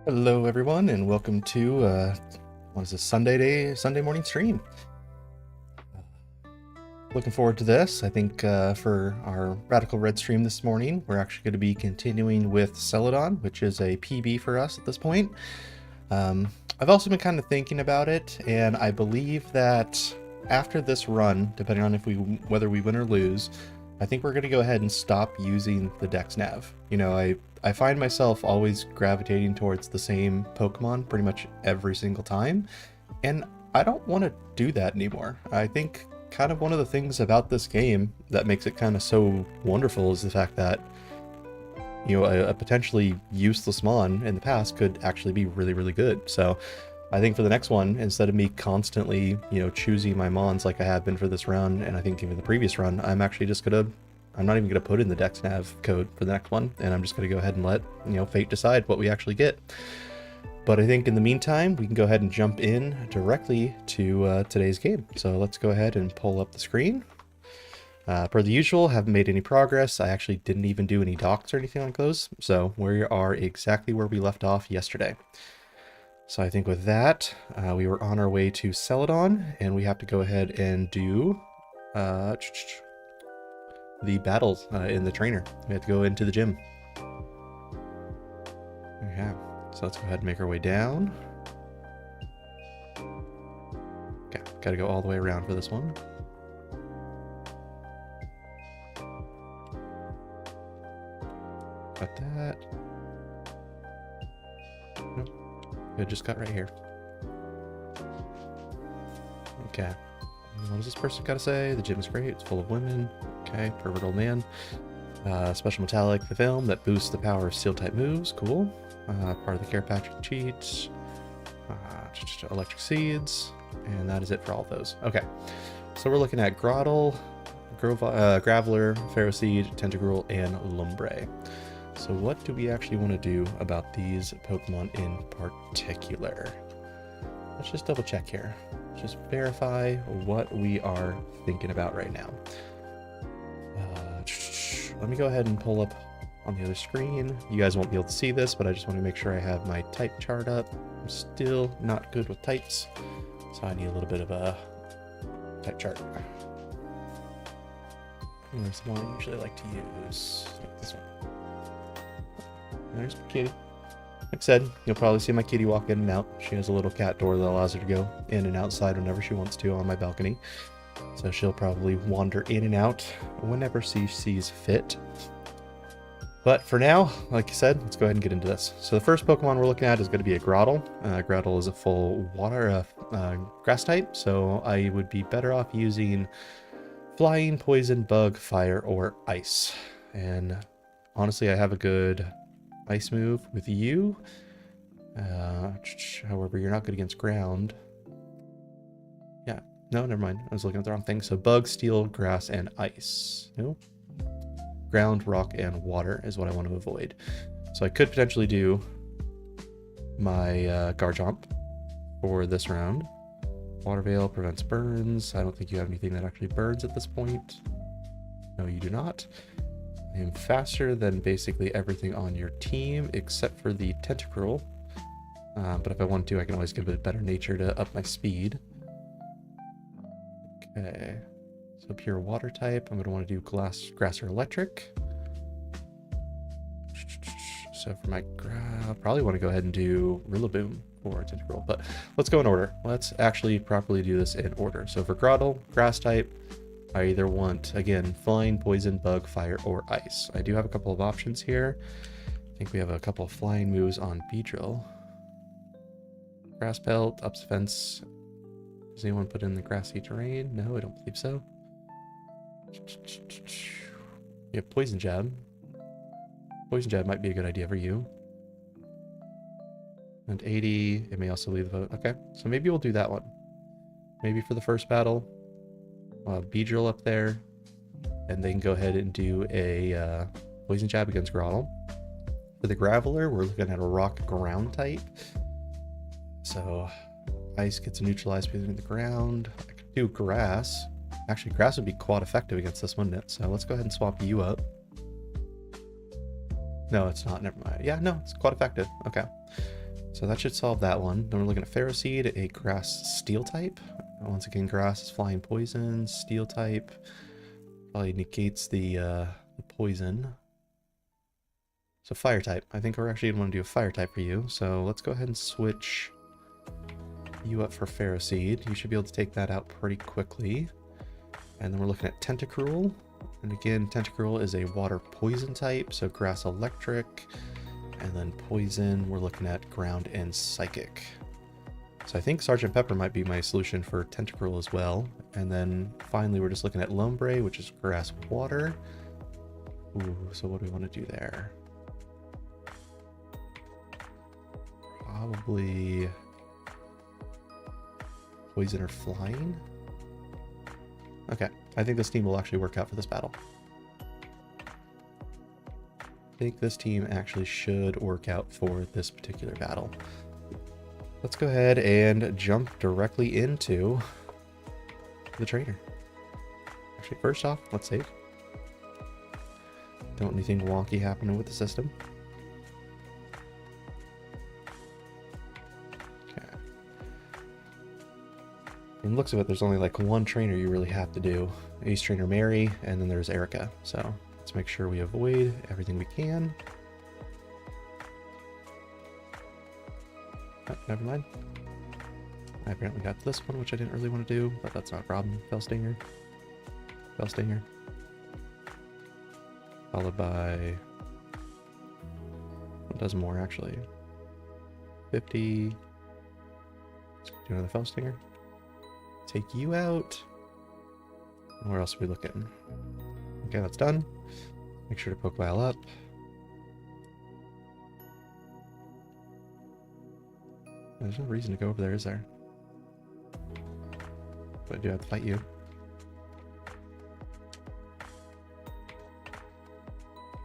Hello everyone and welcome to what is this, Sunday morning stream. Looking forward to this. I think for our Radical Red stream this morning, we're actually going to be continuing with Celadon, which is a PB for us at this point. I've also been kind of thinking about it, and I believe that after this run, depending on whether we win or lose, I think we're going to go ahead and stop using the Dex Nav. You know, I find myself always gravitating towards the same Pokemon pretty much every single time, and I don't want to do that anymore. I think kind of one of the things about this game that makes it kind of so wonderful is the fact that, you know, a potentially useless Mon in the past could actually be really, really good. So I think for the next one, instead of me constantly, you know, choosing my Mons like I have been for this run, and I think even the previous run, I'm actually just I'm not even gonna put in the Dex Nav code for the next one, and I'm just gonna go ahead and let, you know, fate decide what we actually get. But I think in the meantime, we can go ahead and jump in directly to today's game. So let's go ahead and pull up the screen. Per the usual, haven't made any progress. I actually didn't even do any docks or anything like those. So we are exactly where we left off yesterday. So I think with that, we were on our way to Celadon, and we have to go ahead and do the battles in the trainer. We have to go into the gym. Yeah. So let's go ahead and make our way down. Okay, gotta go all the way around for this one. Got that. Nope. Good, just got right here. Okay. What does this person gotta say? The gym is great, it's full of women. Okay, pervert old man. Special metallic, the film that boosts the power of steel type moves. Cool. Part of the care package cheats. Electric seeds. And that is it for all of those. Okay. So we're looking at Grottle, Graveler, Ferroseed, Tentacruel, and Lumbre. So what do we actually want to do about these Pokemon in particular? Let's just double check here. Just verify what we are thinking about right now. Let me go ahead and pull up on the other screen. You guys won't be able to see this, but I just want to make sure I have my type chart up. I'm still not good with types, so I need a little bit of a type chart. There's the one I usually like to use. This one. There's my kitty. Like I said, you'll probably see my kitty walk in and out. She has a little cat door that allows her to go in and outside whenever she wants to on my balcony. So she'll probably wander in and out whenever she sees fit. But for now, like I said, let's go ahead and get into this. So the first Pokemon we're looking at is going to be a Grottle. Grottle is a full water grass type, so I would be better off using Flying, Poison, Bug, Fire, or Ice. And honestly, I have a good Ice move with you. However, you're not good against ground. Yeah, no, never mind. I was looking at the wrong thing. So Bug, Steel, Grass, and Ice. No? Ground, rock, and water is what I want to avoid. So I could potentially do my Garchomp for this round. Water Veil prevents burns. I don't think you have anything that actually burns at this point. No, you do not. I am faster than basically everything on your team except for the Tentacruel. But if I want to, I can always give it a better nature to up my speed. Okay. So pure water type, I'm going to want to do grass or electric. So for my I'll probably want to go ahead and do Rillaboom or Tentacruel, but let's go in order. Let's actually properly do this in order. So for Grottle, grass type, I either want, again, Flying, Poison, Bug, Fire, or Ice. I do have a couple of options here. I think we have a couple of flying moves on Beedrill. Grass Belt, ups fence. Does anyone put in the grassy terrain? No, I don't believe so. You have Poison Jab. Poison Jab might be a good idea for you. And 80, it may also leave the vote. Okay, so maybe we'll do that one. Maybe for the first battle, Beedrill up there, and then go ahead and do a Poison Jab against Grottle. For the Graveler, we're looking at a rock ground type. So Ice gets neutralized between the ground. I could do Grass. Actually, Grass would be quite effective against this, wouldn't it? So let's go ahead and swap you up. No, it's not. Never mind. Yeah, no, it's quite effective. Okay. So that should solve that one. Then we're looking at Ferroseed, a grass steel type. Once again, grass is flying poison, steel type. Probably negates the poison. So fire type. I think we're actually going to want to do a fire type for you. So let's go ahead and switch you up for Ferroseed. You should be able to take that out pretty quickly. And then we're looking at Tentacruel. And again, Tentacruel is a water poison type, so grass electric. And then poison, we're looking at ground and psychic. So I think Sergeant Pepper might be my solution for Tentacruel as well. And then finally, we're just looking at Lombre, which is grass water. Ooh, so what do we want to do there? Probably poison or flying. Okay, I think this team will actually work out for this battle. I think this team actually should work out for this particular battle. Let's go ahead and jump directly into the trainer. Actually, first off, let's save. Don't want anything wonky happening with the system. From the looks of it, there's only like one trainer you really have to do. Ace Trainer Mary, and then there's Erica. So let's make sure we avoid everything we can. Oh, never mind. I apparently got this one, which I didn't really want to do, but that's not a problem. Fellstinger. Fellstinger. Followed by... What does more, actually? 50. Let's do another Fellstinger. Take you out. Where else are we looking? Okay, that's done. Make sure to Pokeball up. There's no reason to go over there, is there? But I do have to fight you.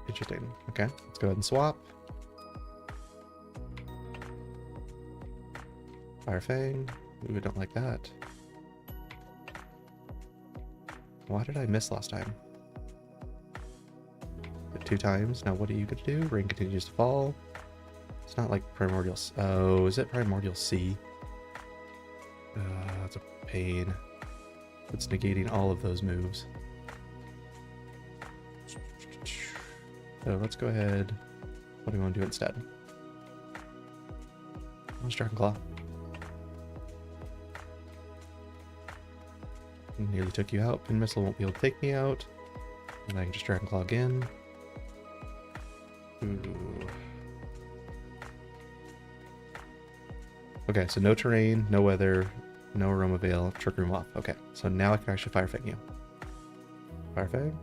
Interesting. Okay, let's go ahead and swap. Fire Fang. Ooh, I don't like that. Why did I miss last time? Hit 2 times. Now what are you going to do? Rain continues to fall. It's not like Primordial... Oh, is it Primordial C? That's a pain. It's negating all of those moves. So let's go ahead. What do we want to do instead? Let's Dragon Claw. Nearly took you out. Pin Missile won't be able to take me out. And I can just Dragon Claw again. Ooh. Okay, so no terrain, no weather, no Aroma Veil, Trick Room off. Okay, so now I can actually Fire Fang you. Fire Fang?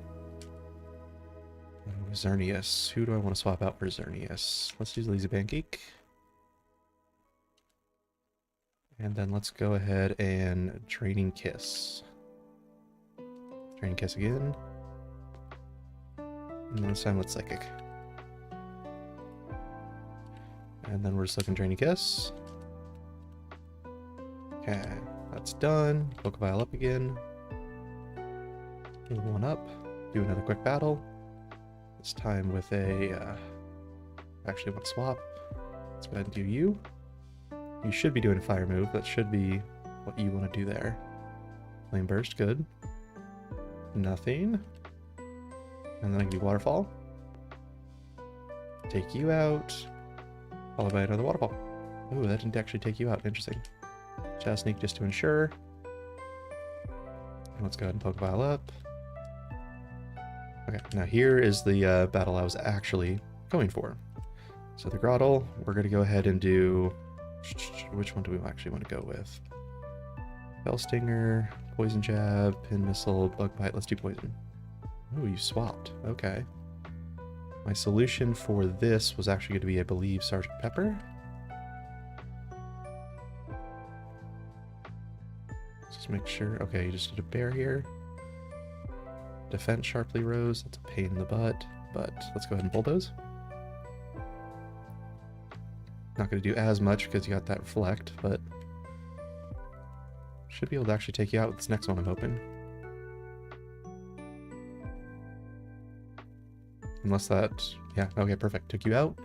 Oh, Xerneas. Who do I want to swap out for Xerneas? Let's use Lazy Pancake. And then let's go ahead and Draining Kiss. Draining Kiss again. And then this time with Psychic. And then we're just looking Draining Kiss. Okay, that's done. Pokeball up again. Heal one up. Do another quick battle. This time with a... actually want to swap. Let's go ahead and do you. You should be doing a fire move. That should be what you want to do there. Flame Burst, good. Nothing. And then I can do Waterfall. Take you out. Followed by another Waterfall. Ooh, that didn't actually take you out. Interesting. Shadow Sneak just to ensure. And let's go ahead and Pokeball up. Okay, now here is the battle I was actually going for. So the Grottle, we're going to go ahead and do... Which one do we actually want to go with? Fellstinger, Poison Jab, Pin Missile, Bug Bite. Let's do Poison. Oh, you swapped. Okay. My solution for this was actually going to be, I believe, Sergeant Pepper. Let's just make sure. Okay, you just did a bear here. Defense Sharply Rose. That's a pain in the butt, but let's go ahead and Bulldoze. Not going to do as much because you got that Reflect, but should be able to actually take you out with this next one, I'm hoping. Unless that... Yeah, okay, perfect. Took you out.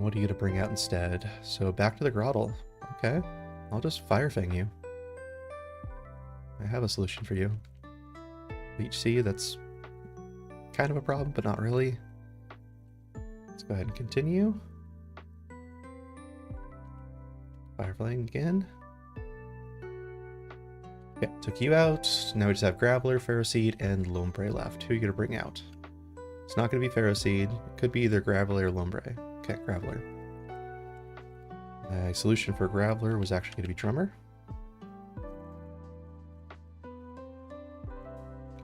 What are you going to bring out instead? So back to the grottle. Okay. I'll just Fire Fang you. I have a solution for you. Leech Seed, that's kind of a problem, but not really. Let's go ahead and continue. Fire Fang again. Okay, took you out. Now we just have Graveler, Ferroseed, and Lombre left. Who are you going to bring out? It's not going to be Ferroseed. It could be either Graveler or Lombre. Okay, Graveler. My solution for Graveler was actually going to be Drummer.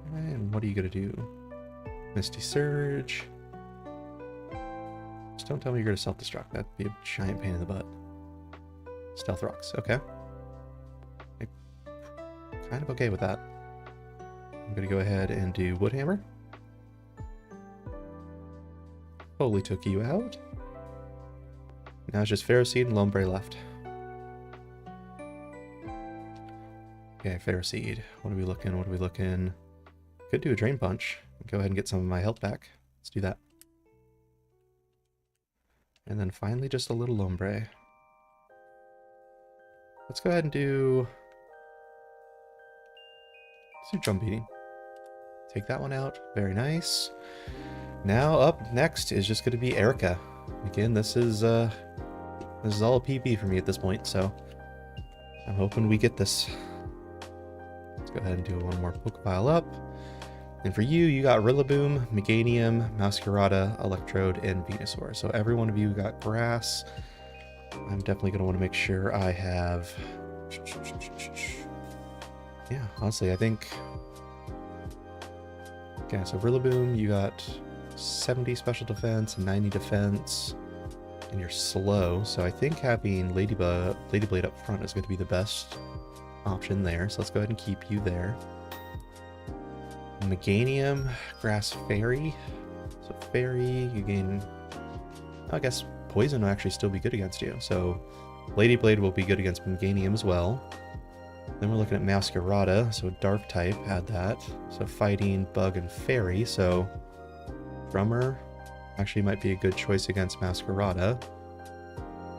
Okay, and what are you going to do? Misty Surge. Just don't tell me you're going to self-destruct. That'd be a giant pain in the butt. Stealth Rocks. Okay. Kind of okay with that. I'm going to go ahead and do Wood Hammer. Totally took you out. Now it's just Ferroseed and Lombre left. Okay, Ferroseed. What are we looking? What are we looking? Could do a Drain Punch. Go ahead and get some of my health back. Let's do that. And then finally just a little Lombre. Let's go ahead and do... Let's do Drum Beating. Take that one out. Very nice. Now up next is just going to be Erica. Again, this is all PB for me at this point, so I'm hoping we get this. Let's go ahead and do one more Pokepile up. And for you, you got Rillaboom, Meganium, Masquerada, Electrode, and Venusaur. So every one of you got Grass. I'm definitely going to want to make sure I have... Yeah, honestly, I think... Okay, so Rillaboom, you got 70 special defense and 90 defense, and you're slow. So I think having Ladyblade up front is going to be the best option there. So let's go ahead and keep you there. Meganium, Grass Fairy. So Fairy, you gain... I guess Poison will actually still be good against you. So Ladyblade will be good against Meganium as well. Then we're looking at Masquerada, so Dark type, had that. So Fighting, Bug, and Fairy, so Drummer actually might be a good choice against Masquerada.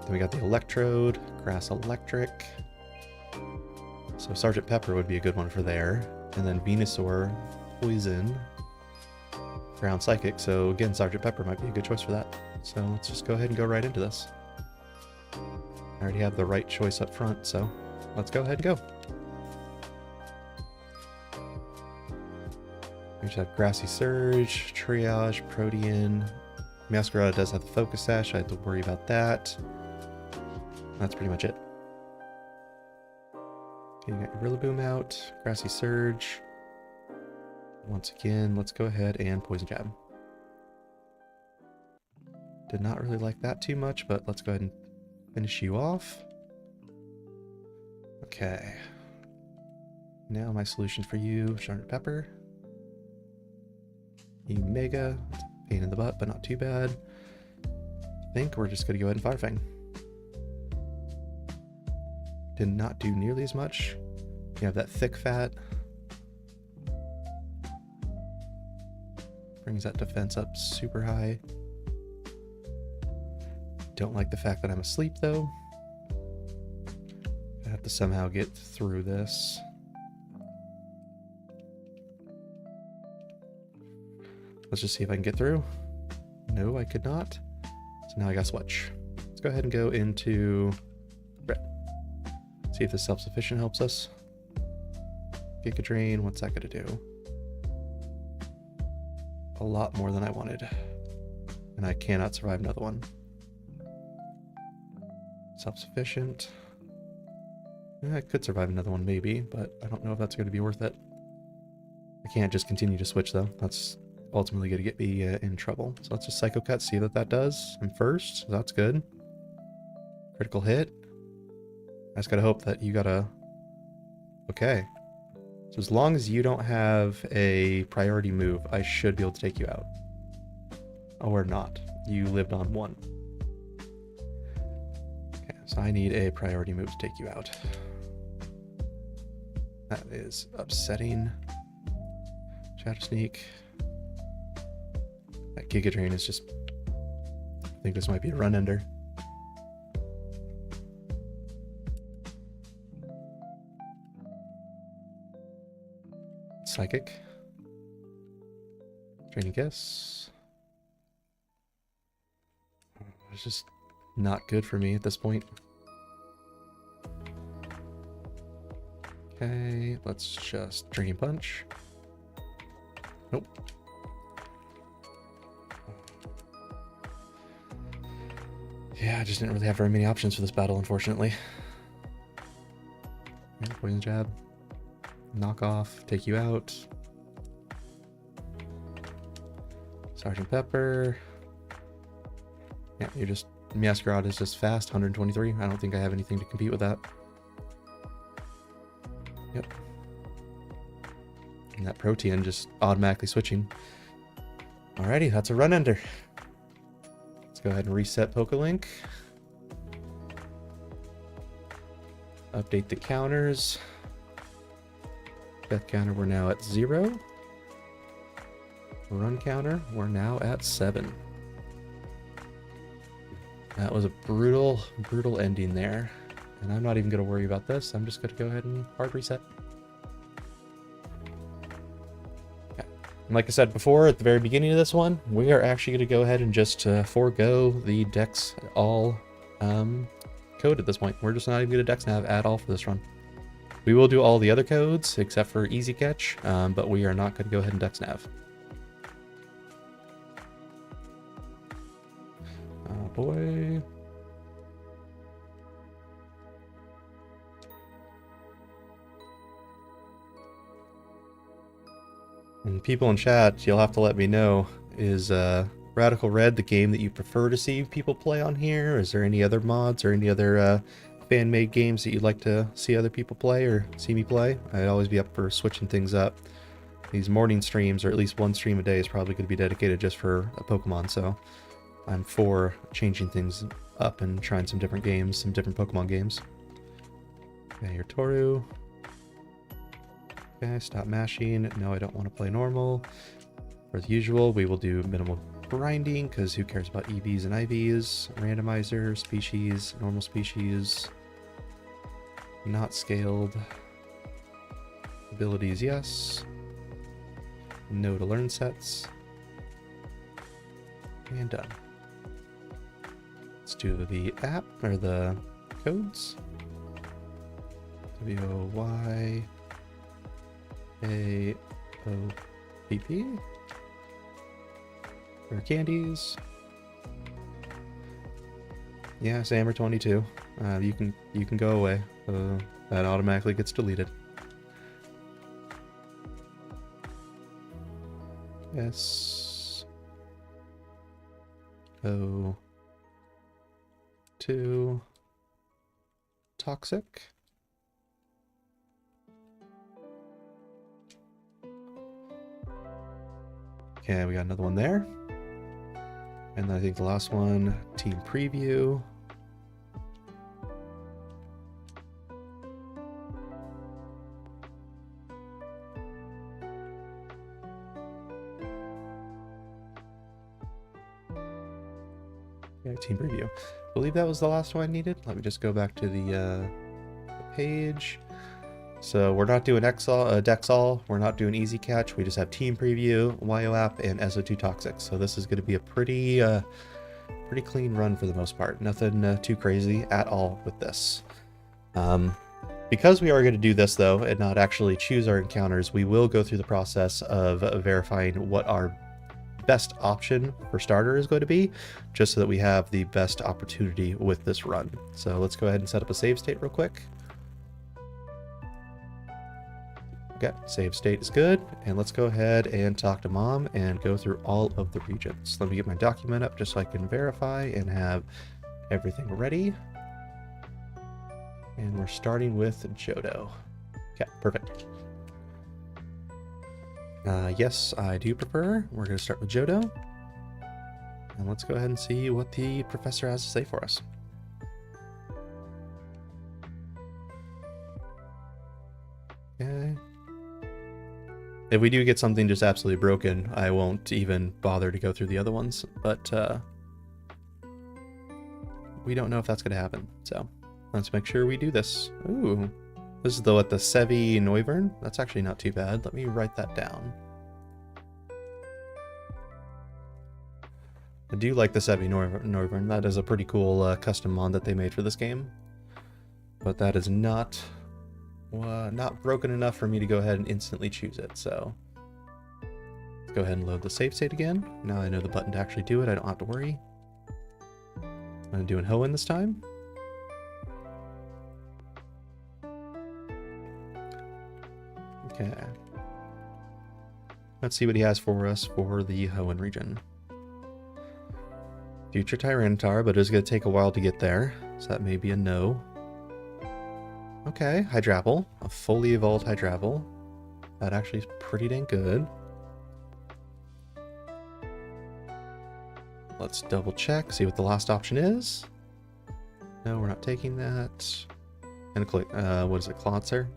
Then we got the Electrode, Grass Electric. So Sergeant Pepper would be a good one for there. And then Venusaur, Poison, Ground Psychic, so again, Sergeant Pepper might be a good choice for that. So let's just go ahead and go right into this. I already have the right choice up front, so let's go ahead and go. We just have Grassy Surge, Triage, Protean. Masquerada does have the Focus Sash, I have to worry about that. That's pretty much it. Okay, you got your Rillaboom out, Grassy Surge. Once again, let's go ahead and Poison Jab. Did not really like that too much, but let's go ahead and finish you off. Okay. Now my solution for you, Sergeant Pepper. Mega, pain in the butt, but not too bad. I think we're just gonna go ahead and Fire Fang. Did not do nearly as much. You have that thick fat. Brings that defense up super high. Don't like the fact that I'm asleep though. I have to somehow get through this. Let's just see if I can get through. No, I could not. So now I got Switch. Let's go ahead and go into Red. See if the self-sufficient helps us. Giga Drain, what's that gonna do? A lot more than I wanted. And I cannot survive another one. Self-sufficient. Yeah, I could survive another one maybe, but I don't know if that's going to be worth it. I can't just continue to switch though. That's ultimately going to get me in trouble. So let's just Psycho Cut, see what that does. I'm first, so that's good. Critical hit. I just gotta hope that you got a... Okay. So as long as you don't have a priority move, I should be able to take you out. Or not. You lived on one. Okay, so I need a priority move to take you out. That is upsetting. Shadow Sneak. That Giga Drain is just I think this might be a run ender. Psychic. Training guess. It's just not good for me at this point. Okay, let's just Drain Punch. Nope. Yeah, I just didn't really have very many options for this battle, unfortunately. Yeah, Poison Jab. Knock off, take you out. Sergeant Pepper. Yeah, you're just... Masquerade is just fast, 123. I don't think I have anything to compete with that. Yep. And that Protean just automatically switching. Alrighty, that's a run ender. Let's go ahead and reset PokeLink. Update the counters. Death counter, we're now at 0. Run counter, we're now at 7. That was a brutal, brutal ending there. And I'm not even going to worry about this. I'm just going to go ahead and hard reset. Okay. And like I said before, at the very beginning of this one, we are actually going to go ahead and just forego the Dex all code at this point. We're just not even going to Dex nav at all for this run. We will do all the other codes except for Easy Catch, but we are not going to go ahead and Dex nav. Oh boy. And people in chat, you'll have to let me know, is Radical Red the game that you prefer to see people play on here? Is there any other mods or any other fan-made games that you'd like to see other people play or see me play? I'd always be up for switching things up. These morning streams, or at least one stream a day, is probably going to be dedicated just for a Pokemon, so I'm for changing things up and trying some different games, some different Pokemon games. Okay, your Toru. Okay, stop mashing. No, I don't want to play normal. For the usual, we will do minimal grinding, because who cares about EVs and IVs? Randomizer, species, normal species. Not scaled. Abilities, yes. No to learn sets. And done. Let's do the app, or the codes. WOYAOPP. For candies. Yeah, Sammer 22. You can go away. That automatically gets deleted. SO2 toxic. Okay, we got another one there. And then I think the last one, team preview. Yeah, team preview. I believe that was the last one I needed. Let me just go back to the page. So we're not doing Dexall, we're not doing Easy Catch, we just have Team Preview, YO App, and SO2 Toxic. So this is going to be a pretty clean run for the most part. Nothing too crazy at all with this. Because we are going to do this though, and not actually choose our encounters, we will go through the process of verifying what our best option for starter is going to be, just so that we have the best opportunity with this run. So let's go ahead and set up a save state real quick. Okay, save state is good, and let's go ahead and talk to Mom and go through all of the regions. Let me get my document up just so I can verify and have everything ready. And we're starting with Johto. Okay, perfect. Yes, I do prefer. We're going to start with Johto. And let's go ahead and see what the professor has to say for us. Okay. If we do get something just absolutely broken, I won't even bother to go through the other ones, but we don't know if that's going to happen. So let's make sure we do this. Ooh, this is the Sevi Neuvern. That's actually not too bad. Let me write that down. I do like the Sevi Neuvern. That is a pretty cool custom mod that they made for this game. But that is not broken enough for me to go ahead and instantly choose it. So let's go ahead and load the save state again. Now I know the button to actually do it. I don't have to worry. I'm going to do an Hoenn this time. Okay. Let's see what he has for us for the Hoenn region. Future Tyranitar, but it's going to take a while to get there, so that may be a no. Okay, Hydrapple. A fully evolved Hydrapple. That actually is pretty dang good. Let's double check, see what the last option is. No, we're not taking that. And click, what is it, Clauncher?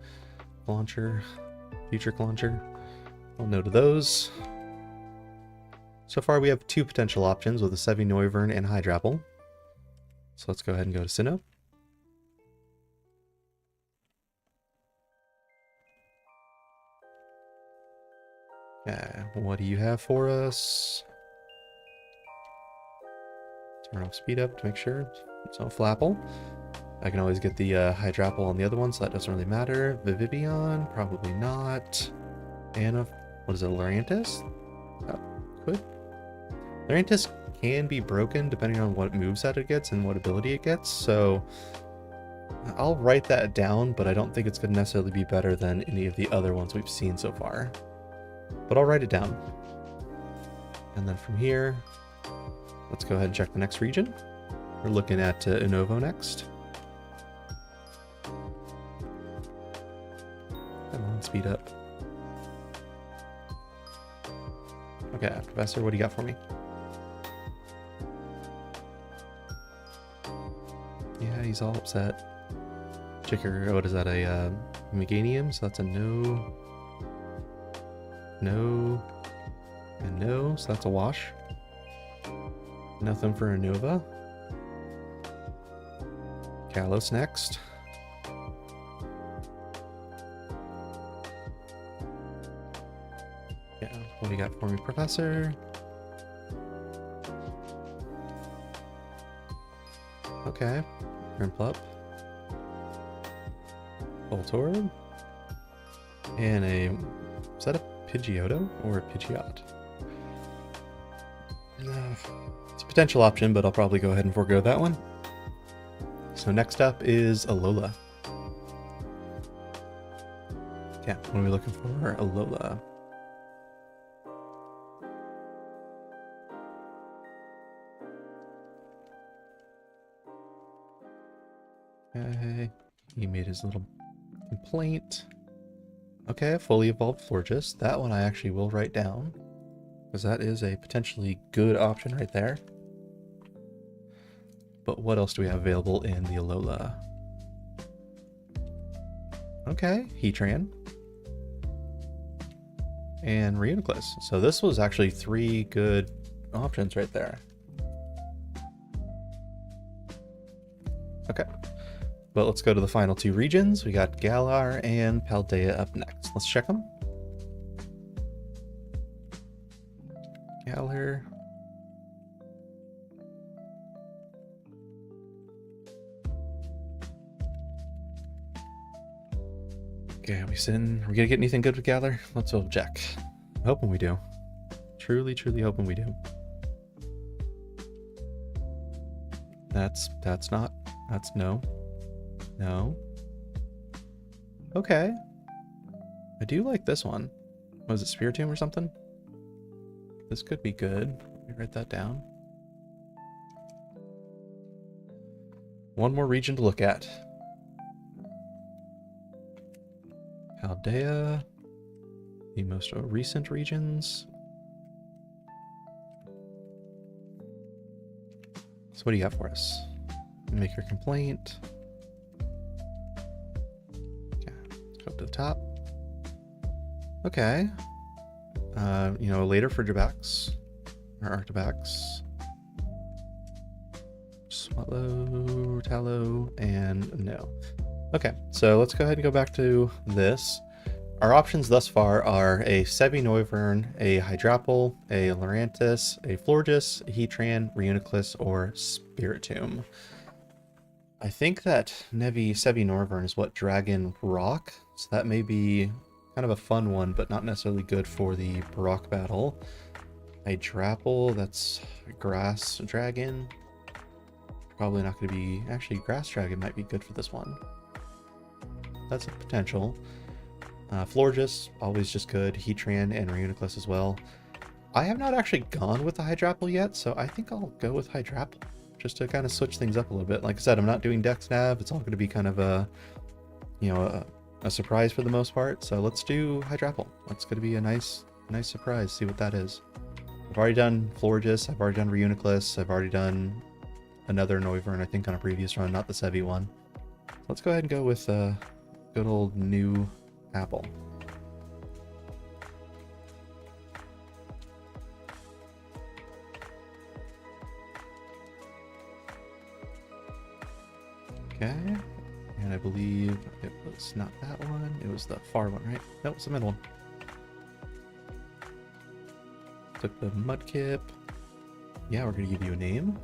Clauncher? Future Clauncher? Well, no to those. So far we have two potential options with a Sevi Neuvern and Hydrapple. So let's go ahead and go to Sinnoh. Okay, what do you have for us? Turn off speed up to make sure it's not Flapple. I can always get the Hydrapple on the other one, so that doesn't really matter. Vivibion, probably not. And what is it, Lurantis? Oh, good. Lurantis can be broken depending on what moveset it gets and what ability it gets, so I'll write that down, but I don't think it's going to necessarily be better than any of the other ones we've seen so far. But I'll write it down. And then from here, let's go ahead and check the next region. We're looking at Unova next. Come on, speed up. Okay, Professor, what do you got for me? Yeah, he's all upset. Chicker, what is that, a Meganium? So that's a no. No. And no, so that's a wash. Nothing for Unova. Kalos next. Yeah, what do you got for me, Professor? Okay. Grimplup. Voltorb. And a... is that a Pidgeotto or a Pidgeot? It's a potential option, but I'll probably go ahead and forego that one. So next up is Alola. Yeah, what are we looking for? Alola. Okay, he made his little complaint. Okay, fully evolved Florges. That one I actually will write down, because that is a potentially good option right there. But what else do we have available in the Alola? Okay, Heatran. And Reuniclus. So this was actually 3 good options right there. Okay. But let's go to the final 2 regions. We got Galar and Paldea up next. Let's check them. Galar. Okay, are we gonna get anything good with Galar? Let's double check. I'm hoping we do. Truly, truly hoping we do. That's no. No. Okay. I do like this one. Was it Spiritomb or something? This could be good. Let me write that down. One more region to look at. Paldea. The most recent regions. So what do you got for us? Make your complaint. Up to the top. Okay. You know, later for Jabax or Arctibax. Tallow, and no. Okay, so let's go ahead and go back to this. Our options thus far are a Sevinoivern, a Hydrapple, a Lurantis, a Florges, a Heatran, Reuniclus, or Spiritomb. I think that Sevinoivern is what Dragon Rock, so that may be kind of a fun one, but not necessarily good for the Brock battle. Hydrapple, that's Grass Dragon. Probably not going to be... Actually, Grass Dragon might be good for this one. That's a potential. Florges, always just good. Heatran and Reuniclus as well. I have not actually gone with the Hydrapple yet, so I think I'll go with Hydrapple. Just to kind of switch things up a little bit. Like I said, I'm not doing Dex Nav. It's all going to be kind of a, you know, a surprise for the most part. So let's do Hydrapple. That's going to be a nice surprise. See what that is. I've already done Florges. I've already done Reuniclus. I've already done another Noivern, I think, on a previous run, not the Sevi one. So let's go ahead and go with good old new Apple. Okay, and I believe it was not that one, it was the far one, right? No, it's the middle one. Took the Mudkip. Yeah, we're gonna give you a name.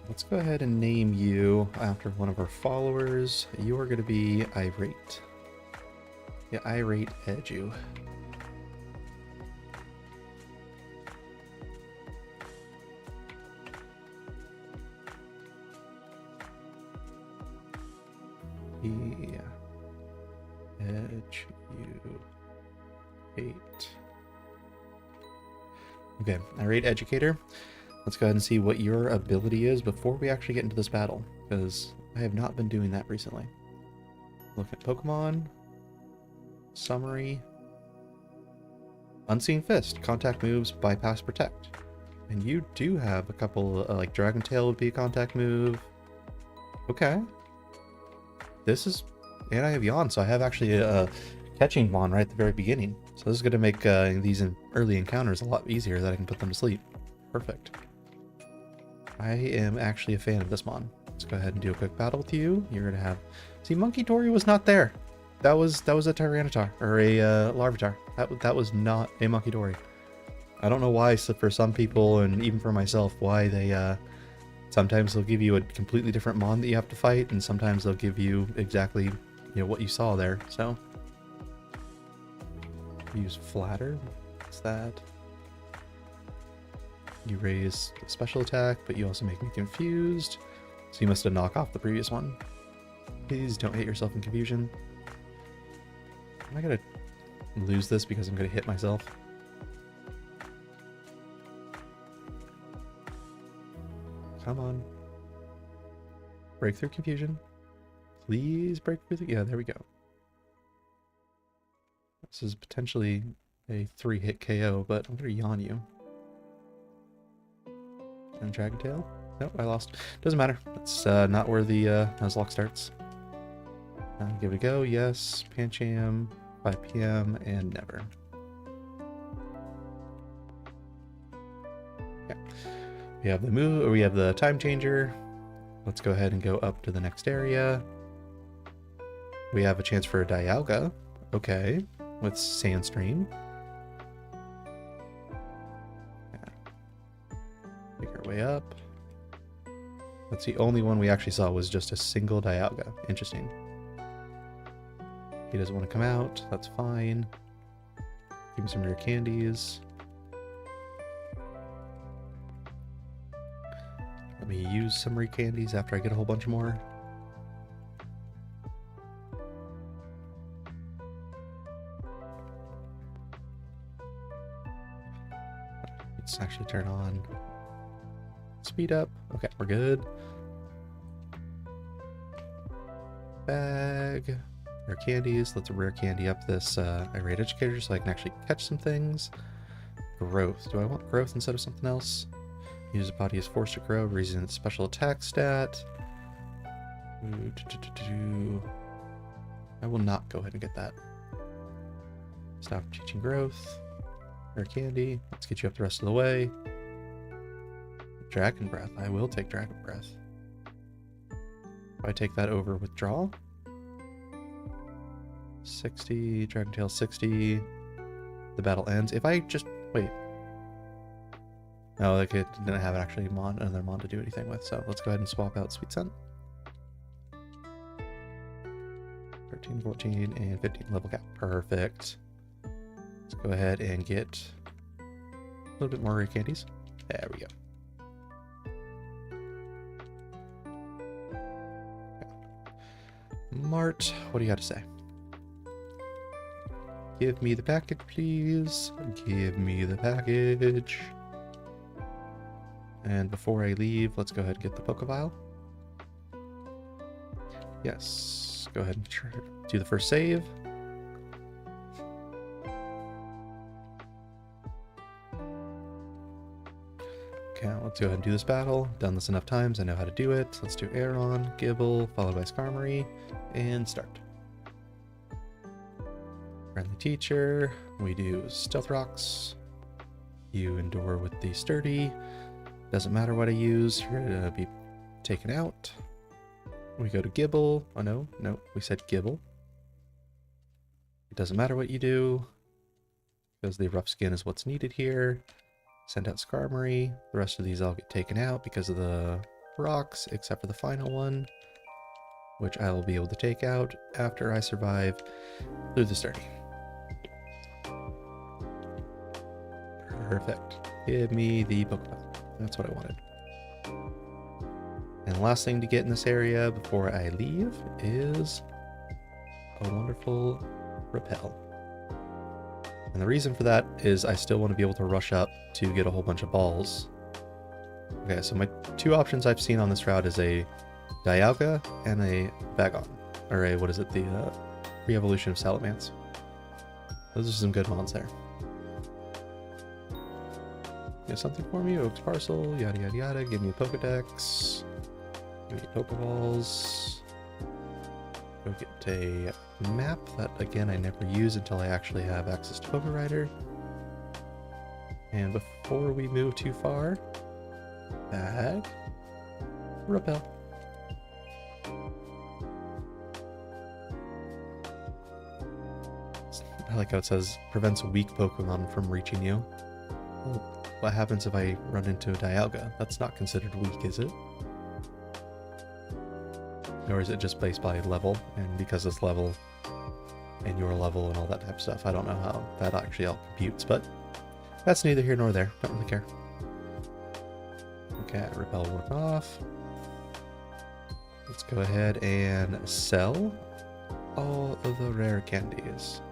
Let's go ahead and name you after one of our followers. You are gonna be Irate. Yeah, Irate Edu. Yeah. Educate. Okay, Irate Educator. Let's go ahead and see what your ability is before we actually get into this battle, because I have not been doing that recently. Look at Pokemon. Summary. Unseen Fist. Contact moves, bypass, protect. And you do have a couple, like Dragon Tail would be a contact move. Okay. This is... And I have Yawn, so I have actually a catching Mon right at the very beginning. So this is going to make these early encounters a lot easier, that I can put them to sleep. Perfect. I am actually a fan of this Mon. Let's go ahead and do a quick battle with you. You're going to have... See, Monkey Tori was not there. That was a Tyranitar, or a Larvitar. That was not a Monkey Tori. I don't know why, so for some people, and even for myself, why they... sometimes they'll give you a completely different Mon that you have to fight, and sometimes they'll give you exactly, what you saw there, so... Use Flatter. What's that? You raise the special attack, but you also make me confused. So you must have knocked off the previous one. Please don't hit yourself in confusion. Am I gonna lose this because I'm gonna hit myself? Come on. Break through confusion. Please break through the... Yeah, there we go. This is potentially a 3-hit KO, but I'm gonna yawn you. And Dragon Tail? Nope, I lost. Doesn't matter. That's not where the Nuzlocke starts. Give it a go. Yes. Pancham, 5 PM, and never. Yeah. We have the move, or we have the time changer. Let's go ahead and go up to the next area. We have a chance for a Dialga. Okay. With Sandstream. Yeah. Make our way up. That's the only one we actually saw was just a single Dialga. Interesting. He doesn't want to come out. That's fine. Give him some rare candies. Let me use some rare candies after I get a whole bunch more. Let's actually turn on speed up. Okay, we're good. Bag. Rare candies. Let's rare candy up this Irate Educator so I can actually catch some things. Growth. Do I want growth instead of something else? Use body is forced to grow, raising its special attack stat. I will not go ahead and get that. Stop teaching growth. Rare candy. Let's get you up the rest of the way. Dragon Breath. I will take Dragon Breath. If I take that over Withdraw. 60, Dragon Tail 60. The battle ends. If I just wait. No, like it didn't have actually another mon to do anything with, so let's go ahead and swap out Sweet Scent. 13, 14, and 15 level cap. Perfect. Let's go ahead and get a little bit more rare candies. There we go. Okay. Mart, what do you got to say? Give me the package, please. Give me the package. And before I leave, let's go ahead and get the Pokeball. Yes. Go ahead and do the first save. Okay, let's go ahead and do this battle. Done this enough times, I know how to do it. Let's do Aeron, Gibble, followed by Skarmory, and start. Friendly Teacher, we do Stealth Rocks. You endure with the Sturdy. Doesn't matter what I use, you're gonna be taken out. We go to Gibble. Oh no, we said Gibble. It doesn't matter what you do, because the rough skin is what's needed here. Send out Skarmory. The rest of these all get taken out because of the rocks, except for the final one, which I will be able to take out after I survive through the Sturdy. Perfect. Give me the Pokeball. That's what I wanted. And the last thing to get in this area before I leave is a wonderful Repel. And the reason for that is I still want to be able to rush up to get a whole bunch of balls. Okay, so my two options I've seen on this route is a Dialga and a Vagon. Or a, what is it, the re-evolution of Salamence. Those are some good mons there. You have something for me? Oak's Parcel, yada yada yada. Give me a Pokedex. Give me Pokeballs. Go get a map that, again, I never use until I actually have access to Pokerider. And before we move too far, bag, Repel. I like how it says prevents weak Pokemon from reaching you. Well, what happens if I run into a Dialga? That's not considered weak, is it? Or is it just based by level? And because it's level and your level and all that type of stuff, I don't know how that actually all computes, but that's neither here nor there. Don't really care. Okay, Repel work off. Let's go ahead and sell all of the rare candies.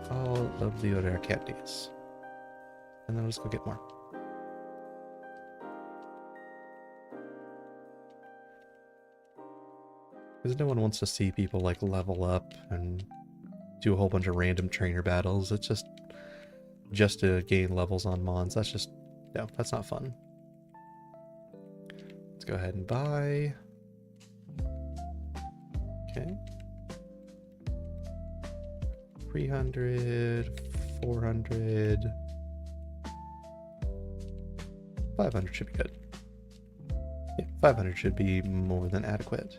All of the rare candies. And then let's go get more. Because no one wants to see people like level up and do a whole bunch of random trainer battles. It's just to gain levels on mons. That's just, no, that's not fun. Let's go ahead and buy. Okay. 300, 400, 500 should be good. Yeah, 500 should be more than adequate.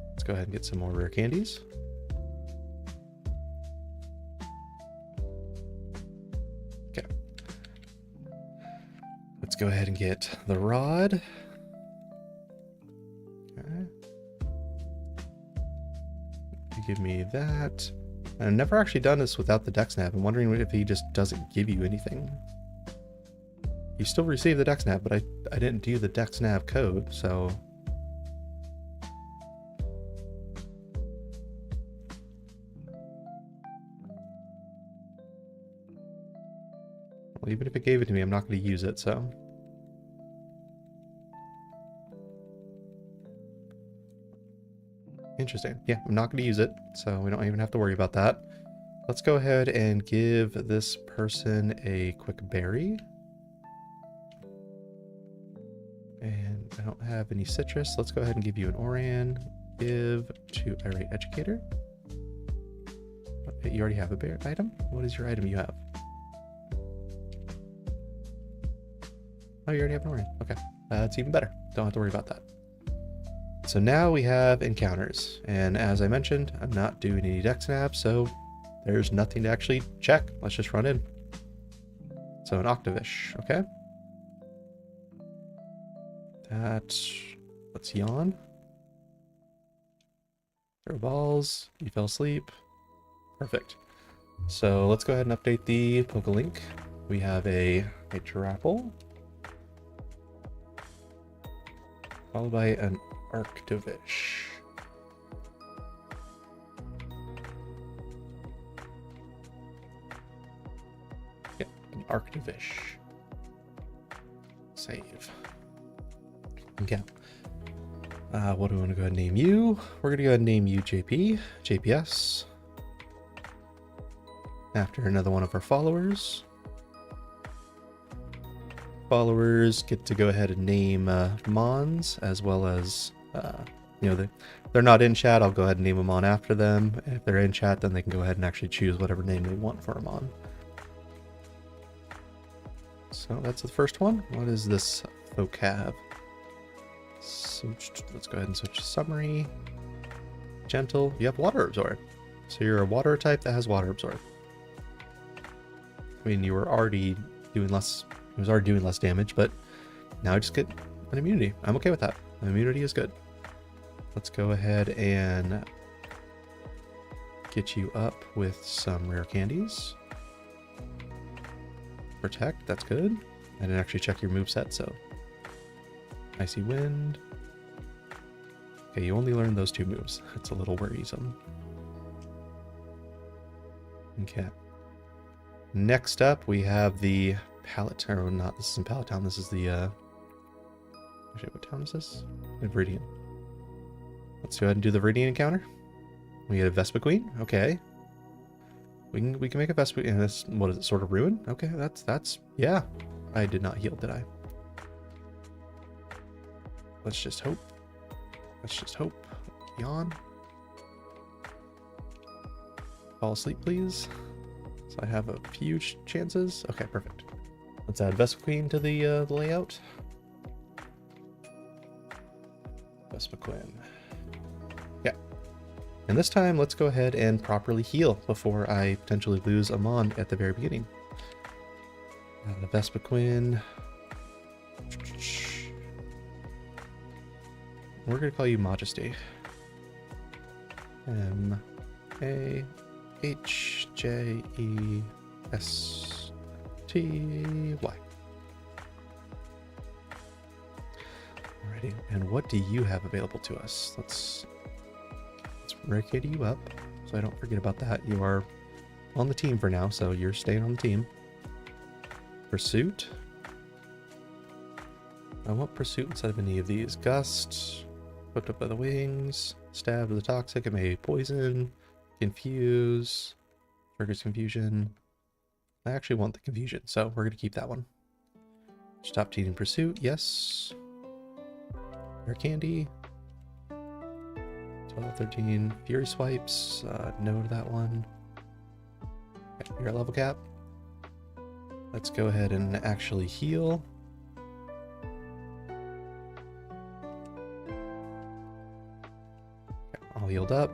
Let's go ahead and get some more rare candies. Okay. Let's go ahead and get the rod. Okay. You give me that. I've never actually done this without the Dex Nav. I'm wondering if he just doesn't give you anything. You still receive the Dex Nav, but I didn't do the Dex Nav code, so... Well, even if it gave it to me, I'm not going to use it, so... Interesting. Yeah, I'm not going to use it, so we don't even have to worry about that. Let's go ahead and give this person a quick berry. And I don't have any citrus. Let's go ahead and give you an Oran. Give to Irate Educator. You already have a bear item? What is your item you have? Oh, you already have Norian. Okay. That's even better. Don't have to worry about that. So now we have encounters. And as I mentioned, I'm not doing any dex nabs, so there's nothing to actually check. Let's just run in. So an Octavish, okay. Let's yawn. Throw balls. You fell asleep. Perfect. So let's go ahead and update the Pokelink. We have a Drapple. Followed by an Arctovish. Yeah, an Arctovish. Save. Okay. What do we want to go ahead and name you? We're going to go ahead and name you JP. JPS. After another one of our followers. Followers get to go ahead and name mons, as well as, they're not in chat, I'll go ahead and name a mon after them. If they're in chat, then they can go ahead and actually choose whatever name they want for a mon. So that's the first one. What is this vocab? So let's go ahead and switch to summary. Gentle. You have water absorb. So you're a water type that has water absorb. I mean, you were already doing less. It was already doing less damage, but now I just get an immunity. I'm okay with that. Immunity is good. Let's go ahead and get you up with some rare candies. Protect, that's good. I didn't actually check your moveset, so. Icy Wind. Okay, you only learned those two moves. That's a little worrisome. Okay. Next up, we have the Pallet, or not, this isn't Pallet Town, this is the, actually, what town is this? Viridian. Let's go ahead and do the Viridian encounter. We get a Vespa Queen, okay. We can make a Vespa, and this, what is it, Sword of Ruin? Okay, that's, yeah. I did not heal, did I? Let's just hope. Let's just hope. Yawn. Fall asleep, please. So I have a few chances. Okay, perfect. Let's add Vespa Queen to the layout. Vespa Queen. Yeah. And this time, let's go ahead and properly heal before I potentially lose a mon at the very beginning. The Vespa Queen. We're going to call you Majesty. M-A-H-J-E-S-T-Y. Alrighty, and what do you have available to us? Let's barricade you up so I don't forget about that. You are on the team for now, so you're staying on the team. Pursuit. I want Pursuit instead of any of these. Gust. Whipped up by the wings. Stab of the toxic. It may poison. Confuse. Triggers confusion. I actually want the confusion, so we're going to keep that one. Stop teething Pursuit. Yes. Rare Candy. 12, 13. Fury Swipes. No to that one. Okay, your level cap. Let's go ahead and actually heal. Okay, all healed up.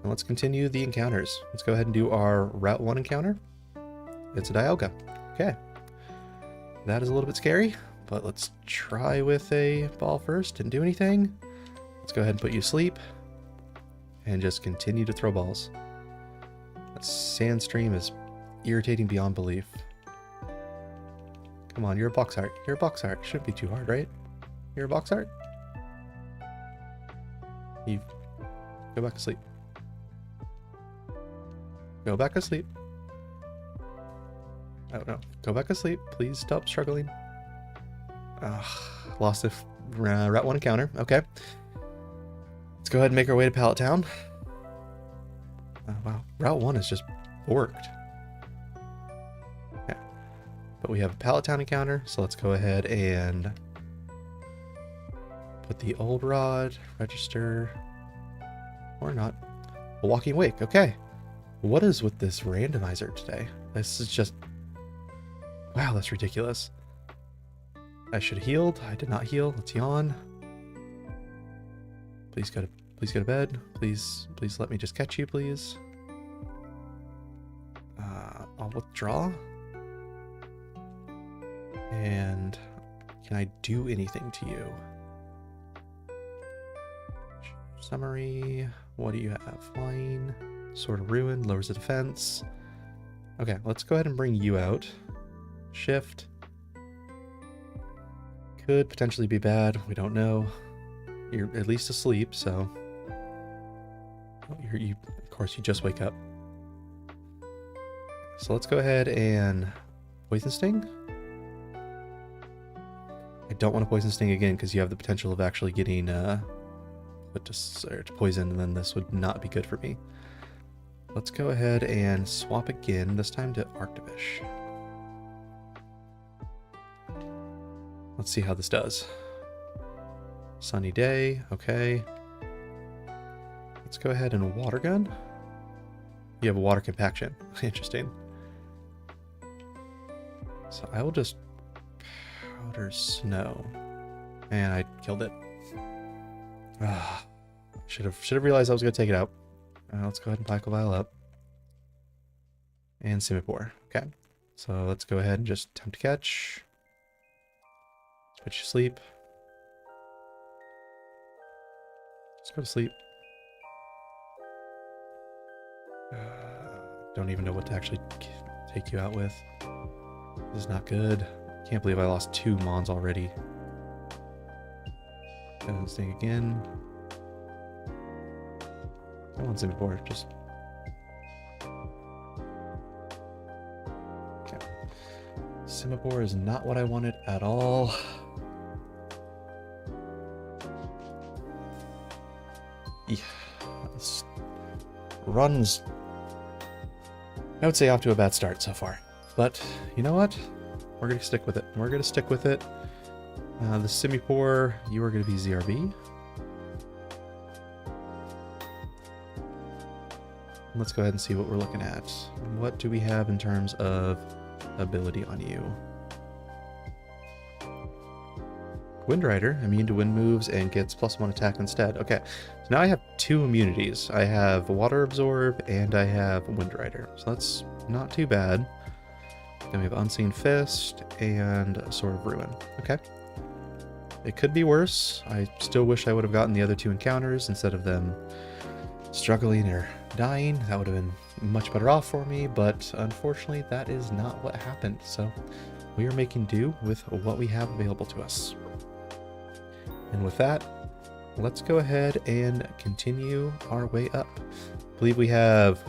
And let's continue the encounters. Let's go ahead and do our Route 1 encounter. It's a Dialga. Okay. That is a little bit scary, but let's try with a ball first. Didn't do anything. Let's go ahead and put you to sleep. And just continue to throw balls. That Sandstream is irritating beyond belief. Come on, you're a box art. You're a box art. Shouldn't be too hard, right? You're a box art? You go back to sleep. Go back to sleep. Oh no. Go back to sleep. Please stop struggling. Lost a Route 1 encounter. Okay. Let's go ahead and make our way to Pallet Town. Oh wow. Route 1 is just borked. Okay. But we have a Pallet Town encounter, so let's go ahead and put the old rod, register, or not. A Walking Wake, okay. What is with this randomizer today? This is just, wow, that's ridiculous. I should have healed. I did not heal. Let's yawn. Please go to bed. Please let me just catch you, please. I'll withdraw. And can I do anything to you? Summary. What do you have? Flying. Sword of Ruin. Lowers the defense. Okay, let's go ahead and bring you out. Shift. Could potentially be bad. We don't know. You're at least asleep, so... of course, you just wake up. So let's go ahead and... Poison Sting? I don't want to Poison Sting again, because you have the potential of actually getting put to poison, and then this would not be good for me. Let's go ahead and swap again, this time to Arctivish. Let's see how this does. Sunny day, okay. Let's go ahead and Water Gun. You have a Water Compaction. Interesting. So I will just Powder Snow. And I killed it. Should have realized I was going to take it out. Let's go ahead and Black Vial up. And Simipour. Okay. So let's go ahead and just attempt to catch. Put you to sleep. Just go to sleep. Don't even know what to actually take you out with. This is not good. Can't believe I lost 2 mons already. Poison Sting again. Come on, Simipour. Just... Okay. Simipour is not what I wanted at all. Yeah. This runs... I would say off to a bad start so far. But, you know what? We're going to stick with it. We're going to stick with it. The Simipour, you are going to be ZRB. Let's go ahead and see what we're looking at. What do we have in terms of ability on you? Wind Rider, immune to wind moves and gets +1 attack instead. Okay, so now I have 2 immunities. I have Water Absorb and I have Wind Rider. So that's not too bad. Then we have Unseen Fist and Sword of Ruin. Okay. It could be worse. I still wish I would have gotten the other 2 encounters instead of them struggling or dying. That would have been much better off for me, but unfortunately that is not what happened. So we are making do with what we have available to us. And with that, let's go ahead and continue our way up. I believe we have...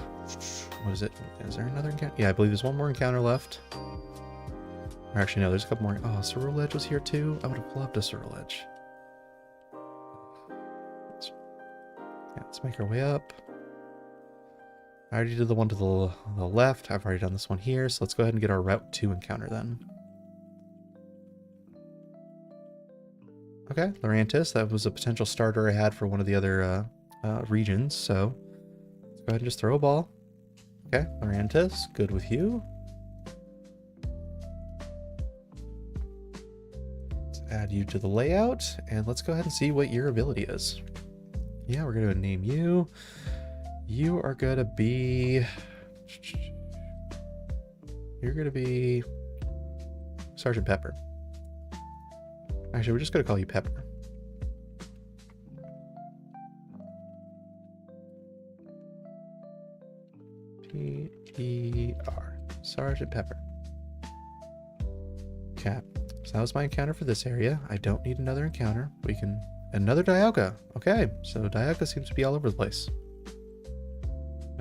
What is it? Is there another encounter? Yeah, I believe there's one more encounter left. Or actually, no, there's a couple more. Oh, Ceruledge was here too? I would have loved a Ceruledge. Let's make our way up. I already did the one to the left. I've already done this one here. So let's go ahead and get our Route 2 encounter then. Okay, Lurantis. That was a potential starter I had for one of the other regions. So let's go ahead and just throw a ball. Okay, Lurantis, good with you. Let's add you to the layout, and let's go ahead and see what your ability is. Yeah, we're going to name you. You are going to be... You're going to be... Sergeant Pepper. Actually, we're just going to call you Pepper. P-E-R. Sergeant Pepper. Okay. So that was my encounter for this area. I don't need another encounter. We can... Another Dialga. Okay. So Dialga seems to be all over the place.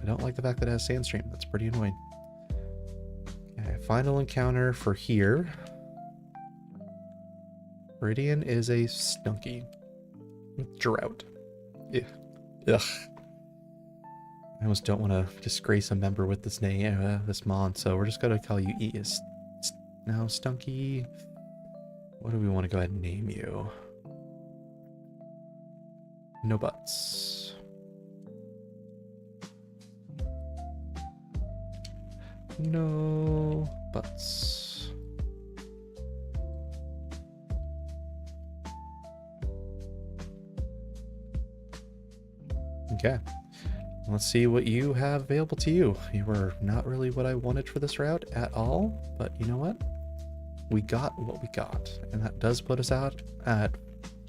I don't like the fact that it has Sandstream. That's pretty annoying. Okay. Final encounter for here. Viridian is a Stunky. Drought. Yeah. Ugh. I almost don't want to disgrace a member with this name, this mon, so we're just going to call you now Stunky. What do we want to go ahead and name you? No butts. No butts. Okay. Let's see what you have available to you. You were not really what I wanted for this route at all, but you know what? We got what we got, and that does put us out at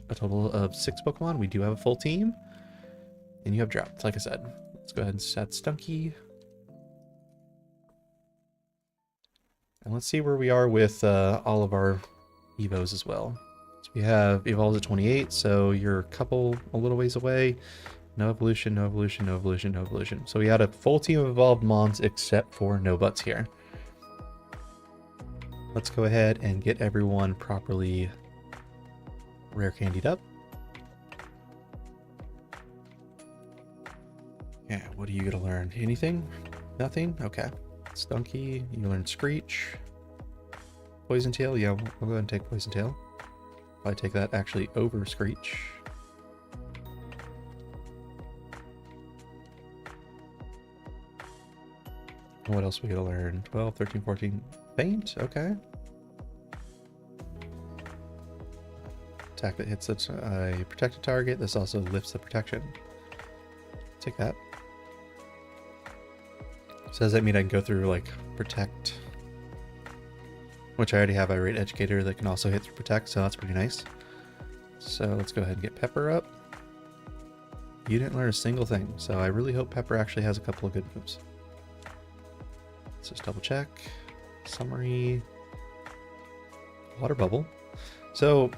a total of 6 Pokemon. We do have a full team, and you have Drought, like I said. Let's go ahead and set Stunky. And let's see where we are with all of our Evos as well. So we have Evolved at 28, so you're a little ways away. No evolution, no evolution, no evolution, no evolution. So we had a full team of evolved Mons except for no butts here. Let's go ahead and get everyone properly rare candied up. Yeah, what are you gonna learn? Anything? Nothing? Okay. Stunky, you learn Screech. Poison Tail, yeah, we'll go ahead and take Poison Tail. I take that actually over Screech. What else we gotta learn? 12, 13, 14. Faint? Okay. Attack that hits a protected target. This also lifts the protection. Take that. So does that mean I can go through like Protect? Which I already have Irate Educator that can also hit through Protect, so that's pretty nice. So let's go ahead and get Pepper up. You didn't learn a single thing, so I really hope Pepper actually has a couple of good moves. Let's just double check. Summary. Water Bubble. So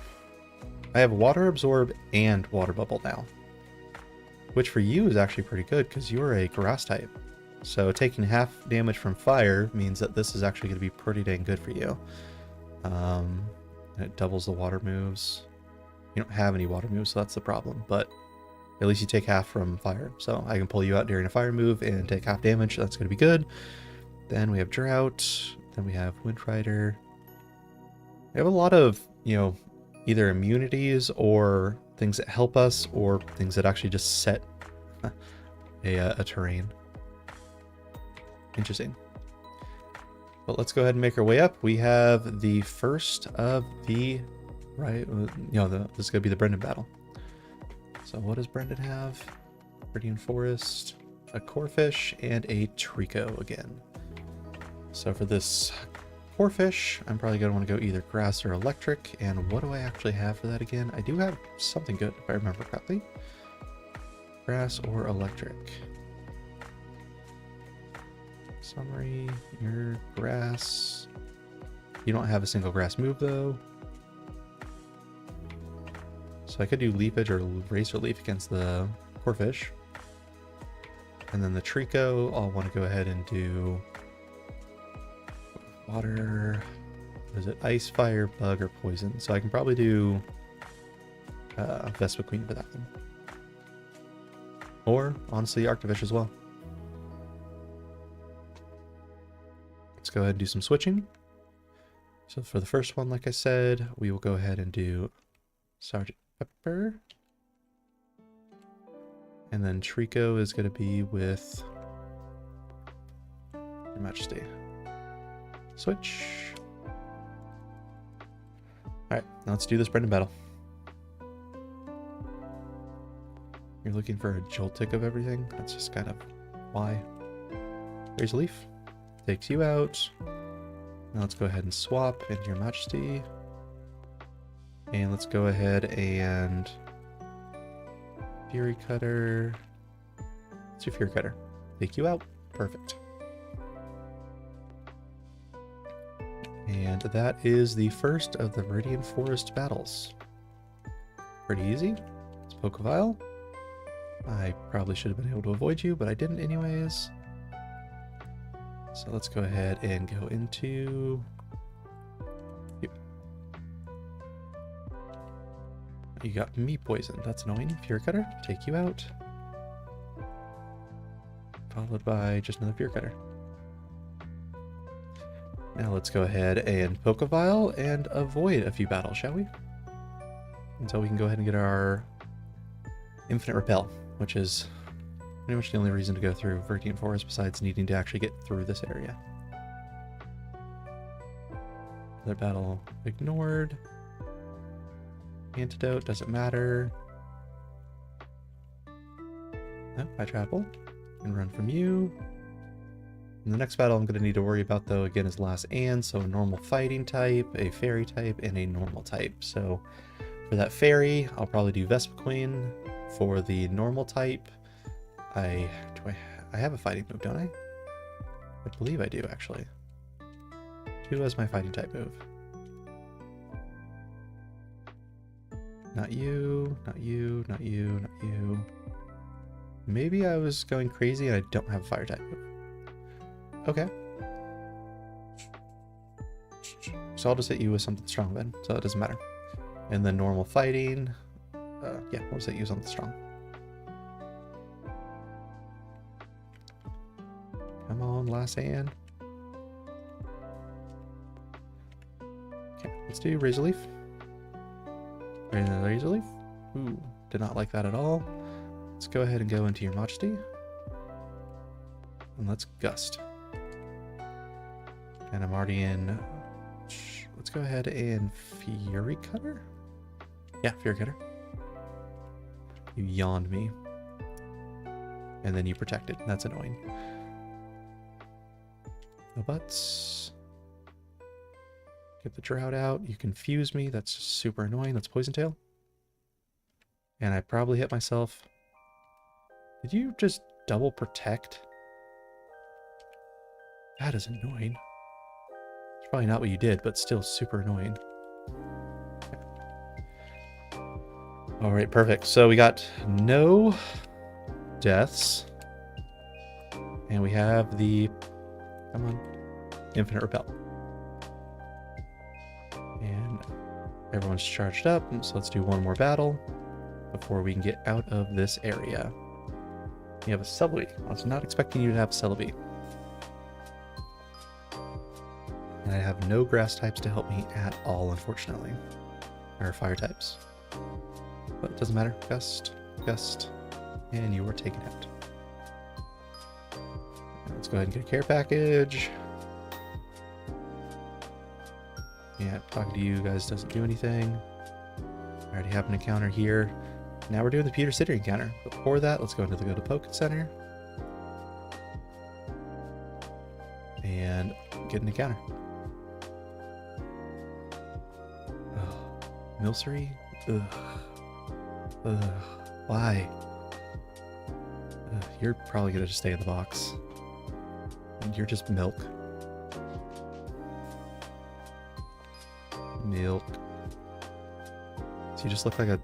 I have Water Absorb and Water Bubble now, which for you is actually pretty good because you're a grass type. So taking half damage from fire means that this is actually going to be pretty dang good for you. And it doubles the water moves. You don't have any water moves, so that's the problem, but at least you take half from fire. So I can pull you out during a fire move and take half damage. That's going to be good. Then we have Drought. Then we have Wind Rider. We have a lot of, you know, either immunities or things that help us or things that actually just set a terrain. Interesting. But let's go ahead and make our way up. We have the first of the, right, you know, this is going to be the Brendan battle. So what does Brendan have? Viridian Forest, a Corphish, and a Trico again. So for this Corphish, I'm probably going to want to go either grass or electric. And what do I actually have for that again? I do have something good, if I remember correctly. Grass or electric. Summary, your grass. You don't have a single grass move though. So I could do Leafage or Razor Leaf against the Corphish. And then the Trico, I'll want to go ahead and do water. Is it ice, fire, bug, or poison? So I can probably do Vespa Queen for that one. Or honestly, Arctivish as well. Let's go ahead and do some switching. So for the first one, like I said, we will go ahead and do Sergeant Pepper. And then Trico is going to be with Your Majesty. Switch. Alright, now let's do this Brendan battle. You're looking for a Joltik of everything? That's just kind of why. Raise a Leaf. Takes you out. Now let's go ahead and swap into Your Majesty. And let's go ahead and Fury Cutter. Let's do Fury Cutter. Take you out. Perfect. And that is the first of the Viridian Forest battles. Pretty easy. It's Pokevile. I probably should have been able to avoid you, but I didn't anyways. So let's go ahead and go into you. You got me poisoned. That's annoying. Fury Cutter, take you out. Followed by just another Fury Cutter. Now let's go ahead and Pokevile and avoid a few battles, shall we? Until we can go ahead and get our Infinite Repel, which is pretty much the only reason to go through Viridian Forest besides needing to actually get through this area. Another battle ignored. Antidote doesn't matter. No, I travel and run from you. And the next battle I'm going to need to worry about, though, again, is last and. So a normal fighting type, a fairy type, and a normal type. So for that fairy, I'll probably do Vespiquen. For the normal type, I have a fighting move, don't I? I believe I do, actually. 2 as my fighting type move. Not you, not you, not you, not you. Maybe I was going crazy and I don't have a fire type move. Okay. So I'll just hit you with something strong then, so it doesn't matter. And then normal fighting. Yeah, we'll just hit you with something strong. Come on, last hand. Okay, let's do Razor Leaf. Razor Leaf. Ooh, did not like that at all. Let's go ahead and go into your Majesty. And let's Gust. And I'm already in. Let's go ahead and Fury Cutter. Yeah, Fury Cutter. You yawned me. And then you protected. That's annoying. No butts. Get the Drought out. You confuse me. That's super annoying. That's Poison Tail. And I probably hit myself. Did you just double protect? That is annoying. It's probably not what you did, but still super annoying. All right, perfect. So we got no deaths. And we have the, come on, Infinite Repel. And everyone's charged up, so let's do one more battle before we can get out of this area. You have a Celebi. I was not expecting you to have Celebi. And I have no grass types to help me at all, unfortunately. Or fire types. But it doesn't matter. Gust, Gust, and you are taken out. Let's go ahead and get a care package. Yeah, talking to you guys doesn't do anything. I already have an encounter here. Now we're doing the Pewter City encounter. Before that, let's go into the Poké Center. And get an encounter. Oh, Milcery? Ugh. Ugh. Why? Ugh, you're probably going to just stay in the box. And you're just milk. Milk. So you just look like a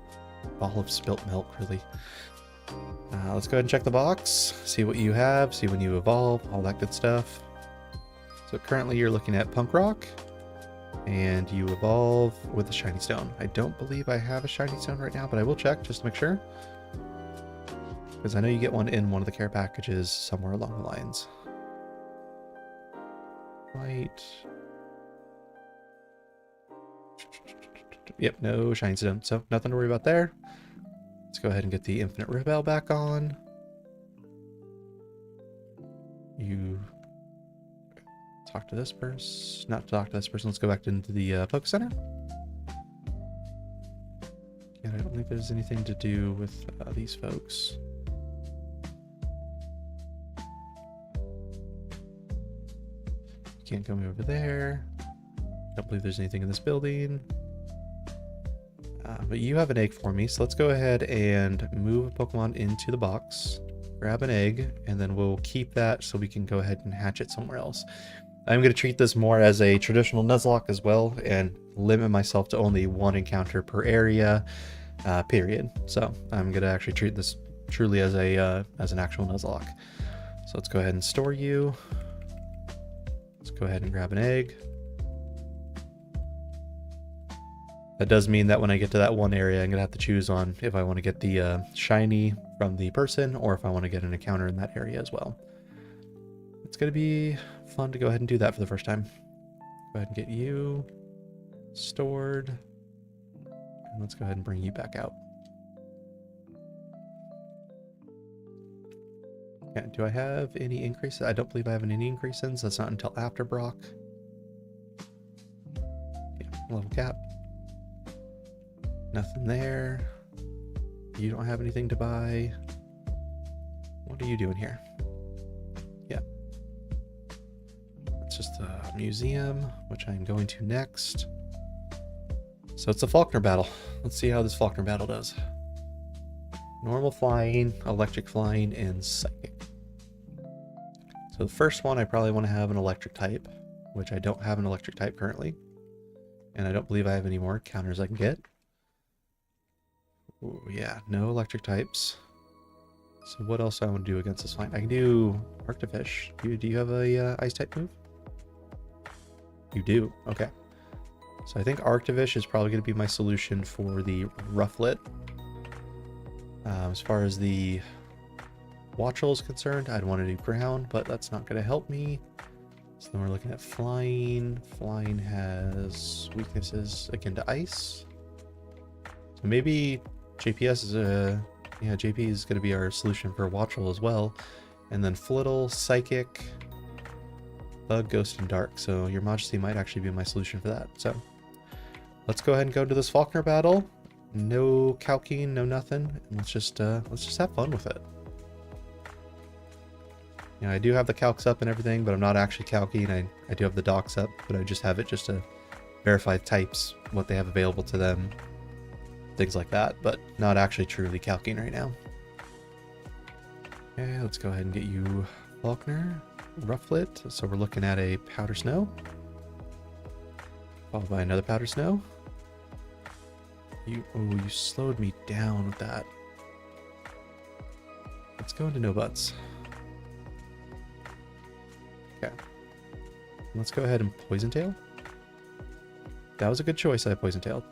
ball of spilt milk, really. Let's go ahead and check the box, see what you have, see when you evolve, all that good stuff. So currently you're looking at Punk Rock, and you evolve with the Shiny Stone. I don't believe I have a Shiny Stone right now, but I will check just to make sure. Because I know you get one in one of the care packages somewhere along the lines. Right. Yep, no Shiny Stone, so nothing to worry about there. Let's go ahead and get the Infinite Rebel back on. You talk to this person. Not talk to this person. Let's go back into the Poké Center. And I don't think there's anything to do with these folks. You can't come over there. Don't believe there's anything in this building. But you have an egg for me, so let's go ahead and move a Pokemon into the box, grab an egg, and then we'll keep that so we can go ahead and hatch it somewhere else. I'm going to treat this more as a traditional Nuzlocke as well, and limit myself to only one encounter per area, period. So I'm going to actually treat this truly as a as an actual Nuzlocke. So let's go ahead and store you. Let's go ahead and grab an egg. That does mean that when I get to that one area, I'm going to have to choose on if I want to get the shiny from the person or if I want to get an encounter in that area as well. It's going to be fun to go ahead and do that for the first time. Go ahead and get you stored. And let's go ahead and bring you back out. Yeah, do I have any increases? I don't believe I have any increases. That's not until after Brock. Yeah, level cap. Nothing there. You don't have anything to buy. What are you doing here? Yeah. It's just a museum, which I'm going to next. So it's a Faulkner battle. Let's see how this Faulkner battle does. Normal flying, electric flying, and psychic. So the first one, I probably want to have an electric type, which I don't have an electric type currently. And I don't believe I have any more counters I can get. Ooh, yeah, no electric types. So what else do I want to do against this fight? I can do Arctofish. Do you have a ice type move? You do. Okay. So I think Arctofish is probably going to be my solution for the Rufflet. As far as the Watchel is concerned, I'd want to do ground, but that's not going to help me. So then we're looking at flying. Flying has weaknesses akin to ice. So maybe JPS is yeah, JP is going to be our solution for Watchel as well. And then Flittle, Psychic, Bug, Ghost, and Dark. So your Majesty might actually be my solution for that. So let's go ahead and go into this Faulkner battle. No calking, no nothing. And let's just have fun with it. You know, I do have the calcs up and everything, but I'm not actually calking. I do have the docs up, but I just have it just to verify types, what they have available to them, things like that, but not actually truly calking right now. Okay, let's go ahead and get you Faulkner, Rufflet. So we're looking at a Powder Snow, followed by another Powder Snow. You slowed me down with that. Let's go into No Butts. Okay. Let's go ahead and Poison Tail. That was a good choice, I Poison Tailed.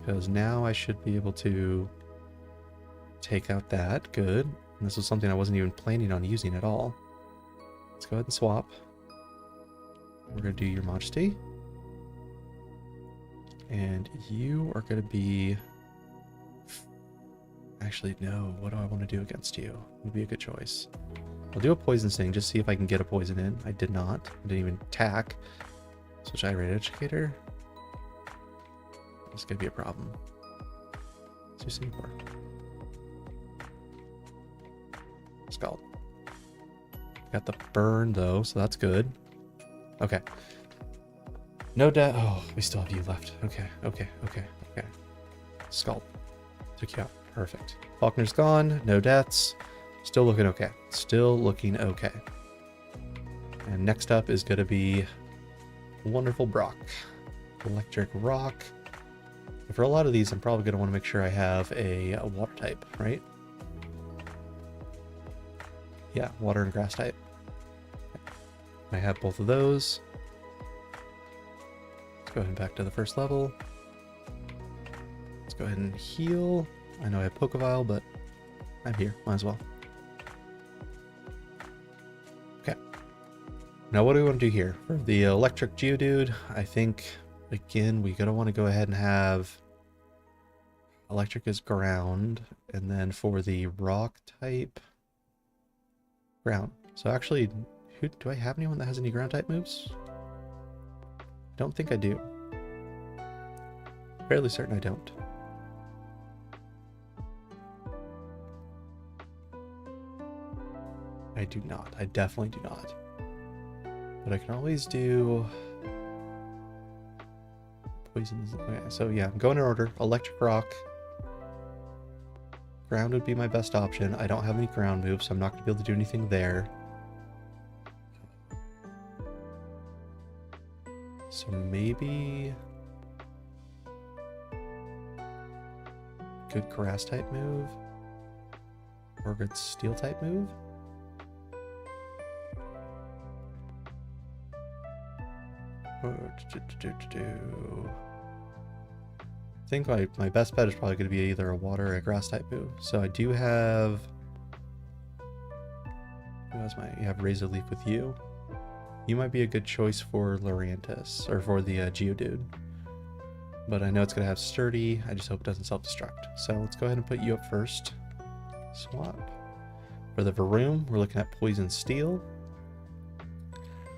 Because now I should be able to take out that. Good. And this was something I wasn't even planning on using at all. Let's go ahead and swap. We're going to do your Majesty. And you are going to be... Actually, no. What do I want to do against you? Would be a good choice. I'll do a Poison Sting, just see if I can get a poison in. I did not. I didn't even attack. Switch Irate Educator. This could be a problem. Let's do Singapore. Scald. Got the burn though, so that's good. Okay. No death. Oh, we still have you left. Okay. Scald. Took you out. Perfect. Faulkner's gone. No deaths. Still looking okay. Still looking okay. And next up is going to be Wonderful Brock. Electric Rock. For a lot of these, I'm probably going to want to make sure I have a water type, right? Yeah, water and grass type. I have both of those. Let's go ahead and back to the first level. Let's go ahead and heal. I know I have Pokevile, but I'm here. Might as well. Okay. Now what do we want to do here? For the electric Geodude, I think, again, we're going to want to go ahead and have electric as ground. And then for the rock type, ground. So actually, do I have anyone that has any ground type moves? Don't think I do. Fairly certain I don't. I do not. I definitely do not. But I can always do poisons. Okay, so yeah, I'm going in order. Electric Rock. Ground would be my best option. I don't have any ground moves, so I'm not going to be able to do anything there. So maybe good grass type move or good steel type move. I think my best bet is probably going to be either a water or a grass type move. So I do have... You have Razor Leaf with you. You might be a good choice for Lurantis, or for the Geodude. But I know it's going to have Sturdy. I just hope it doesn't self-destruct. So let's go ahead and put you up first. Swap. For the Varoom, we're looking at Poison Steel.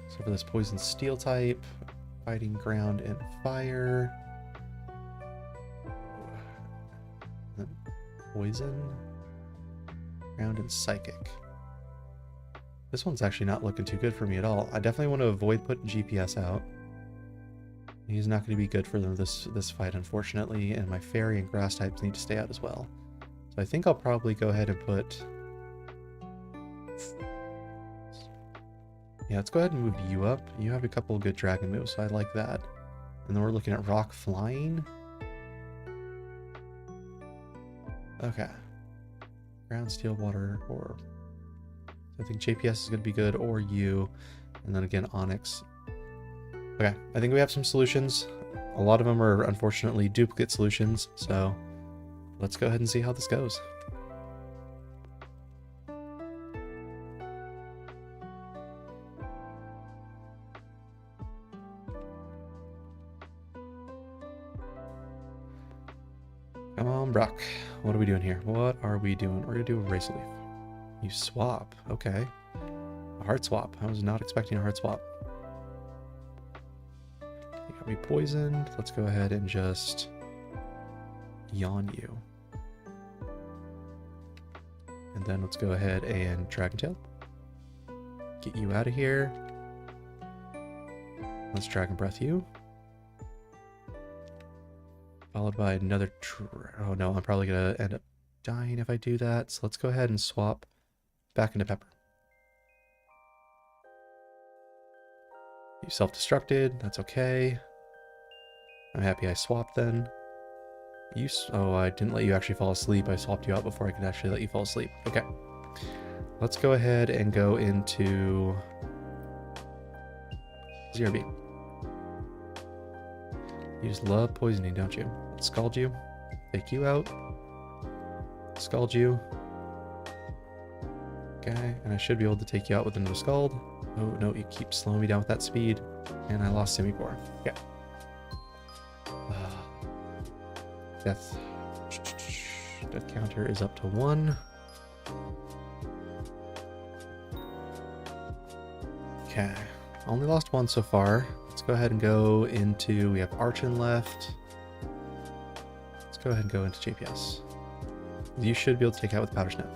So for this Poison Steel type, Fighting Ground and Fire. Poison. Ground and Psychic. This one's actually not looking too good for me at all. I definitely want to avoid putting GPS out. He's not going to be good for them this fight, unfortunately, and my Fairy and Grass types need to stay out as well. So I think I'll probably go ahead and put... Yeah, let's go ahead and move you up. You have a couple of good dragon moves, so I like that. And then we're looking at Rock Flying. Okay. Ground, Steel, Water, or... I think JPS is going to be good, or you. And then again, Onyx. Okay, I think we have some solutions. A lot of them are unfortunately duplicate solutions, so let's go ahead and see how this goes. Come on, Brock. What are we doing here? What are we doing? We're going to do a Razor Leaf. You swap. Okay. A heart swap. I was not expecting a heart swap. You got me poisoned. Let's go ahead and just yawn you. And then let's go ahead and Dragon Tail. Get you out of here. Let's Dragon Breath you. Followed by another... Oh no, I'm probably going to end up dying if I do that. So let's go ahead and swap back into Pepper. You self-destructed. That's okay. I'm happy I swapped then. Oh, I didn't let you actually fall asleep. I swapped you out before I could actually let you fall asleep. Okay. Let's go ahead and go into... Zero Beam. You just love poisoning, don't you? Let's Scald you. Take you out. Scald you. Okay, and I should be able to take you out with another Scald. Oh, no, you keep slowing me down with that speed. And I lost Simipour. Okay. Death. Death counter is up to 1. Okay. Only lost 1 so far. Let's go ahead and go into... We have Archon left. Let's go ahead and go into JPS. You should be able to take out with Powder Snow.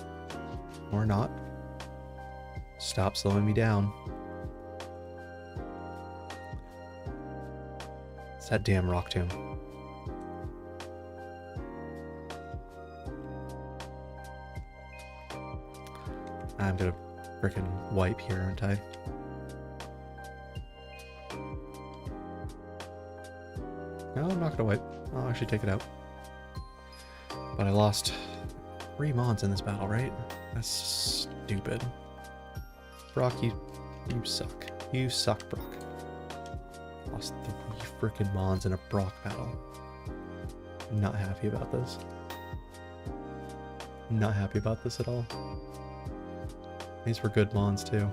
Or not. Stop slowing me down. It's that damn Rock Tomb. I'm gonna frickin' wipe here, aren't I? No, I'm not gonna wipe. I'll actually take it out. But I lost 3 mons in this battle, right? That's stupid. Brock, you suck. You suck, Brock. Lost 3 frickin' mons in a Brock battle. I'm not happy about this. I'm not happy about this at all. These were good mons too.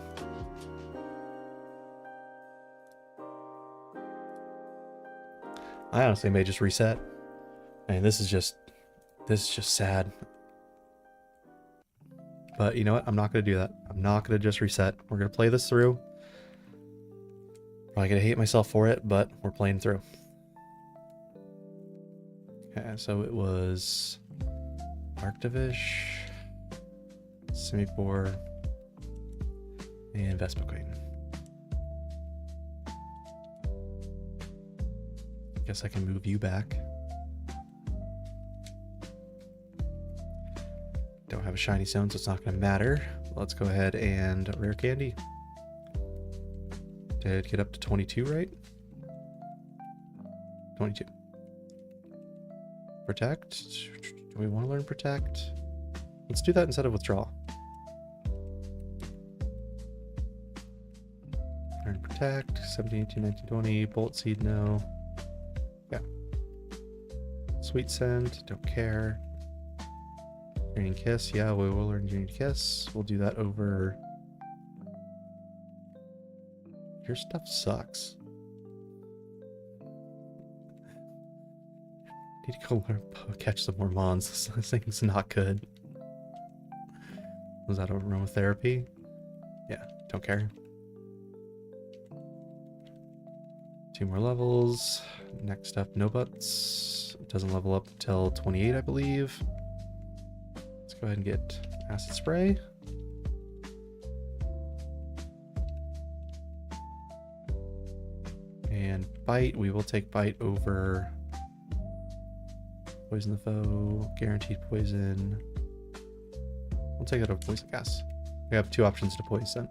I honestly may just reset. I mean, this is just sad. But you know what? I'm not going to do that. I'm not going to just reset. We're going to play this through. Probably going to hate myself for it, but we're playing through. Okay, so it was Arctivish, Simipour, and Vespiquen. Guess I can move you back. Don't have a shiny stone, so it's not going to matter. Let's go ahead and Rare Candy. Did get up to 22, right? 22. Protect. Do we want to learn Protect? Let's do that instead of Withdraw. Learn Protect. 17, 18, 19, 20. Bolt Seed, no. Yeah. Sweet Scent, don't care. Draining Kiss, yeah, we will learn Draining Kiss. We'll do that over... Your stuff sucks. Need to go learn, catch some more mons. This thing's not good. Was that aromatherapy? Yeah, don't care. 2 more levels. Next up, No Butts. It doesn't level up until 28, I believe. Let's go ahead and get acid spray. And bite, we will take bite over poison the foe, guaranteed poison. We'll take it over poison gas. We have 2 options to poison.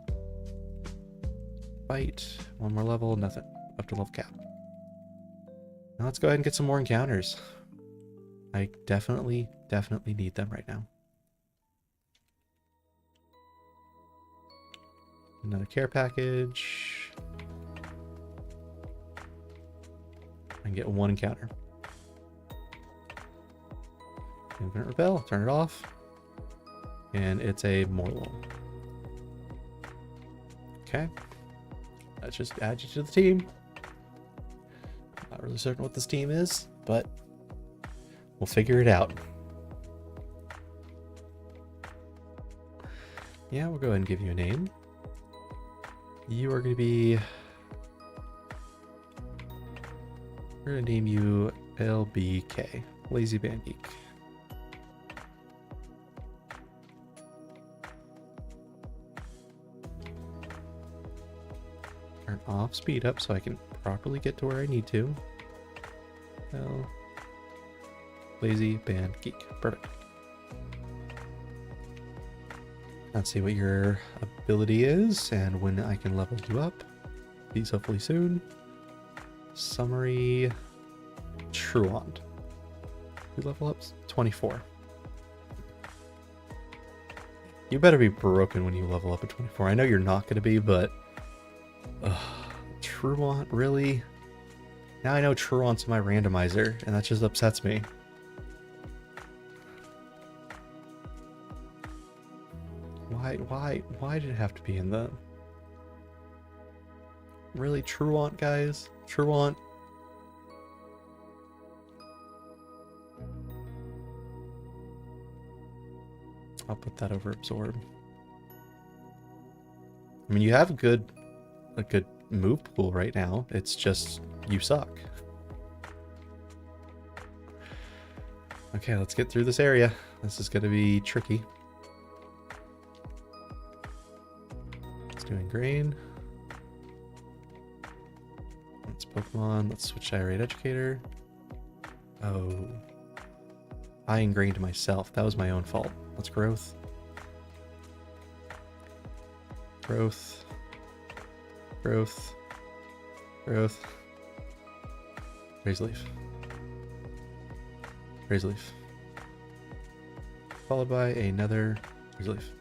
Bite, 1 more level, nothing. Up to level cap. Now let's go ahead and get some more encounters. I definitely need them right now. Another care package. I can get 1 encounter. Infinite Repel, turn it off. And it's a Morlul. Okay. Let's just add you to the team. Not really certain what this team is, but we'll figure it out. Yeah, we'll go ahead and give you a name. You are going to be... We're going to name you LBK, Lazy Band Geek. Turn off speed up so I can properly get to where I need to. L Lazy Band Geek. Perfect. Let's see what your ability is and when I can level you up. These hopefully soon. Summary Truant. You level up 24. You better be broken when you level up at 24. I know you're not going to be, but Truant, really? Now I know Truant's my randomizer, and that just upsets me. Why did it have to be in the... Really, Truant, guys? Truant? I'll put that over Absorb. I mean, you have a good move pool right now. It's just, you suck. Okay, let's get through this area. This is going to be tricky. Let's do Ingrain. Let's Pokemon. Let's switch Irate Educator. Oh. I ingrained myself. That was my own fault. Let's Growth. Growth. Growth. Growth. Raise Leaf. Raise Leaf. Followed by another Raise Leaf.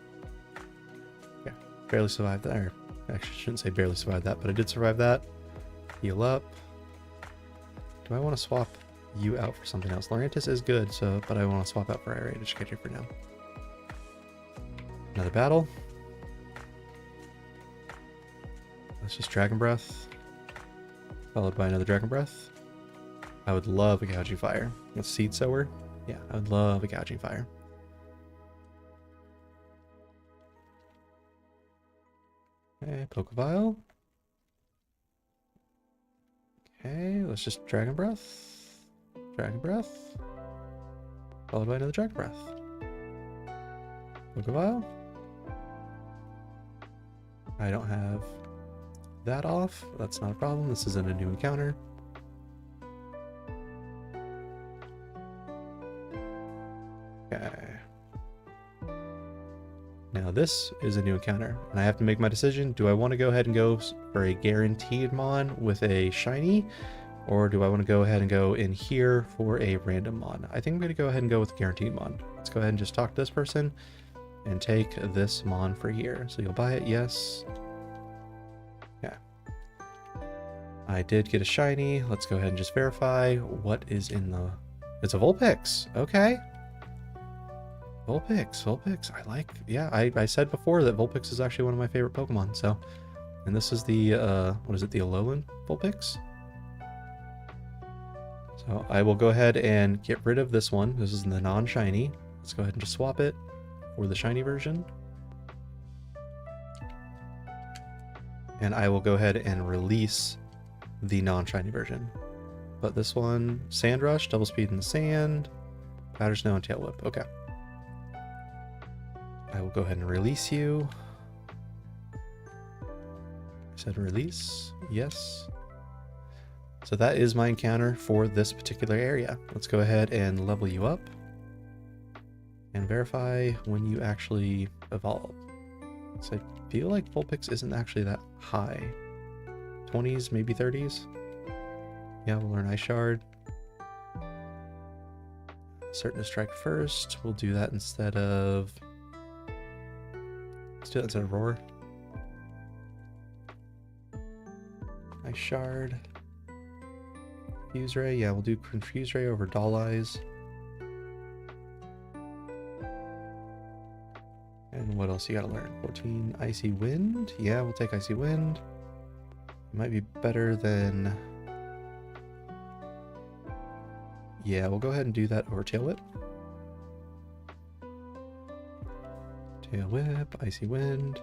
Yeah, barely survived that. Or actually, shouldn't say barely survived that, but I did survive that. Heal up. Do I want to swap you out for something else? Lurantis is good, so but I want to swap out for Irate Educator for now. Another battle. Let's just Dragon Breath. Followed by another Dragon Breath. I would love a Gouging Fire. Let's Seed Sower. Yeah, I would love a Gouging Fire. Okay, Pokeball. Okay, let's just Dragon Breath. Dragon Breath. Followed by another Dragon Breath. Pokeball. I don't have that off. That's not a problem. This isn't a new encounter. Okay. Now this is a new encounter, and I have to make my decision. Do I want to go ahead and go for a guaranteed mon with a shiny, or do I want to go ahead and go in here for a random mon? I think I'm going to go ahead and go with guaranteed mon. Let's go ahead and just talk to this person and take this mon for here. So you'll buy it, yes. Yeah. I did get a shiny. Let's go ahead and just verify what is in the... It's a Vulpix. Okay. Vulpix. I like... Yeah, I said before that Vulpix is actually one of my favorite Pokemon, so... And this is the, what is it, the Alolan Vulpix? So I will go ahead and get rid of this one. This is the non-shiny. Let's go ahead and just swap it for the shiny version. And I will go ahead and release the non-shiny version. But this one, Sand Rush, double speed in the sand, Powder Snow, and Tail Whip. Okay. I will go ahead and release you. I said release, yes. So that is my encounter for this particular area. Let's go ahead and level you up and verify when you actually evolve. So I feel like Vulpix isn't actually that high. 20s, maybe 30s. Yeah, we'll learn Ice Shard. Certain to strike first. We'll do that instead of... Let's do that instead of Roar. Ice Shard. Confuse Ray. Yeah, we'll do Confuse Ray over Doll Eyes. And what else you gotta learn? 14 Icy Wind. Yeah, we'll take Icy Wind. It might be better than... Yeah, we'll go ahead and do that over Tail Whip. Tail Whip, Icy Wind.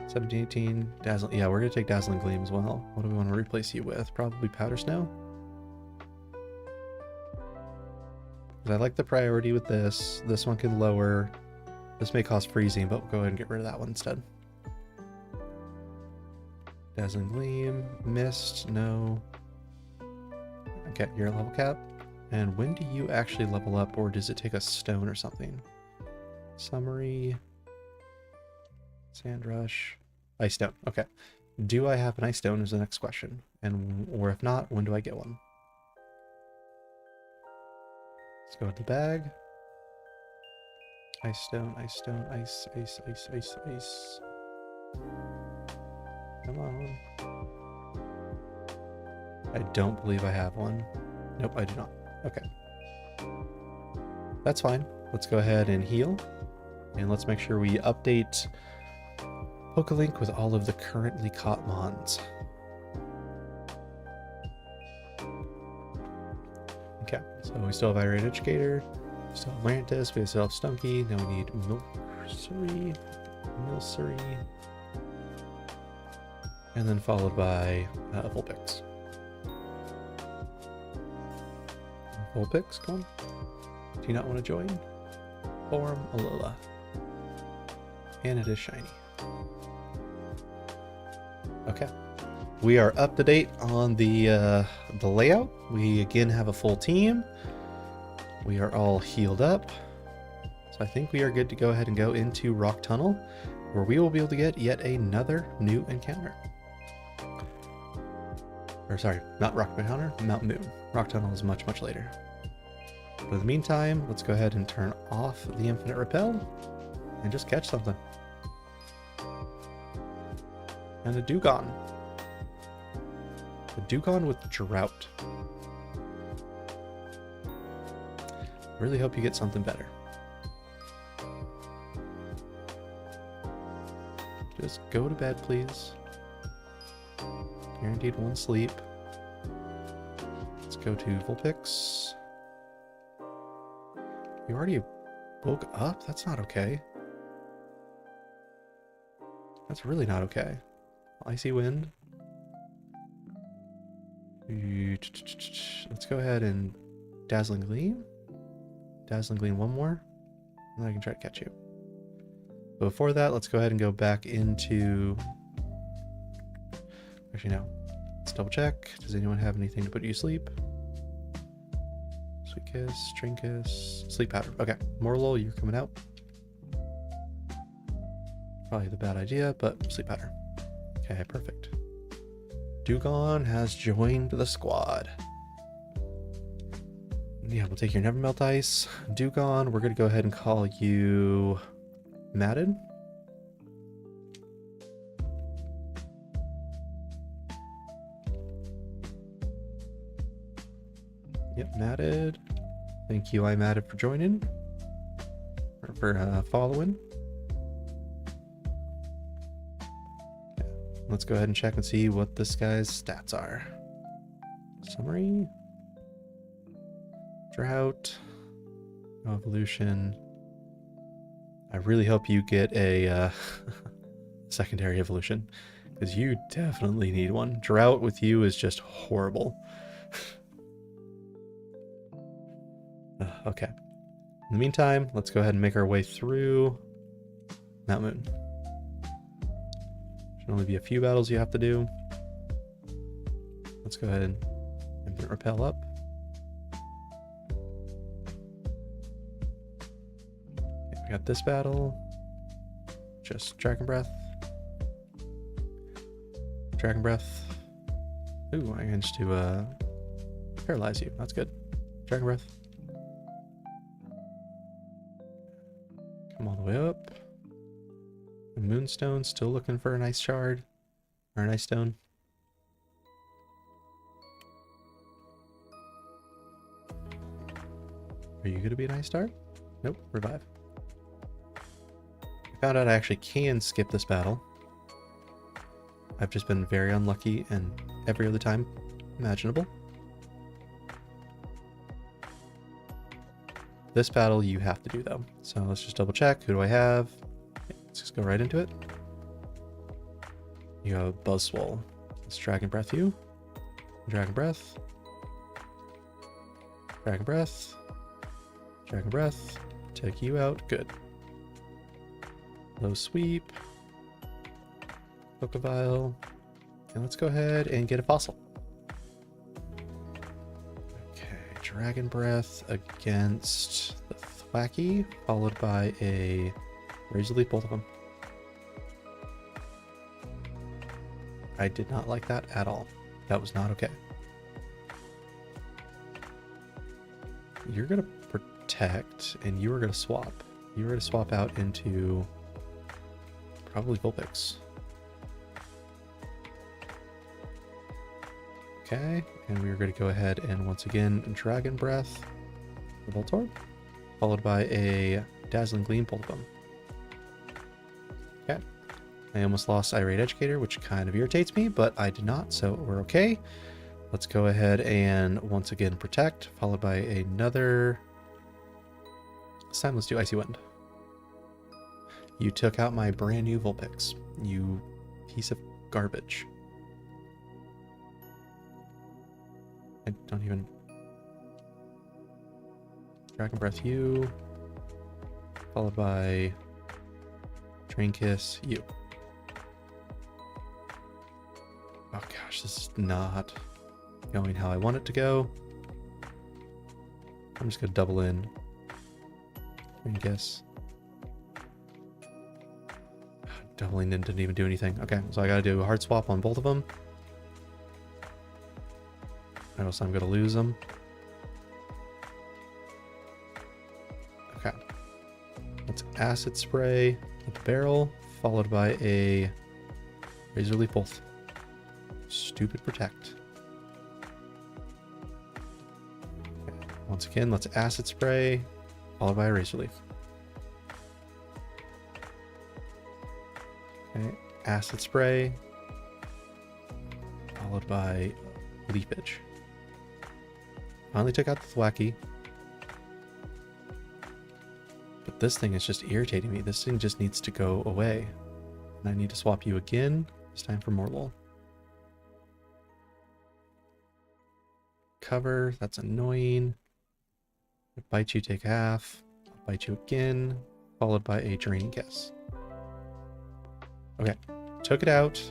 17, 18, Dazzling. Yeah, we're gonna take Dazzling Gleam as well. What do we want to replace you with? Probably Powder Snow. I like the priority with this. This one can lower. This may cause freezing, but we'll go ahead and get rid of that one instead. Dazzling Gleam, Mist, no. Okay, you're at level cap. And when do you actually level up, or does it take a stone or something? Summary. Sand Rush. Ice Stone. Okay. Do I have an Ice Stone is the next question. And or if not, when do I get one? Let's go with the bag. Ice Stone, Ice Stone, Ice, Ice, Ice, Ice, Ice. Come on. I don't believe I have one. Nope, I do not. Okay. That's fine. Let's go ahead and heal. And let's make sure we update PokeLink with all of the currently caught mons. Okay, so we still have Irate Educator, we still have Lantis, we still have Stunky, now we need Milcery, and then followed by Vulpix. Vulpix, come on. Do you not want to join? Form Alola. And it is shiny. Okay. We are up to date on the layout. We again have a full team. We are all healed up. So I think we are good to go ahead and go into Rock Tunnel, where we will be able to get yet another new encounter. Or sorry, not Rock Encounter, Mount Moon. Rock Tunnel is much, much later. But in the meantime, let's go ahead and turn off the Infinite Repel and just catch something. And a Dewgong. A Dewgong with Drought. Really hope you get something better. Just go to bed, please. Guaranteed one sleep. Let's go to Vulpix. You already woke up? That's not okay. That's really not okay. Icy Wind. Let's go ahead and Dazzling Gleam. Dazzling Gleam one more. And then I can try to catch you. But before that, let's go ahead and go back into... Actually, no. Let's double check. Does anyone have anything to put you to sleep? Sweet Kiss, Trinkus, Sleep Powder. Okay, Morlul, you're coming out. Probably the bad idea, but Sleep Powder. Okay, perfect. Dewgong has joined the squad. Yeah, we'll take your Never Melt Ice. Dewgong, we're going to go ahead and call you Matted. Yep, Matted. Thank you, I'm Matted, for joining. Or for following. Okay. Let's go ahead and check and see what this guy's stats are. Summary. Drought. No evolution. I really hope you get a secondary evolution, because you definitely need one. Drought with you is just horrible. Okay. In the meantime, let's go ahead and make our way through Mount Moon. Should only be a few battles you have to do. Let's go ahead and repel up. Okay, we got this battle. Just Dragon Breath. Dragon Breath. Ooh, I managed to paralyze you. That's good. Dragon Breath. Come all the way up. The Moonstone, still looking for a nice shard. Or a nice stone. Are you going to be a nice start? Nope, revive. I found out I actually can skip this battle. I've just been very unlucky and every other time imaginable. This battle you have to do though. So let's just double check. Who do I have? Let's just go right into it. You have Buzzswole. Let's Dragon Breath you. Dragon Breath. Dragon Breath. Dragon Breath. Take you out. Good. Low sweep. Pokebile. And let's go ahead and get a fossil. Okay, Dragon Breath against the Thwacky, followed by a Razor Leaf, both of them. I did not like that at all. That was not okay. You're going to protect, and you are going to swap. You are going to swap out into probably Vulpix. Okay, and we're going to go ahead and once again Dragon Breath for Voltorb, followed by a Dazzling Gleam, both of them. Okay, I almost lost Irate Educator, which kind of irritates me, but I did not, so we're okay. Let's go ahead and once again Protect, followed by another... This time let's do Icy Wind. You took out my brand new Vulpix, you piece of garbage. I don't even... Dragon Breath you, followed by Drain Kiss you. Oh gosh, this is not going how I want it to go. I'm just gonna double in. Drain Kiss. Doubling in didn't even do anything. Okay, so I gotta do a hard swap on both of them. Or else I'm gonna lose them. Okay. Let's Acid Spray with the barrel, followed by a Razor Leaf Bolt. Stupid Protect. Okay. Once again, let's Acid Spray, followed by a Razor Leaf. Okay. Acid Spray, followed by Leafage. Finally took out the Thwacky. But this thing is just irritating me. This thing just needs to go away. And I need to swap you again. This time for Morlul. Cover. That's annoying. I bite you, take half. I'll bite you again. Followed by a Draining Kiss. Okay. Took it out.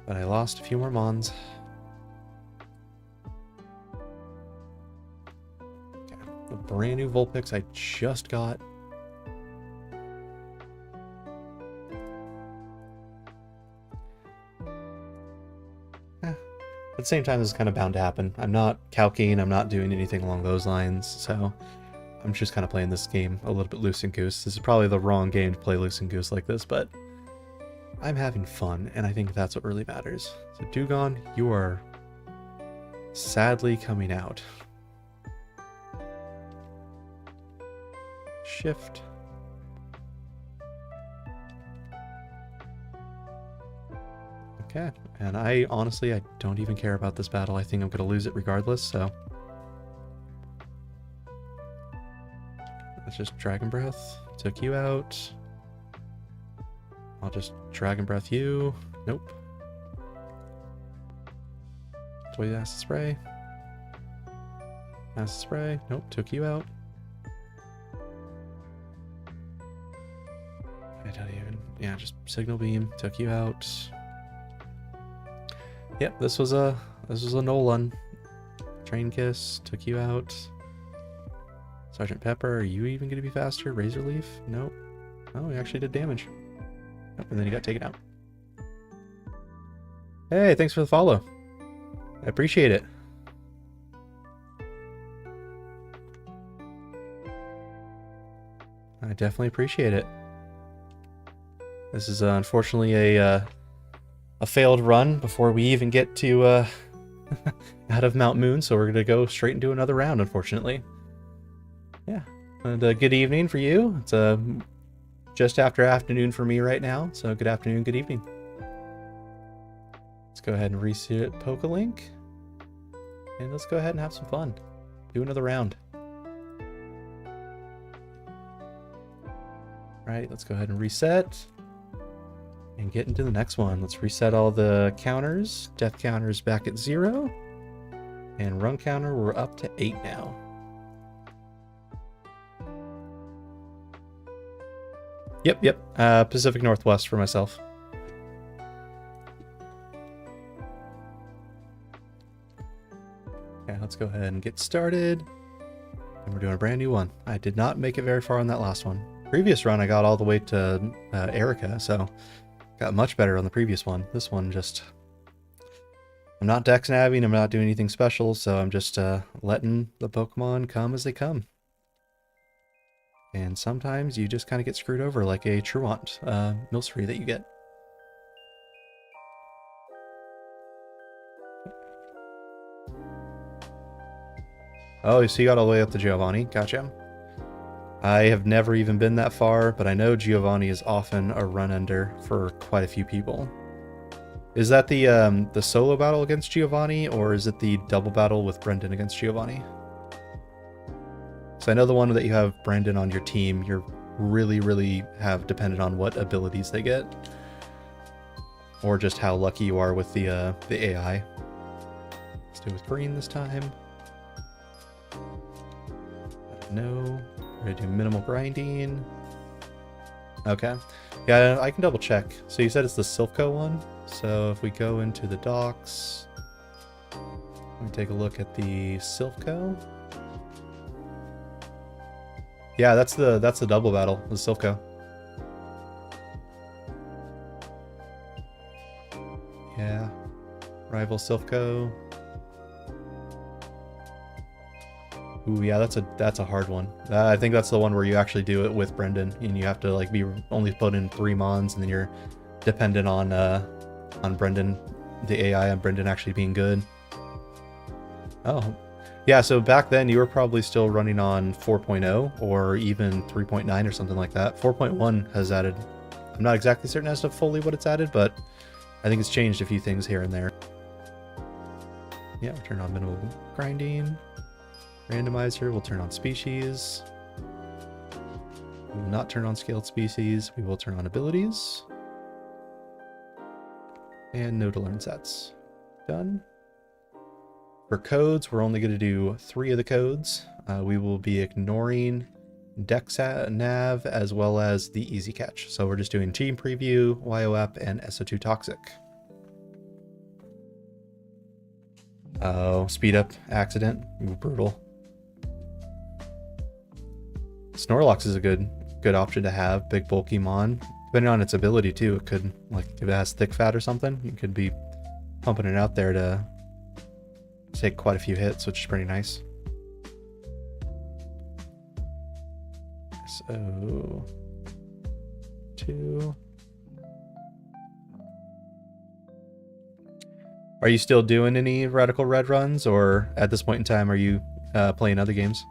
But I lost a few more Mons. The brand new Vulpix I just got. At the same time, this is kind of bound to happen. I'm not calking, I'm not doing anything along those lines, so I'm just kind of playing this game a little bit loose and goose. This is probably the wrong game to play loose and goose like this, but I'm having fun, and I think that's what really matters. So Dewgong, you are sadly coming out. Shift. Okay, and I don't even care about this battle. I think I'm going to lose it regardless, so let's just Dragon Breath. Took you out. I'll just Dragon Breath you. Nope. Toy Acid Spray. Acid Spray. Nope, took you out. I don't even. Yeah, just signal beam took you out. Yep, this was a Nolan. Train kiss took you out. Sergeant Pepper, are you even gonna be faster? Razor Leaf? Nope. Oh, he actually did damage. Nope, and then he got taken out. Hey, thanks for the follow. I appreciate it. I definitely appreciate it. This is unfortunately a failed run before we even get to out of Mount Moon, so we're gonna go straight into another round, unfortunately. Yeah, and good evening for you. It's just after afternoon for me right now, so good afternoon, good evening. Let's go ahead and reset Pokelink, and let's go ahead and have some fun. Do another round. Right, let's go ahead and reset and get into the next one. Let's reset all the counters. Death counters back at 0, and run counter we're up to 8 now. Yep. Pacific Northwest for myself. Okay, let's go ahead and get started. And we're doing a brand new one. I did not make it very far on that last one. Previous run I got all the way to Erica, so got much better on the previous one. This one just... I'm not dex nabbing, I'm not doing anything special, so I'm just letting the Pokemon come as they come. And sometimes you just kind of get screwed over like a Truant Milcery that you get. Oh, so you got all the way up to Giovanni. Gotcha. I have never even been that far, but I know Giovanni is often a run-ender for quite a few people. Is that the solo battle against Giovanni, or is it the double battle with Brendan against Giovanni? So I know the one that you have Brendan on your team, you're really have depended on what abilities they get. Or just how lucky you are with the AI. Let's do it with green this time. No. We're gonna do minimal grinding. Okay. Yeah, I can double check. So you said it's the Silpho one. So if we go into the docks, let me take a look at the Silpho. Yeah, that's the double battle, the Silpho. Yeah. Rival Silpho. Ooh, yeah, that's a hard one. I think that's the one where you actually do it with Brendan, and you have to like be only put in 3 mons, and then you're dependent on Brendan, the AI on Brendan actually being good. Oh, yeah. So back then you were probably still running on 4.0 or even 3.9 or something like that. 4.1 has added. I'm not exactly certain as to fully what it's added, but I think it's changed a few things here and there. Yeah, turn on minimal grinding. Randomizer, we'll turn on species. We will not turn on scaled species. We will turn on abilities. And no to learn sets. Done. For codes, we're only going to do 3 of the codes. We will be ignoring Dex Nav as well as the Easy Catch. So we're just doing Team Preview, YOAP, and SO2 Toxic. Oh, speed up accident. Ooh, brutal. Snorlax is a good option to have. Big bulky mon. Depending on its ability too, it could, like, if it has thick fat or something, you could be pumping it out there to take quite a few hits, which is pretty nice. So 2. Are you still doing any Radical Red runs, or at this point in time are you playing other games?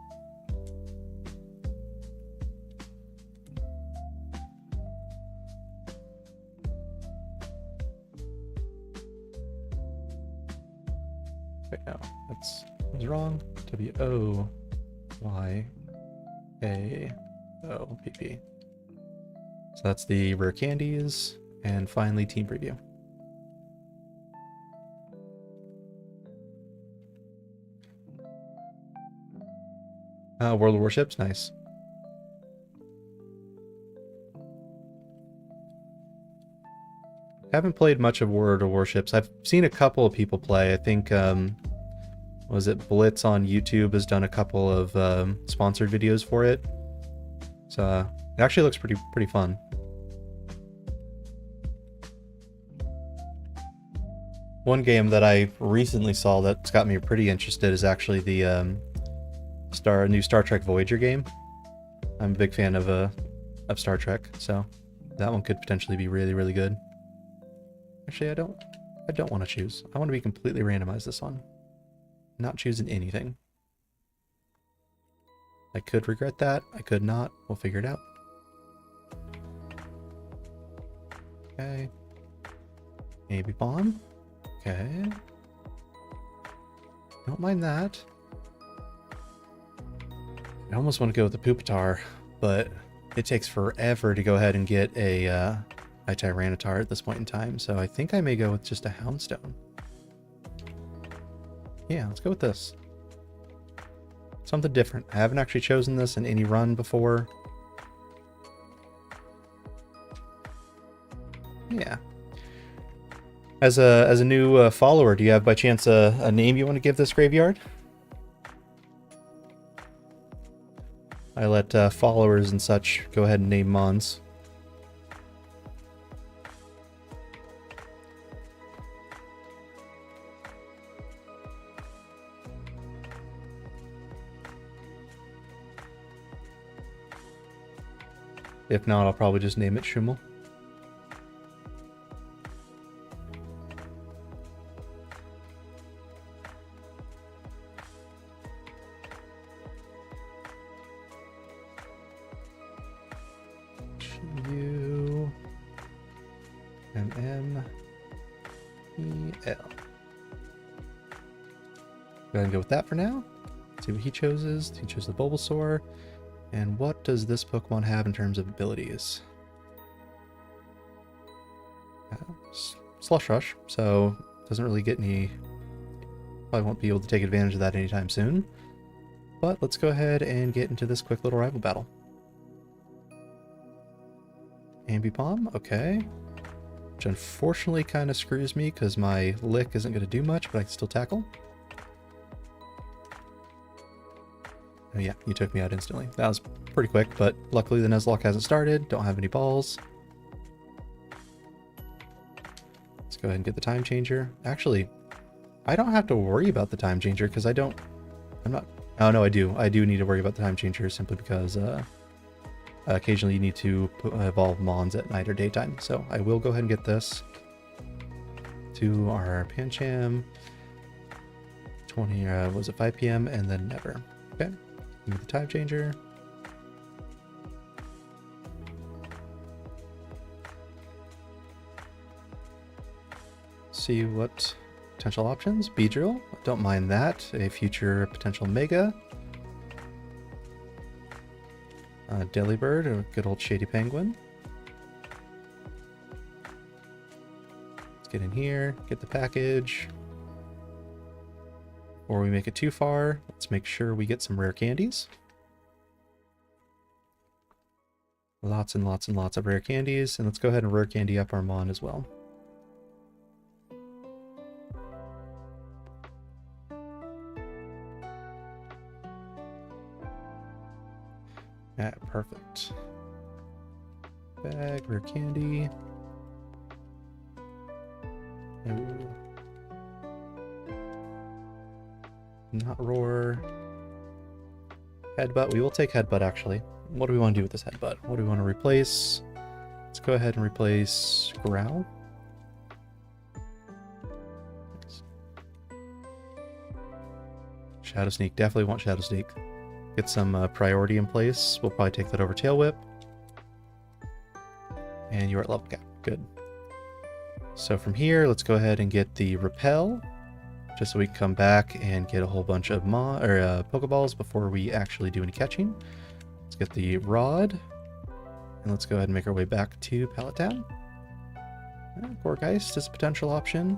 Wait, no, that's wrong. WOYAOPP. So that's the rare candies, and finally team preview. World of Warships, nice. Haven't played much of World of Warships. I've seen a couple of people play. I think, was it Blitz on YouTube has done a couple of sponsored videos for it. So it actually looks pretty fun. One game that I recently saw that's got me pretty interested is actually the new Star Trek Voyager game. I'm a big fan of Star Trek, so that one could potentially be really good. Actually, I don't want to choose. I want to be completely randomized this one. Not choosing anything. I could regret that. I could not. We'll figure it out. Okay. Maybe bomb. Okay. Don't mind that. I almost want to go with the Pupitar, but it takes forever to go ahead and get a Tyranitar at this point in time, so I think I may go with just a Houndstone. Yeah, let's go with this. Something different. I haven't actually chosen this in any run before. Yeah. As a new follower, do you have by chance a name you want to give this graveyard? I let followers and such go ahead and name mons. If not, I'll probably just name it Shumel. U-M-M-E-L. Go ahead and go with that for now. See what he chooses. He chose the Bulbasaur. And what does this Pokemon have in terms of abilities? Slush Rush, so doesn't really get any... Probably won't be able to take advantage of that anytime soon. But let's go ahead and get into this quick little rival battle. Ambipom, okay. Which unfortunately kind of screws me because my Lick isn't going to do much, but I can still tackle. Oh yeah, you took me out instantly. That was pretty quick, but luckily the Nuzlocke hasn't started. Don't have any balls. Let's go ahead and get the Time Changer. Actually, I don't have to worry about the Time Changer because I'm not... Oh no, I do. I do need to worry about the Time Changer simply because occasionally you need to evolve Mons at night or daytime. So I will go ahead and get this to our Pancham. 20, was it 5 p.m. and then never. Okay. Give me the Time Changer. See what potential options. Beedrill, don't mind that. A future potential Mega. Delibird, a good old Shady Penguin. Let's get in here, get the package. Before we make it too far, let's make sure we get some rare candies. Lots and lots and lots of rare candies, and let's go ahead and rare candy up our Mon as well. Yeah, perfect. Bag, rare candy. Ooh. Not roar. Headbutt. We will take headbutt actually. What do we want to do with this headbutt? What do we want to replace? Let's go ahead and replace growl. Shadow Sneak. Definitely want Shadow Sneak. Get some priority in place. We'll probably take that over Tail Whip. And you're at level cap. Good. So from here, let's go ahead and get the Repel. Just so we can come back and get a whole bunch of Pokeballs before we actually do any catching. Let's get the Rod. And let's go ahead and make our way back to Pallet Town. Gourgeist is a potential option.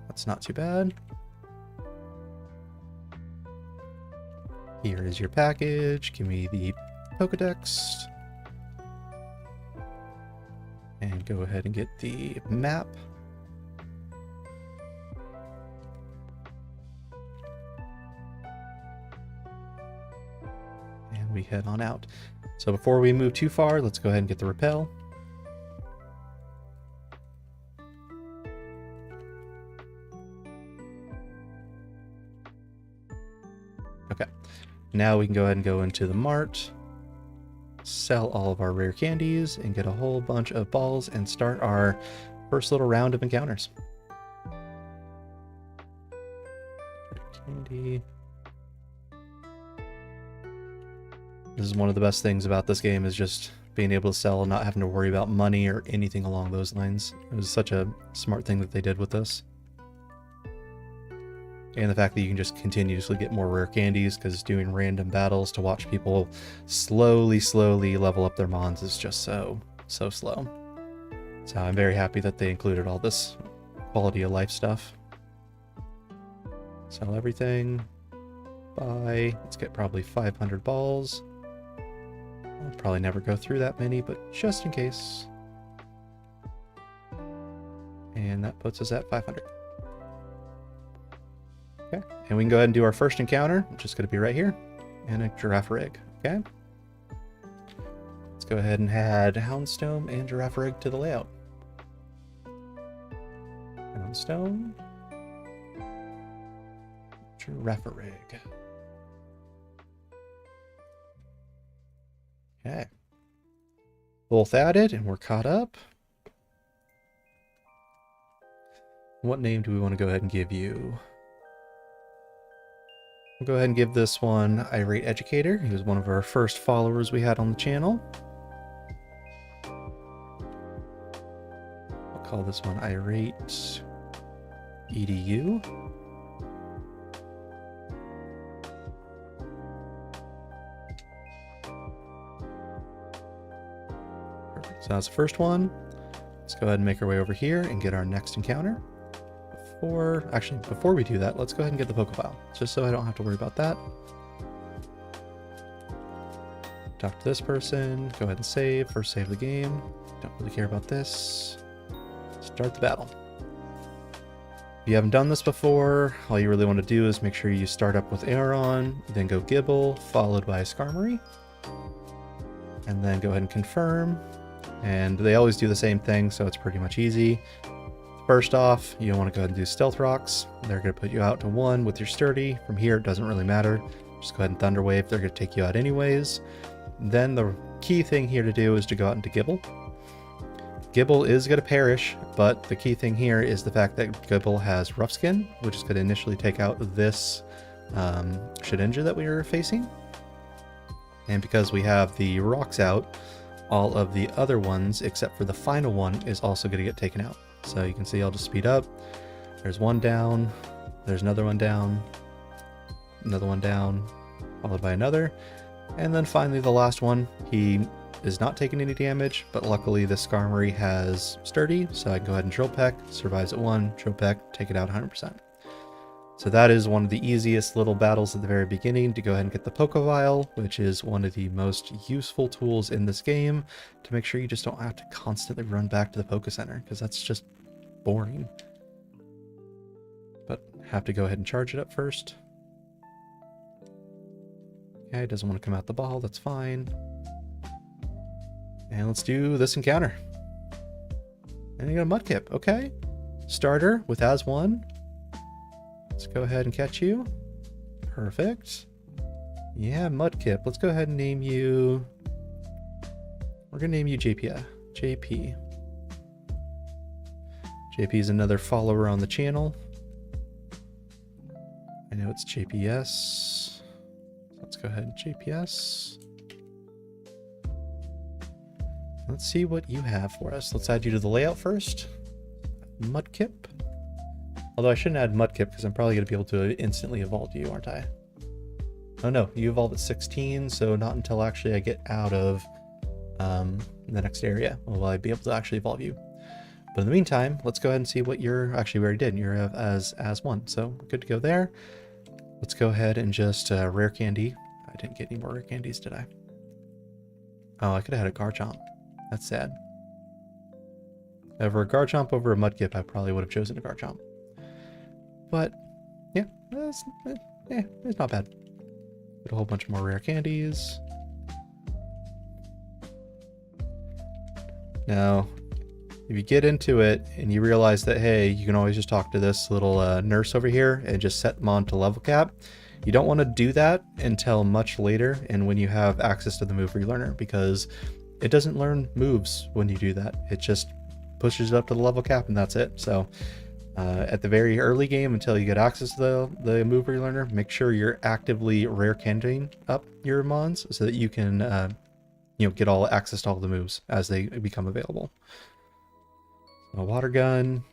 That's not too bad. Here is your package. Give me the Pokedex. And go ahead and get the map. head on out. So before we move too far, let's go ahead and get the rappel. Okay, now we can go ahead and go into the mart, sell all of our rare candies, and get a whole bunch of balls and start our first little round of encounters. Candy. This is one of the best things about this game, is just being able to sell and not having to worry about money or anything along those lines. It was such a smart thing that they did with this. And the fact that you can just continuously get more rare candies, because doing random battles to watch people slowly level up their mons is just so slow. So I'm very happy that they included all this quality of life stuff. Sell everything. Buy. Let's get probably 500 balls. I'll probably never go through that many, but just in case. And that puts us at 500. Okay, and we can go ahead and do our first encounter, which is going to be right here, and a giraffe rig. Okay, let's go ahead and add houndstone and giraffe rig to the layout. Houndstone, giraffe rig. Okay, both added, and we're caught up. What name do we want to go ahead and give you? We'll go ahead and give this one Irate Educator. He was one of our first followers we had on the channel. I'll call this one Irate EDU. Perfect. So that's the first one. Let's go ahead and make our way over here and get our next encounter. Before we do that, let's go ahead and get the Pokefile, just so I don't have to worry about that. Talk to this person, go ahead and save, first save the game. Don't really care about this. Start the battle. If you haven't done this before, all you really want to do is make sure you start up with Aeron, then go Gibble, followed by Skarmory. And then go ahead and confirm. And they always do the same thing, so it's pretty much easy. First off, you want to go ahead and do Stealth Rocks. They're going to put you out to 1 with your Sturdy. From here, it doesn't really matter. Just go ahead and Thunder Wave. They're going to take you out anyways. Then the key thing here to do is to go out into Gibble. Gibble is going to perish, but the key thing here is the fact that Gibble has Rough Skin, which is going to initially take out this Shedinja that we were facing. And because we have the rocks out, all of the other ones, except for the final one, is also going to get taken out. So you can see I'll just speed up. There's one down, there's another one down, followed by another. And then finally the last one, he is not taking any damage, but luckily this Skarmory has Sturdy, so I can go ahead and Drill Peck, survives at 1, Drill Peck, take it out 100%. So that is one of the easiest little battles at the very beginning, to go ahead and get the Pokefile, which is one of the most useful tools in this game to make sure you just don't have to constantly run back to the Poke Center, because that's just boring. But have to go ahead and charge it up first. Okay, it doesn't want to come out the ball, that's fine. And let's do this encounter. And you got a Mudkip, okay. Starter with As1. Let's go ahead and catch you. Perfect. Yeah, Mudkip. Let's go ahead and name you... We're going to name you JP. JP. JP is another follower on the channel. I know it's JPS. Let's go ahead and JPS. Let's see what you have for us. Let's add you to the layout first. Mudkip. Although I shouldn't add Mudkip because I'm probably going to be able to instantly evolve you, aren't I? Oh no, you evolve at 16, so not until actually I get out of the next area will I be able to actually evolve you. But in the meantime, let's go ahead and see what you're... Actually, we already did. You're as 1, so good to go there. Let's go ahead and just rare candy. I didn't get any more rare candies, did I? Oh, I could have had a Garchomp. That's sad. For a Garchomp over a Mudkip, I probably would have chosen a Garchomp. But, yeah, it's not bad. Get a whole bunch more rare candies. Now, if you get into it and you realize that, hey, you can always just talk to this little nurse over here and just set them on to level cap, you don't want to do that until much later and when you have access to the move relearner, because it doesn't learn moves when you do that. It just pushes it up to the level cap and that's it. So at the very early game, until you get access to the move relearner, make sure you're actively rare candying up your mons so that you can get all access to all the moves as they become available. A water gun,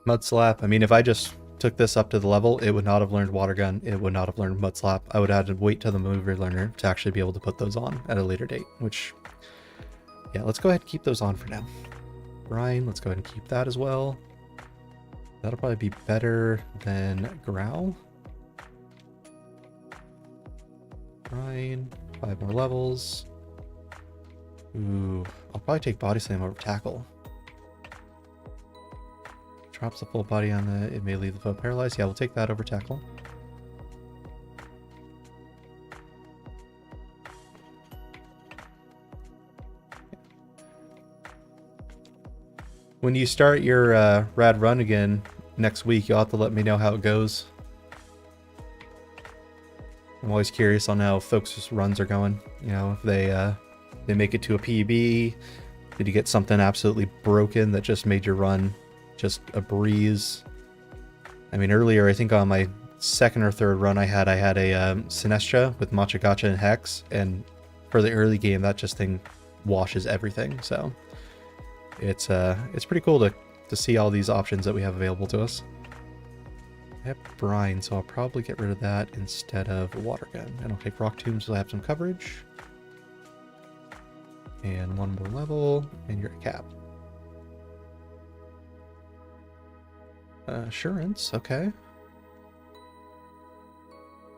mud slap. I mean, if I just took this up to the level, it would not have learned water gun. It would not have learned mud slap. I would have had to wait till the move relearner to actually be able to put those on at a later date, which, yeah, let's go ahead and keep those on for now. Brine, let's go ahead and keep that as well. That'll probably be better than Growl. Brine, 5 more levels. Ooh, I'll probably take Body Slam over Tackle. Drops the full body on the... It may leave the foe paralyzed. Yeah, we'll take that over Tackle. When you start your rad run again next week, you'll have to let me know how it goes. I'm always curious on how folks' runs are going. You know, if they make it to a PB. Did you get something absolutely broken that just made your run just a breeze? I mean, earlier, I think on my second or third run I had a Sinestra with Matcha Gotcha and Hex, and for the early game, that just thing washes everything. So it's pretty cool to see all these options that we have available to us. I have Brine, so I'll probably get rid of that instead of a Water Gun. And I'll take Rock Tomb so I have some coverage. And one more level, and you're at cap. Assurance, okay.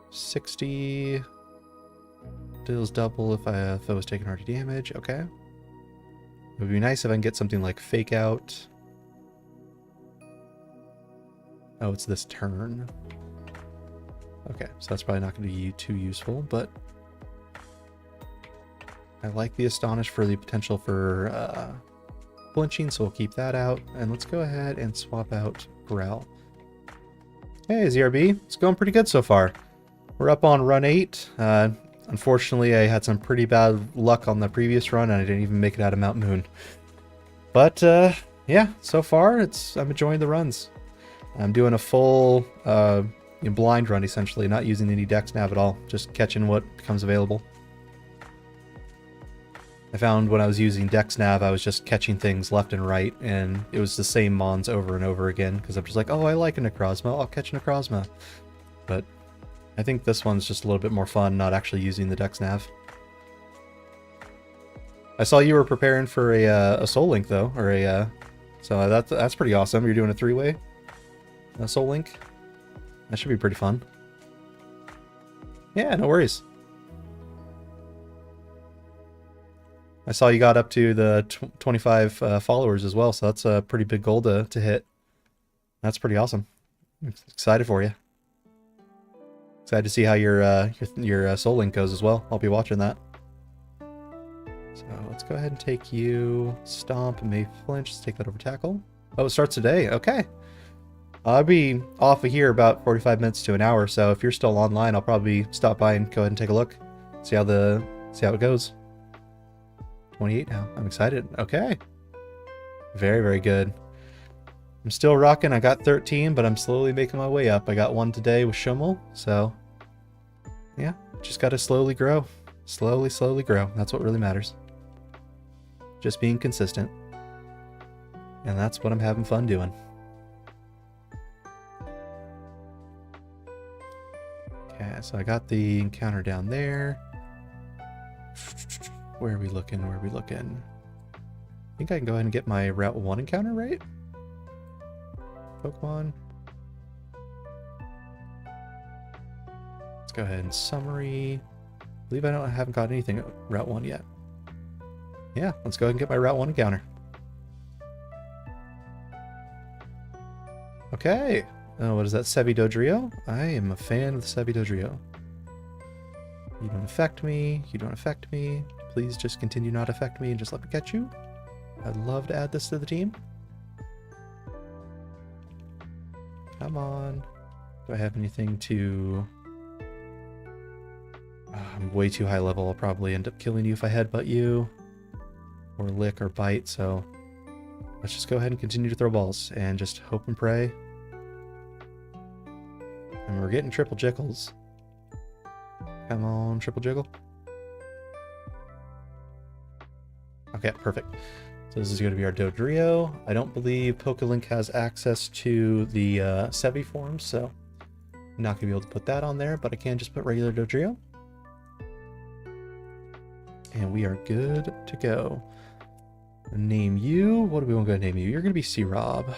60 deals double if I was taking RD damage, okay. It would be nice if I can get something like Fake Out. Oh, it's this turn. Okay, so that's probably not going to be too useful, but I like the Astonish for the potential for flinching, so we'll keep that out. And let's go ahead and swap out Growl. Hey, ZRB, it's going pretty good so far. We're up on run 8. Unfortunately, I had some pretty bad luck on the previous run, and I didn't even make it out of Mount Moon. But yeah, so far I'm enjoying the runs. I'm doing a full blind run, essentially, not using any dex nav at all, just catching what becomes available. I found when I was using dex nav, I was just catching things left and right, and it was the same mons over and over again, because I'm just like, oh, I like a Necrozma, I'll catch Necrozma. But I think this one's just a little bit more fun, not actually using the dex nav. I saw you were preparing for a Soul Link, though, or so that's pretty awesome. You're doing a 3-way Soul Link. That should be pretty fun. Yeah, no worries. I saw you got up to the 25 followers as well, so that's a pretty big goal to hit. That's pretty awesome. I'm excited for you. Excited to see how your Soul Link goes as well. I'll be watching that. So let's go ahead and take you Stomp and May Flinch. Let's take that over Tackle. Oh, it starts today. Okay. I'll be off of here about 45 minutes to an hour, so if you're still online, I'll probably stop by and go ahead and take a look. See how it goes. 28 now. I'm excited. Okay. Very, very good. I'm still rocking. I got 13, but I'm slowly making my way up. I got 1 today with Schummel, so yeah, just got to slowly grow. Slowly grow. That's what really matters. Just being consistent. And that's what I'm having fun doing. Okay, so I got the encounter down there. Where are we looking? I think I can go ahead and get my Route 1 encounter, right? Pokemon. Let's go ahead and summary. I believe I haven't got anything at Route 1 yet. Yeah, let's go ahead and get my Route 1 encounter. Okay. Oh, what is that? Sevidodrio? I am a fan of the Sevidodrio. You don't affect me. You don't affect me. Please just continue not affect me and just let me catch you. I'd love to add this to the team. Come on. Do I have anything to... I'm way too high level. I'll probably end up killing you if I headbutt you. Or lick or bite, so... Let's just go ahead and continue to throw balls and just hope and pray. And we're getting triple jiggles. Come on, triple jiggle. Okay, perfect. So this is going to be our Dodrio. I don't believe Pokelink has access to the Sevi form, so I'm not going to be able to put that on there, but I can just put regular Dodrio. And we are good to go. Name you. What do we want to go name you? You're going to be C-Rob.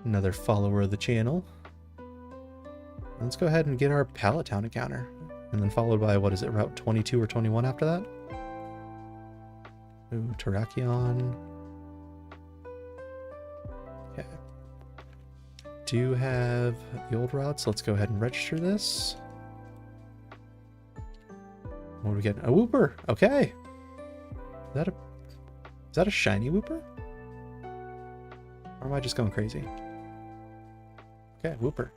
Another follower of the channel. Let's go ahead and get our Pallet Town encounter. And then followed by, what is it, Route 22 or 21 after that? Ooh, Terrakion. Okay. Do have the old route, so let's go ahead and register this. What do we get? A Wooper! Okay! Is that a shiny Wooper? Or am I just going crazy? Okay, Wooper.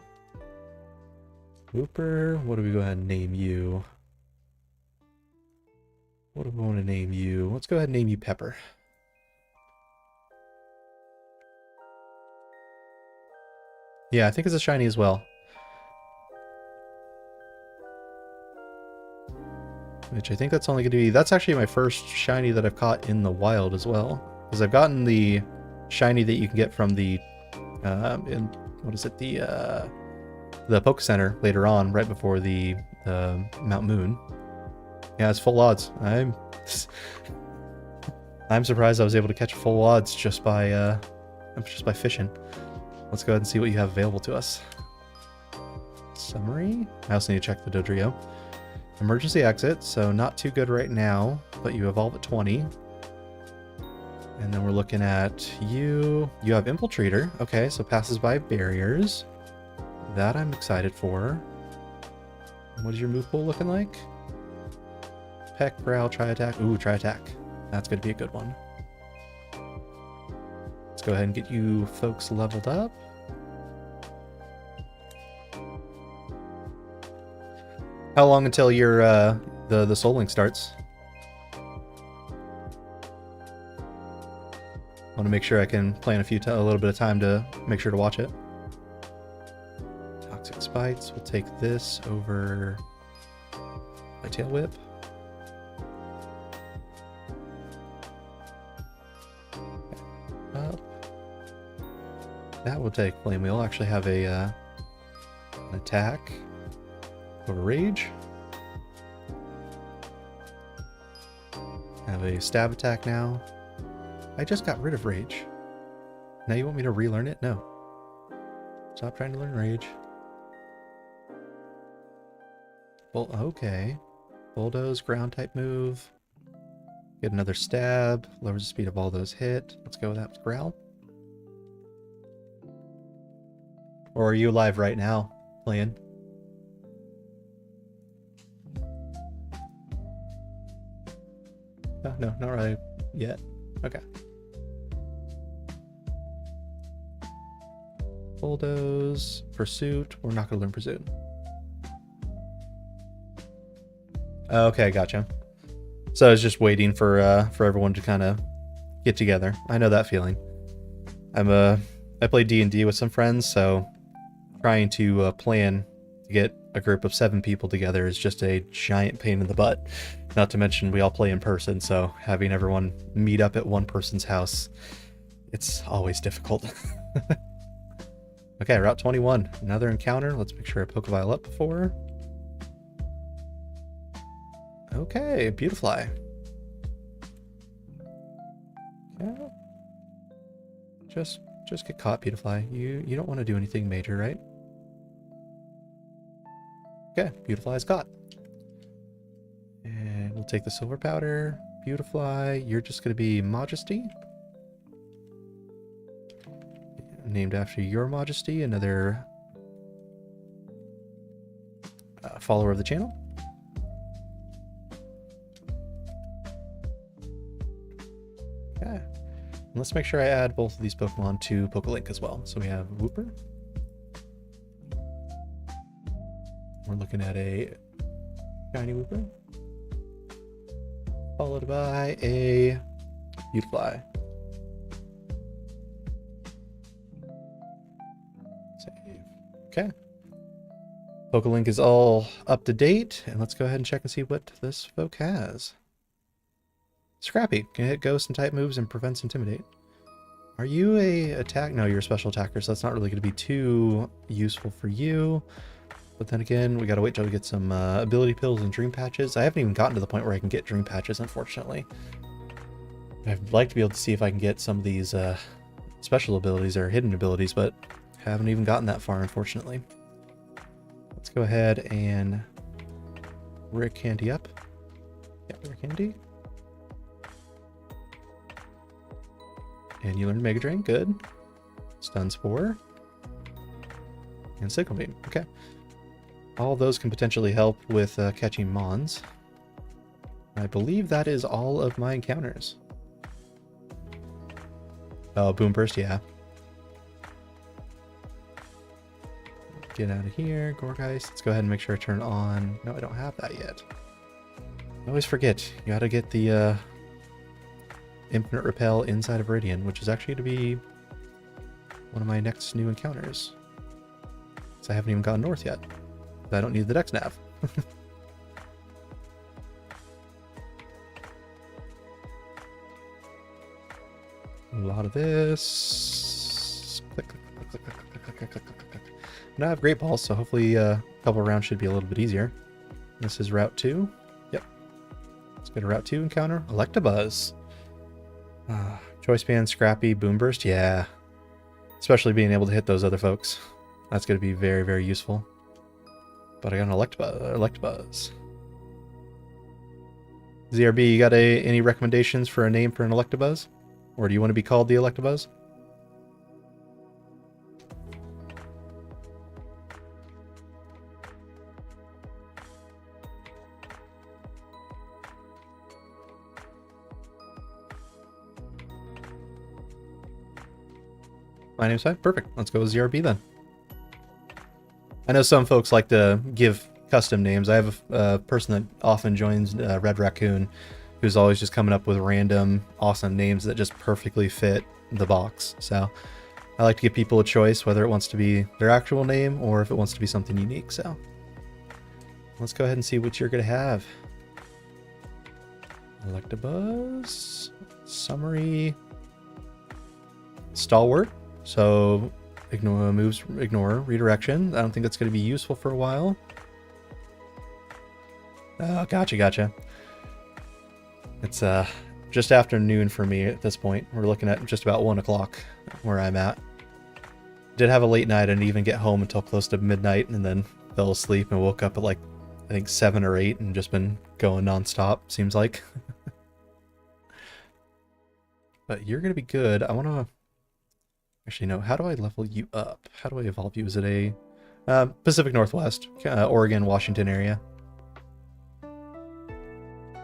Wooper, what do we go ahead and name you? What do we want to name you? Let's go ahead and name you Pepper. Yeah, I think it's a shiny as well. Which I think that's only going to be... That's actually my first shiny that I've caught in the wild as well. Because I've gotten the shiny that you can get from the... what is it? The Poke Center later on, right before the Mount Moon. Yeah, it's full odds. I'm surprised I was able to catch full odds just by fishing. Let's go ahead and see what you have available to us. Summary. I also need to check the Dodrio. Emergency exit, so not too good right now, but you evolve at 20. And then we're looking at you. You have Infiltrator. Okay, so passes by barriers. That I'm excited for. What is your move pool looking like? Peck, Growl, Tri-Attack. Ooh, Tri-Attack. That's going to be a good one. Let's go ahead and get you folks leveled up. How long until your the Soul Link starts? Want to make sure I can plan a little bit of time to make sure to watch it. Toxic Spites. We'll take this over my Tail Whip. Up. That will take Flame Wheel. Actually have a an attack over Rage. Have a stab attack now. I just got rid of Rage. Now you want me to relearn it? No. Stop trying to learn Rage. Okay. Bulldoze, ground type move. Get another stab. Lowers the speed of all those hit. Let's go with that with Growl. Or are you live right now playing? No, not right yet. Okay. Bulldoze, Pursuit. We're not going to learn Pursuit. Okay, gotcha. So I was just waiting for everyone to kind of get together. I know that feeling. I play D&D with some friends, so trying to plan to get a group of 7 people together is just a giant pain in the butt. Not to mention we all play in person, so having everyone meet up at one person's house, it's always difficult. Okay, Route 21. Another encounter. Let's make sure I Pokeball up before. Okay, Beautifly. Yeah. Just get caught, Beautifly. You don't want to do anything major, right? Okay, Beautifly is caught. And we'll take the Silver Powder. Beautifly, you're just going to be Majesty. Named after your Majesty. Another follower of the channel. Okay. And let's make sure I add both of these Pokemon to PokeLink as well. So we have Wooper. We're looking at a shiny Wooper, followed by a Beautifly. Save. Okay. PokeLink is all up to date, and let's go ahead and check and see what this folk has. Scrappy can hit ghost and type moves and prevents intimidate. Are you a attack? No, you're a special attacker, so that's not really going to be too useful for you. But then again, we gotta wait till we get some ability pills and dream patches. I haven't even gotten to the point where I can get dream patches, unfortunately. I'd like to be able to see if I can get some of these special abilities or hidden abilities, but haven't even gotten that far, unfortunately. Let's go ahead and Rare Candy up. Yeah, Rare Candy. And you learned Mega Drain, good. Stun Spore. And Signal Beam, okay. All those can potentially help with catching Mons. I believe that is all of my encounters. Oh, Boom Burst, yeah. Get out of here, Gorgeist. Let's go ahead and make sure I turn on... No, I don't have that yet. I always forget. You gotta get the Infinite Repel inside of Viridian, which is actually going to be one of my next new encounters. So I haven't even gone north yet. I don't need the Dex Nav. A lot of this. Click, click, click, click, click, click, click, click, click, click. Now I have Great Balls, so hopefully a couple of rounds should be a little bit easier. This is Route 2. Yep. Let's go to Route 2 encounter. Electabuzz. Choice Band, Scrappy, Boom Burst. Yeah. Especially being able to hit those other folks. That's going to be very, very useful. But I got an Electabuzz. ZRB, you got any recommendations for a name for an Electabuzz? Or do you want to be called the Electabuzz? My name's fine. Perfect. Let's go with ZRB then. I know some folks like to give custom names. I have a person that often joins Red Raccoon who's always just coming up with random awesome names that just perfectly fit the box. So I like to give people a choice whether it wants to be their actual name or if it wants to be something unique. So let's go ahead and see what you're going to have. Electabuzz, Summary, Stalwart. So ignore moves, ignore redirection. I don't think that's going to be useful for a while. Oh, gotcha. It's just after noon for me at this point. We're looking at just about 1 o'clock where I'm at. Did have a late night. I didn't even get home until close to midnight and then fell asleep and woke up at like, I think 7 or 8 and just been going nonstop, seems like. But you're going to be good. I want to... Actually, no. How do I level you up? How do I evolve you? Is it a Pacific Northwest, Oregon, Washington area?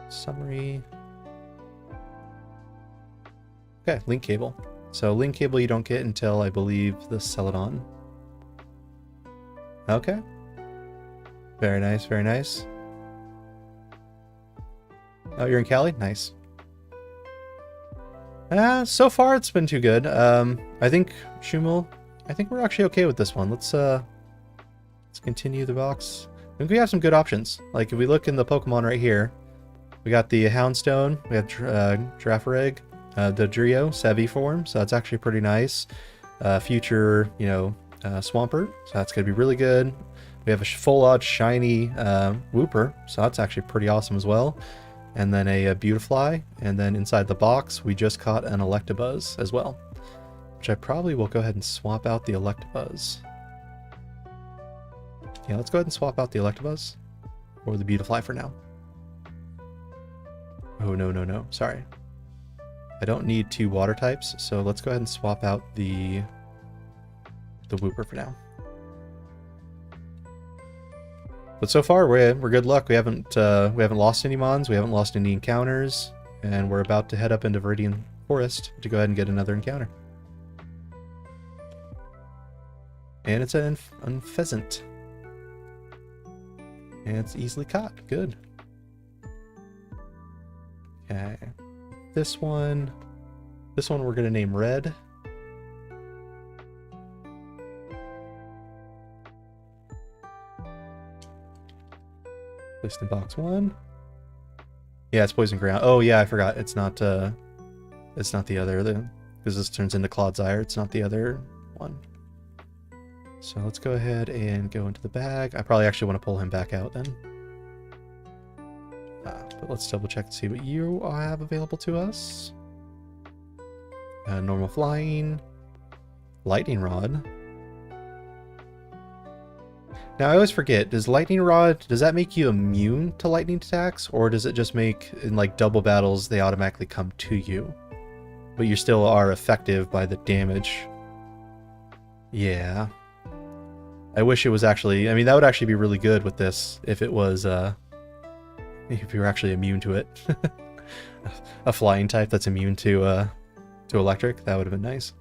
Summary. Okay, link cable. So link cable you don't get until I believe the Celadon. Okay. Very nice, very nice. Oh, you're in Cali? Nice. So far it's been too good. I think Shumel, I think we're actually okay with this one. Let's continue the box. I think we have some good options. Like if we look in the Pokemon right here, we got the Houndstone, we have Girafarig, the Drio, Sevi form, so that's actually pretty nice. Future, Swampert, so that's gonna be really good. We have a full out shiny Wooper, so that's actually pretty awesome as well. And then a Beautifly, and then inside the box we just caught an Electabuzz as well, which I probably will go ahead and swap out the Electabuzz. Yeah, let's go ahead and swap out the Electabuzz or the Beautifly for now. Oh, no, sorry. I don't need 2 water types, so let's go ahead and swap out the Wooper for now. But so far we're good luck. We haven't lost any mons, we haven't lost any encounters, and we're about to head up into Viridian Forest to go ahead and get another encounter. And it's a pheasant. And it's easily caught. Good. Okay. This one we're gonna name Red. Placed in box 1. Yeah, it's poison ground. Oh yeah, I forgot. It's not the other, because this turns into Clodsire. It's not the other one. So let's go ahead and go into the bag. I probably actually want to pull him back out then. But let's double check to see what you have available to us. Normal flying. Lightning Rod. Now I always forget, does Lightning Rod, does that make you immune to lightning attacks? Or does it just make, in like double battles, they automatically come to you? But you still are effective by the damage. Yeah. I wish it was actually, I mean, that would actually be really good with this if it was, if you were actually immune to it. A flying type that's immune to electric, that would have been nice.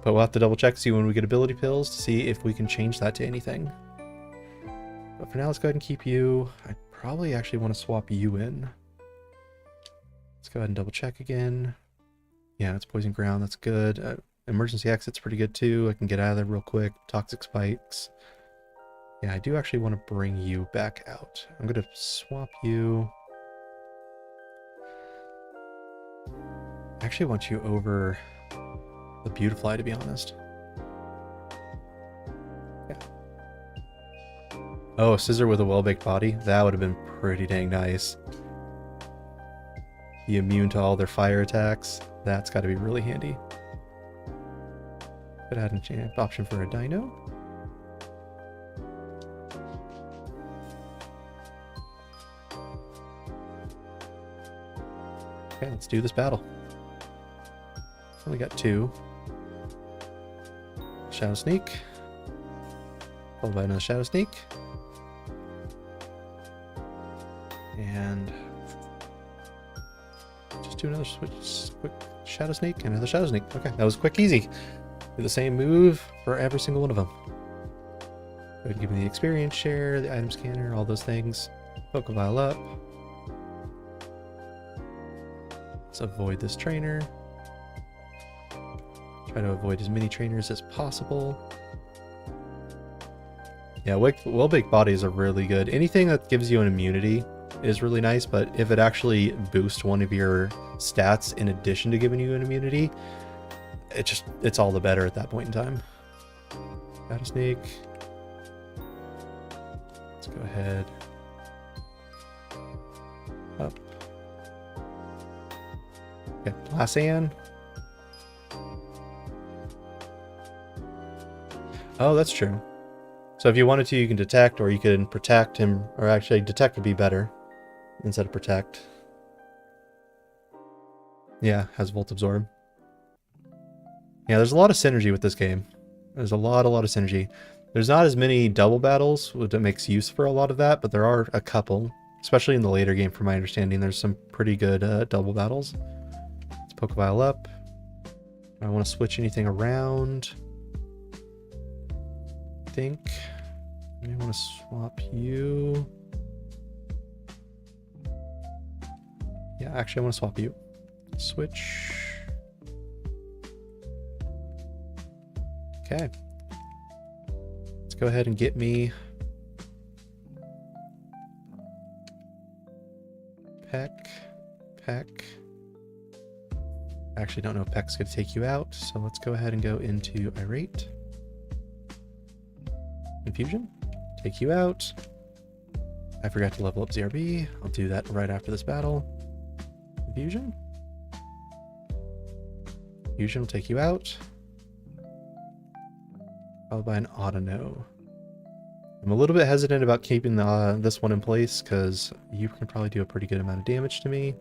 But we'll have to double check, see when we get ability pills to see if we can change that to anything. But for now, let's go ahead and keep you. I probably actually want to swap you in. Let's go ahead and double check again. Yeah, it's poison ground, that's good. Emergency exit's pretty good too. I can get out of there real quick. Toxic spikes. Yeah, I do actually want to bring you back out. I'm going to swap you. I actually want you over the Beautifly, to be honest. Yeah. Oh, Scissor with a well-baked body? That would have been pretty dang nice. Be immune to all their fire attacks. That's got to be really handy. Could add an option for a dino. Okay, let's do this battle. Only got 2. Shadow Sneak. Followed by another Shadow Sneak. And just do another quick Shadow Sneak and another Shadow Sneak. Okay, that was quick, easy. Do the same move for every single one of them. Go ahead and give me the experience share, the item scanner, all those things. Pokeball up. Let's avoid this trainer. Try to avoid as many trainers as possible. Yeah, well-baked bodies are really good. Anything that gives you an immunity is really nice, but if it actually boosts one of your stats in addition to giving you an immunity, it's all the better at that point in time. Shadow Snake. Let's go ahead. Up. Okay, Lassan. Oh, that's true. So if you wanted to, you can detect, or you can protect him, or actually detect would be better instead of protect. Yeah, has Volt Absorb. Yeah, there's a lot of synergy with this game. There's a lot of synergy. There's not as many double battles that makes use for a lot of that, but there are a couple, especially in the later game, from my understanding. There's some pretty good double battles. Let's Pokeball up. I don't want to switch anything around. I think I may want to swap you. Yeah, actually I want to swap you. Switch. Okay. Let's go ahead and get me Peck. I actually don't know if Peck's going to take you out, so let's go ahead and go into Irate. Infusion. Take you out. I forgot to level up ZRB. I'll do that right after this battle. Infusion. Infusion will take you out. Followed by an Autono. I'm a little bit hesitant about keeping this one in place because you can probably do a pretty good amount of damage to me.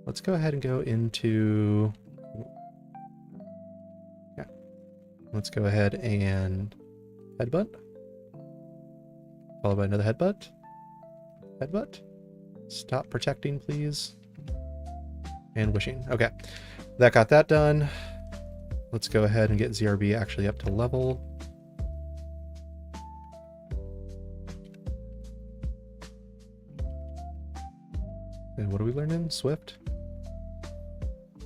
Let's go ahead and go into... Yeah. Let's go ahead and Headbutt. Followed by another headbutt. Headbutt. Stop protecting, please. And wishing. Okay. That got that done. Let's go ahead and get ZRB actually up to level. And what do we learn in? Swift.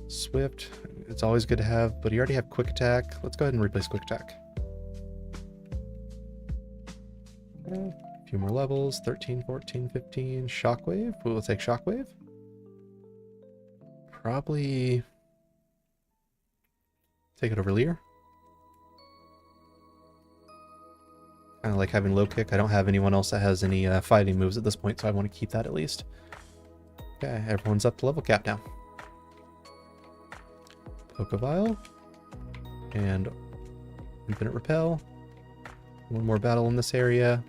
Swift. It's always good to have, but you already have quick attack. Let's go ahead and replace quick attack. Okay. A few more levels. 13, 14, 15. Shockwave. We'll take Shockwave. Probably take it over Leer. Kind of like having low kick. I don't have anyone else that has any fighting moves at this point, so I want to keep that at least. Okay, everyone's up to level cap now. Pokevile. And Infinite Repel. One more battle in this area.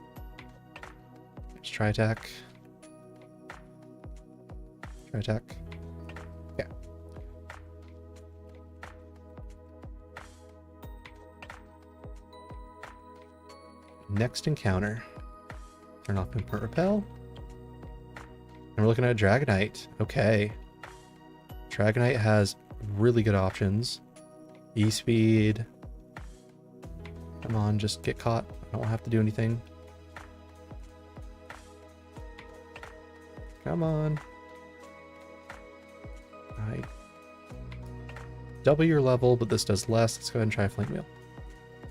Let's try attack. Try attack. Okay. Next encounter. Turn off Infinite Repel. And we're looking at Dragonite. Okay. Dragonite has really good options. E-Speed. Come on, just get caught. I don't have to do anything. Come on. I double your level, but this does less. Let's go ahead and try a Flame Wheel.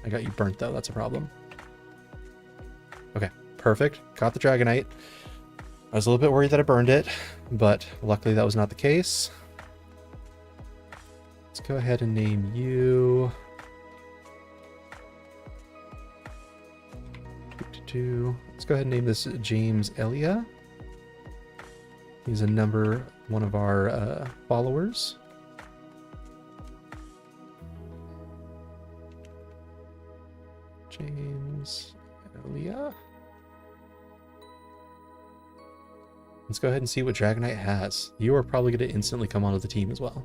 I got you burnt though, that's a problem. Okay, perfect. Caught the Dragonite. I was a little bit worried that I burned it, but luckily that was not the case. Let's go ahead and name you... Let's go ahead and name this James Elia. He's one of our followers. James Elia. Let's go ahead and see what Dragonite has. You are probably going to instantly come onto the team as well.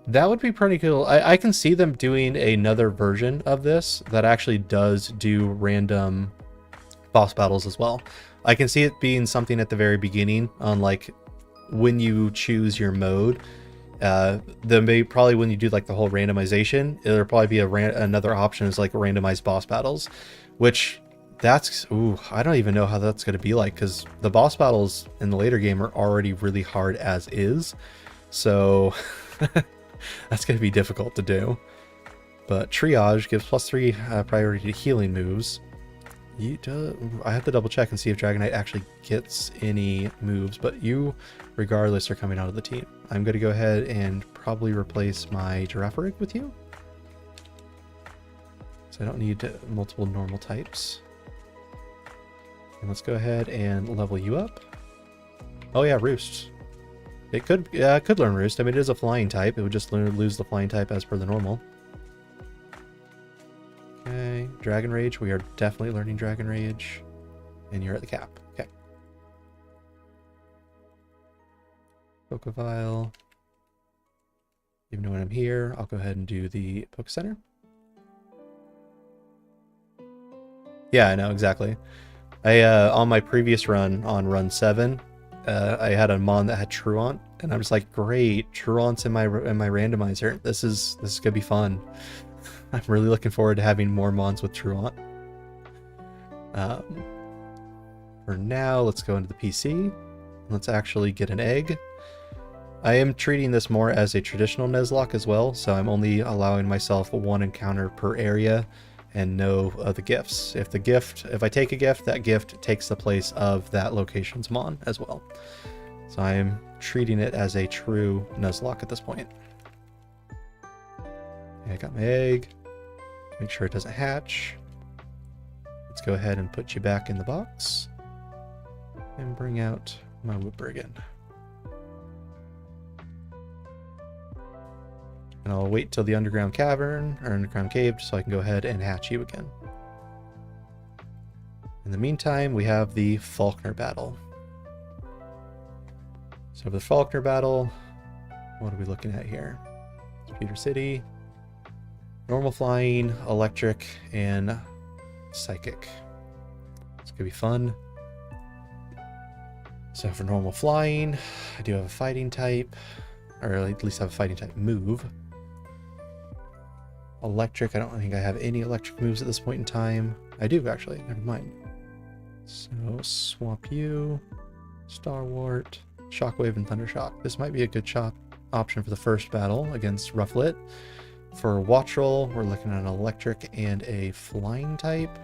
That would be pretty cool. I can see them doing another version of this that actually does do random boss battles as well. I can see it being something at the very beginning on like when you choose your mode. Then probably when you do like the whole randomization, it'll probably be another option is like randomized boss battles, which that's, ooh, I don't even know how that's going to be like, because the boss battles in the later game are already really hard as is. So that's going to be difficult to do. But Triage gives +3 priority to healing moves. I have to double check and see if Dragonite actually gets any moves, but you, regardless, are coming out of the team. I'm going to go ahead and probably replace my Girafarig with you. So I don't need multiple normal types. And let's go ahead and level you up. Oh yeah, Roost. It could learn Roost. I mean, it is a flying type. It would just lose the flying type as per the normal. Okay, Dragon Rage. We are definitely learning Dragon Rage. And you're at the cap. Okay. Pokevile. Even though when I'm here, I'll go ahead and do the Poke Center. Yeah, I know, exactly. On my previous run, on run 7, I had a Mon that had Truant, and I'm just like, great, Truant's in my randomizer. This is gonna be fun. I'm really looking forward to having more Mons with Truant. For now, let's go into the PC. Let's actually get an egg. I am treating this more as a traditional Nuzlocke as well, so I'm only allowing myself one encounter per area and no of the gifts. If I take a gift, that gift takes the place of that location's Mon as well. So I am treating it as a true Nuzlocke at this point. Okay, I got my egg. Make sure it doesn't hatch. Let's go ahead and put you back in the box. And bring out my Whipbrigan. And I'll wait till the underground cavern, or underground cave, so I can go ahead and hatch you again. In the meantime, we have the Faulkner battle. So for the Faulkner battle, what are we looking at here? Computer City. Normal flying, electric, and psychic. It's gonna be fun. So for normal flying, I do have a fighting type, or at least have a fighting type move. Electric, I don't think I have any electric moves at this point in time. I do, actually, never mind. So swap you, Starwart, Shockwave, and Thundershock. This might be a good option for the first battle against Rufflet. For Watch Roll, we're looking at an electric and a flying type.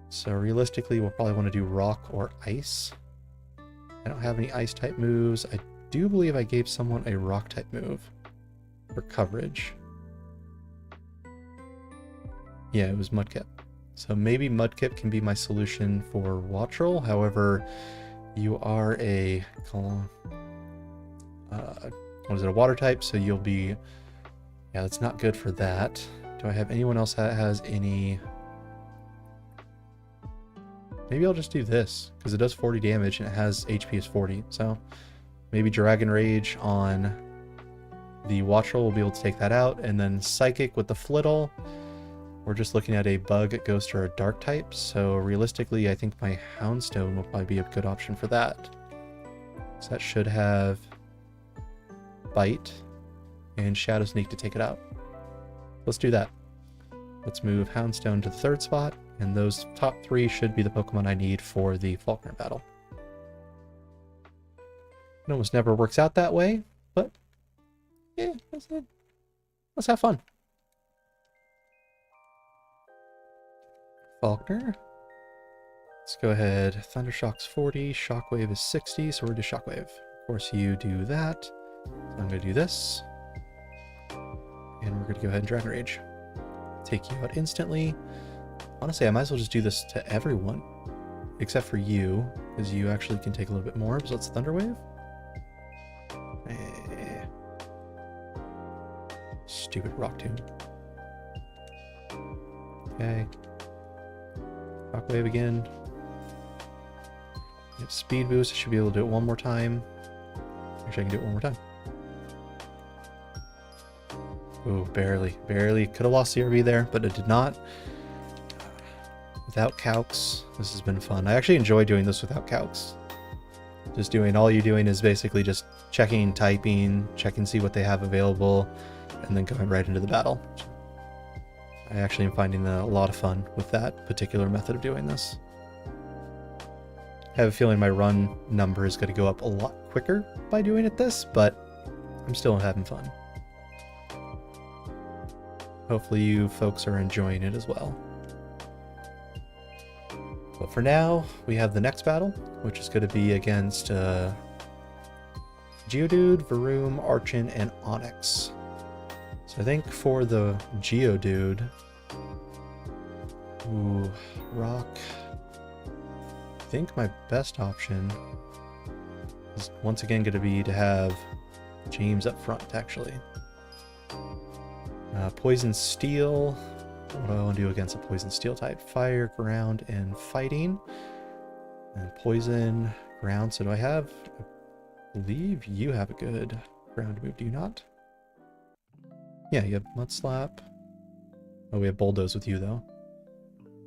So realistically, we'll probably want to do rock or ice. I don't have any ice type moves. I do believe I gave someone a rock type move for coverage. Yeah, it was Mudkip. So maybe Mudkip can be my solution for Watch Roll. However, you are a a water type, so you'll be... Yeah, that's not good for that. Do I have anyone else that has any... Maybe I'll just do this, because it does 40 damage and it has HP is 40. So maybe Dragon Rage on the Watch Roll will be able to take that out. And then Psychic with the Flittle. We're just looking at a Bug, Ghost, or a Dark type. So realistically, I think my Houndstone will probably be a good option for that. So that should have Bite and Shadow Sneak to take it out. Let's do that. Let's move Houndstone to the 3rd spot, and those top 3 should be the Pokemon I need for the Faulkner battle. It almost never works out that way, but yeah, let's have fun. Faulkner. Let's go ahead. Thundershock's 40, Shockwave is 60, so we're going to do Shockwave. Of course, you do that. So I'm going to do this. And we're going to go ahead and Dragon Rage. Take you out instantly. Honestly, I might as well just do this to everyone. Except for you, because you actually can take a little bit more. So let's Thunder Wave. Stupid Rock Tomb. Okay. Rock Wave again. You have Speed Boost. I should be able to do it one more time. Actually, I can do it one more time. Ooh, barely. Barely. Could have lost CRB there, but it did not. Without calcs, this has been fun. I actually enjoy doing this without calcs. Just doing, all you're doing is basically just checking, typing, checking, see what they have available, and then going right into the battle. I actually am finding a lot of fun with that particular method of doing this. I have a feeling my run number is going to go up a lot quicker by doing it this, but I'm still having fun. Hopefully you folks are enjoying it as well. But for now, we have the next battle, which is going to be against Geodude, Varoom, Archon, and Onix. So I think for the Geodude... Ooh, Rock... I think my best option is once again going to be to have James up front, actually. Poison Steel. What do I want to do against a Poison Steel type? Fire, Ground, and Fighting. And Poison, Ground. So do I have... I believe you have a good ground move, do you not? Yeah, you have Mud Slap. Oh, we have Bulldoze with you, though.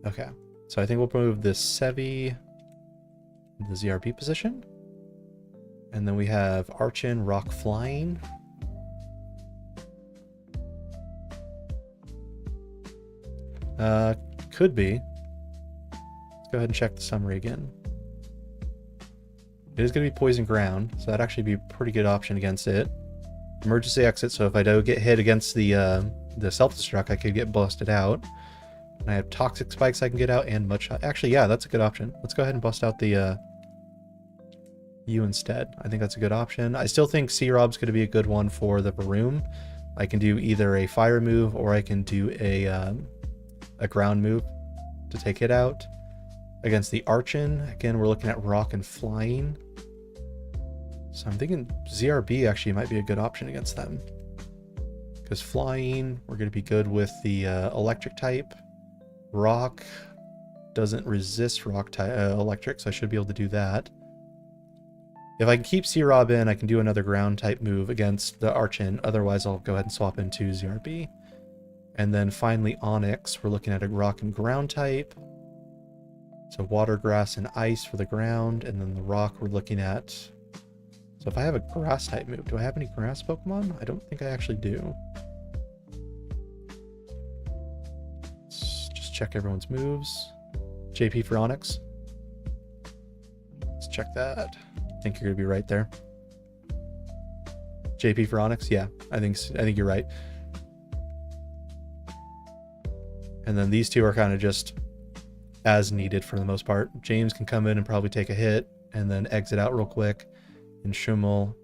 Okay. So I think we'll move this Sevi in the ZRB position. And then we have Archon, Rock Flying. Could be. Let's go ahead and check the summary again. It is going to be Poison Ground, so that'd actually be a pretty good option against it. Emergency exit, so if I do get hit against the self-destruct, I could get busted out. And I have Toxic Spikes I can get out, and Mudshot. Actually, yeah, that's a good option. Let's go ahead and bust out the you instead. I think that's a good option. I still think C-Rob's going to be a good one for the Varoom. I can do either a fire move, or I can do a ground move to take it out. Against the Archon, again, we're looking at Rock and Flying. So I'm thinking ZRB actually might be a good option against them. Because Flying, we're going to be good with the Electric type. Rock doesn't resist Rock type, Electric, so I should be able to do that. If I can keep C-Rob in, I can do another ground type move against the Archon. Otherwise, I'll go ahead and swap into ZRB. And then finally Onyx, we're looking at a rock and ground type. So water, grass, and ice for the ground, and then the rock we're looking at. So if I have a grass type move, do I have any grass Pokemon? I don't think I actually do. Let's just check everyone's moves. JP for Onyx. Let's check that. I think you're gonna be right there. JP for Onyx, yeah, I think you're right. And then these two are kind of just as needed for the most part. James can come in and probably take a hit and then exit out real quick. And Shumel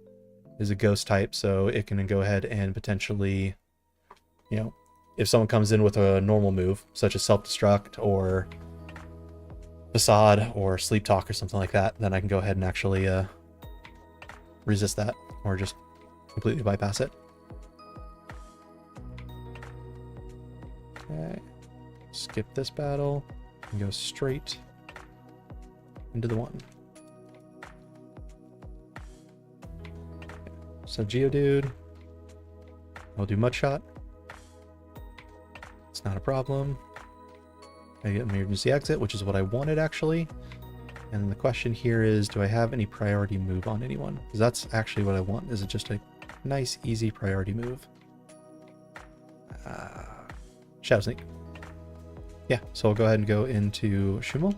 is a ghost type, so it can go ahead and potentially, you know, if someone comes in with a normal move, such as self-destruct or facade or sleep talk or something like that, then I can go ahead and actually resist that or just completely bypass it. Okay, skip this battle and go straight into the one. So Geodude, I'll do Mudshot. It's not a problem. I get an emergency exit, which is what I wanted actually. And the question here is, do I have any priority move on anyone? Because that's actually what I want. Is it just a nice, easy priority move? Shadow Sneak. Yeah, so I'll go ahead and go into Shumel.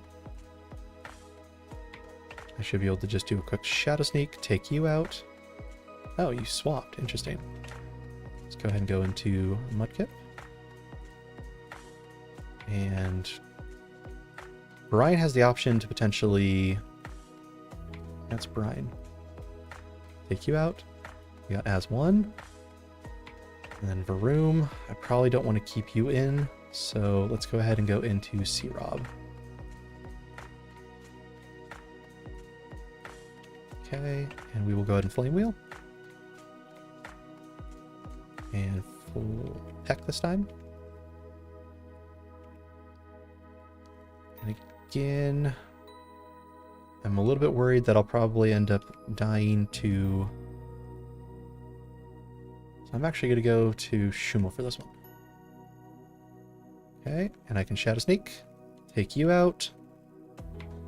I should be able to just do a quick Shadow Sneak, take you out. Oh, you swapped. Interesting. Let's go ahead and go into Mudkip. And Brian has the option to potentially... That's Brian. Take you out. We got As1. And then Varoom. I probably don't want to keep you in, so let's go ahead and go into C-Rob. Okay, and we will go ahead and Flame Wheel. And full Peck this time. And again, I'm a little bit worried that I'll probably end up dying to... So I'm actually going to go to Shumel for this one. Okay, and I can Shadow Sneak, take you out,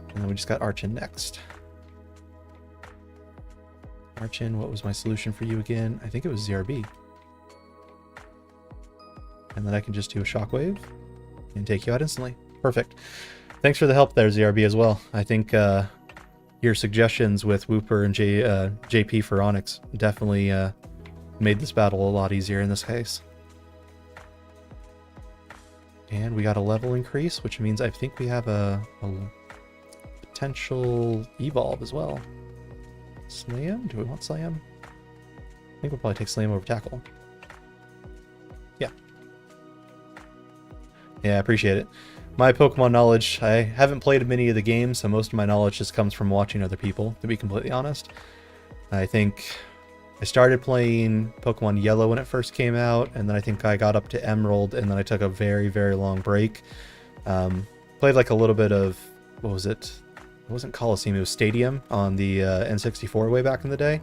and then we just got Archon next. Archon, what was my solution for you again? I think it was ZRB. And then I can just do a Shockwave and take you out instantly. Perfect. Thanks for the help there, ZRB, as well. I think your suggestions with Wooper and JP for Onyx definitely made this battle a lot easier in this case. And we got a level increase, which means I think we have a potential evolve as well. Slam? Do we want Slam? I think we'll probably take Slam over Tackle. Yeah. Yeah, I appreciate it. My Pokemon knowledge, I haven't played many of the games, so most of my knowledge just comes from watching other people, to be completely honest. I think I started playing Pokemon Yellow when it first came out, and then I think I got up to Emerald, and then I took a very, very long break. Played like a little bit of, what was it? It wasn't Coliseum, it was Stadium on the N64 way back in the day.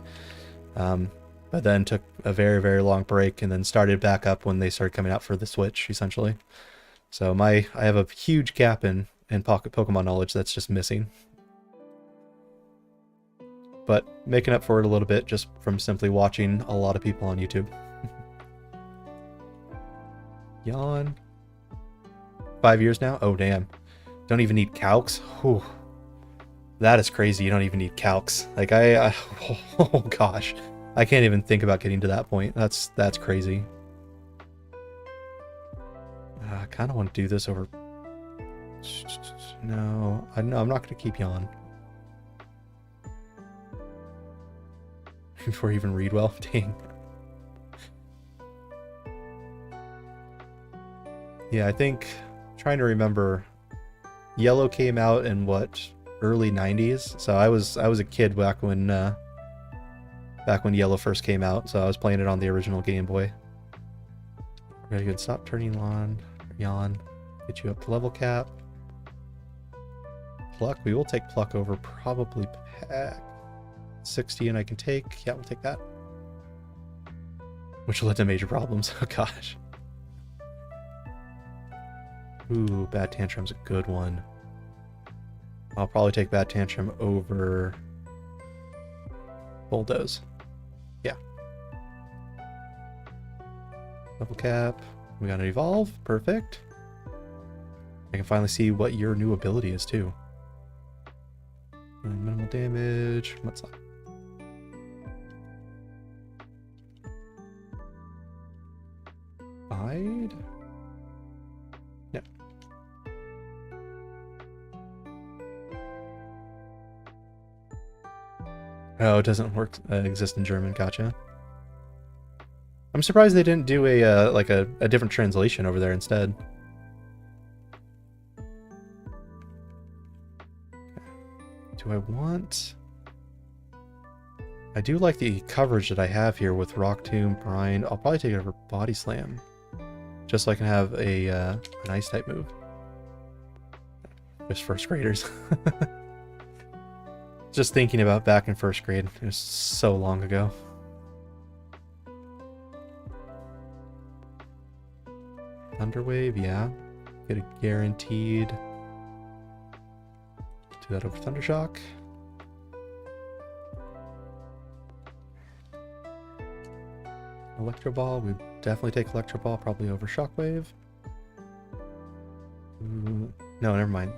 But then took a very, very long break, and then started back up when they started coming out for the Switch, essentially. So I have a huge gap in Pokemon knowledge that's just missing. But making up for it a little bit just from simply watching a lot of people on YouTube. Yawn. 5 years now? Oh, damn. Don't even need calcs? Whew. That is crazy. You don't even need calcs. Like, oh gosh. I can't even think about getting to that point. That's crazy. I kind of want to do this over... No, I'm not going to keep Yawn. Before you even read well. Dang. Yeah, I think... Trying to remember... Yellow came out in what... Early 90s? So I was a kid back when Yellow first came out, so I was playing it on the original Game Boy. Very good. Stop turning Yawn. Get you up to level cap. Pluck. We will take Pluck over probably Peck. 60 and I can take. Yeah, we'll take that. Which will lead to major problems. Oh gosh. Ooh, Bad Tantrum's a good one. I'll probably take Bad Tantrum over Bulldoze. Yeah. Level cap. We got an evolve. Perfect. I can finally see what your new ability is too. Minimal damage. What's that? Bide? No. Oh, it doesn't work. Exist in German. Gotcha. I'm surprised they didn't do a like a different translation over there instead. Do I want? I do like the coverage that I have here with Rock Tomb, Brine. I'll probably take it over Body Slam, just so I can have a an Ice type move. Just first graders. Just thinking about back in first grade. It was so long ago. Thunderwave, yeah. Get a guaranteed. Do that over Thundershock. Electro Ball, we definitely take Electro Ball, probably over Shockwave. No, never mind.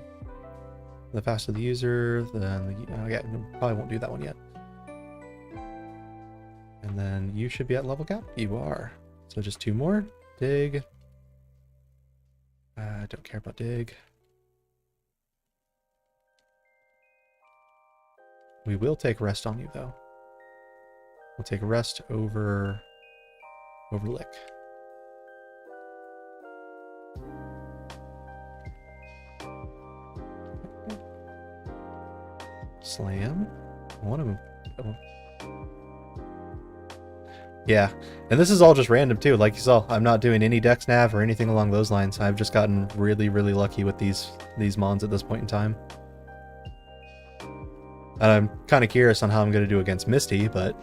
The faster the user, then yeah, probably won't do that one yet. And then you should be at level cap. You are. So just 2 more. Dig. I don't care about dig. We will take rest on you though. We'll take rest over lick. Slam. One of them. Yeah, and this is all just random too. Like you saw, I'm not doing any dex nav or anything along those lines. I've just gotten really, really lucky with these mons at this point in time. And I'm kind of curious on how I'm going to do against Misty, but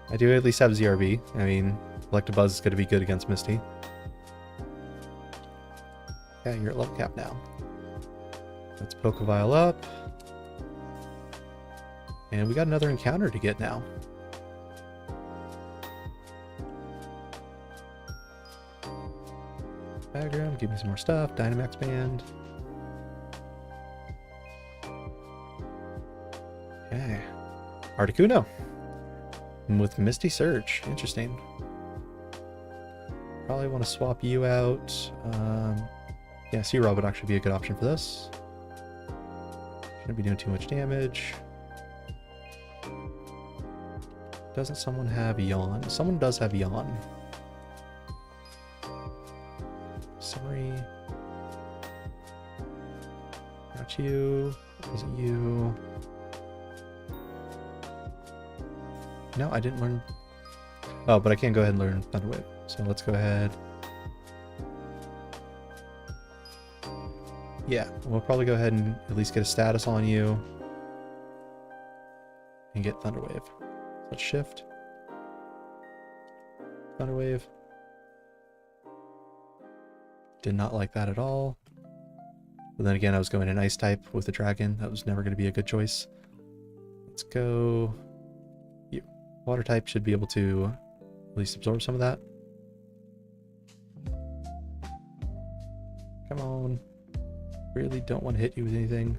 I do at least have ZRB. I mean, Electabuzz is going to be good against Misty. Yeah, you're at level cap now. Let's Pokevile up. And we got another encounter to get now. Background, give me some more stuff. Dynamax Band. Okay. Articuno. With Misty Surge. Interesting. Probably want to swap you out. Yeah, C-Rob would actually be a good option for this. Shouldn't be doing too much damage. Doesn't someone have Yawn? Someone does have Yawn. Sorry. Not you. Wasn't you. No, I didn't learn. Oh, but I can go ahead and learn Thunderwave. So let's go ahead. Yeah, we'll probably go ahead and at least get a status on you. And get Thunderwave. Let's shift. Thunderwave. Did not like that at all. But then again, I was going in Ice type with the dragon. That was never going to be a good choice. Let's go. You. Water type should be able to at least absorb some of that. Come on. Really don't want to hit you with anything.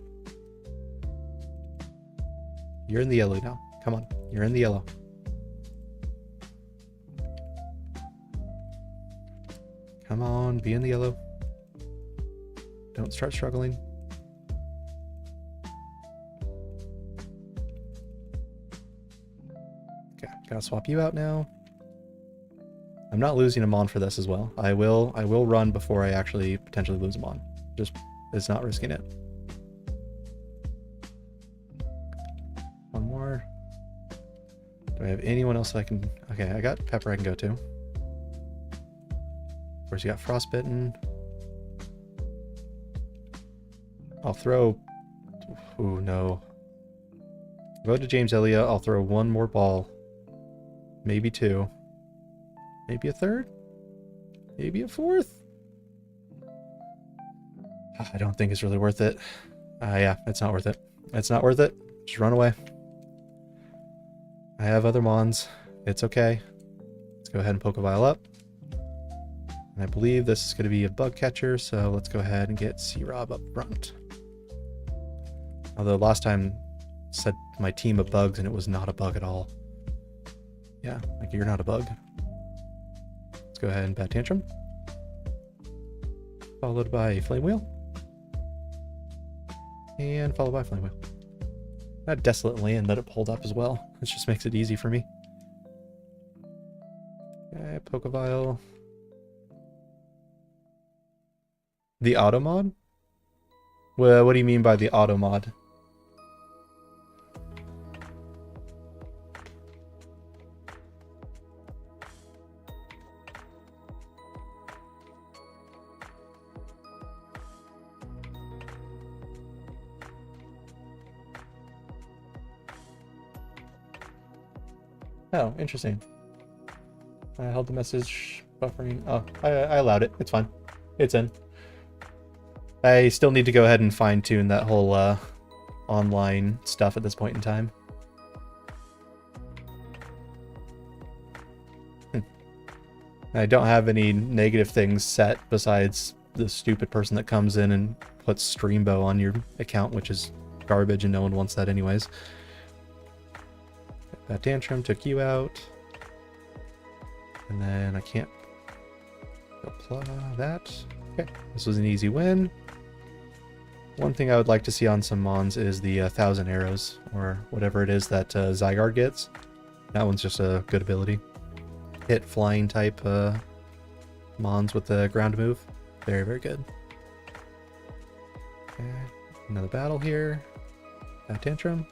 You're in the yellow now. Come on. You're in the yellow. Come on, be in the yellow. Don't start struggling. Okay, gotta swap you out now. I'm not losing a Mon for this as well. I will run before I actually potentially lose a Mon. Just, it's not risking it. One more. Do I have anyone else I can... Okay, I got Pepper I can go to. Of course, you got Frostbitten. I'll throw... Ooh, no. Go to James Elliott. I'll throw one more ball. Maybe 2. Maybe a 3rd? Maybe a 4th? I don't think it's really worth it. Yeah, it's not worth it. It's not worth it. Just run away. I have other mons. It's okay. Let's go ahead and Pokeball up. And I believe this is going to be a bug catcher, so let's go ahead and get C-Rob up front. Although last time said my team of bugs and it was not a bug at all. Yeah, like you're not a bug. Let's go ahead and Bat Tantrum. Followed by Flame Wheel. And followed by Flame Wheel. That Desolate Land that it pulled up as well. It just makes it easy for me. Okay, Pokeball. The auto mod? Well, what do you mean by the auto mod? Oh, interesting. I held the message buffering. Oh, I allowed it. It's fine. It's in. I still need to go ahead and fine-tune that whole online stuff at this point in time. I don't have any negative things set besides the stupid person that comes in and puts Streambo on your account, which is garbage and no one wants that anyways. That Tantrum took you out. And then I can't apply that. Okay, this was an easy win. One thing I would like to see on some mons is the 1,000 arrows, or whatever it is that Zygarde gets. That one's just a good ability. Hit flying type mons with the ground move. Very, very good. Okay, another battle here. Bat Tantrum.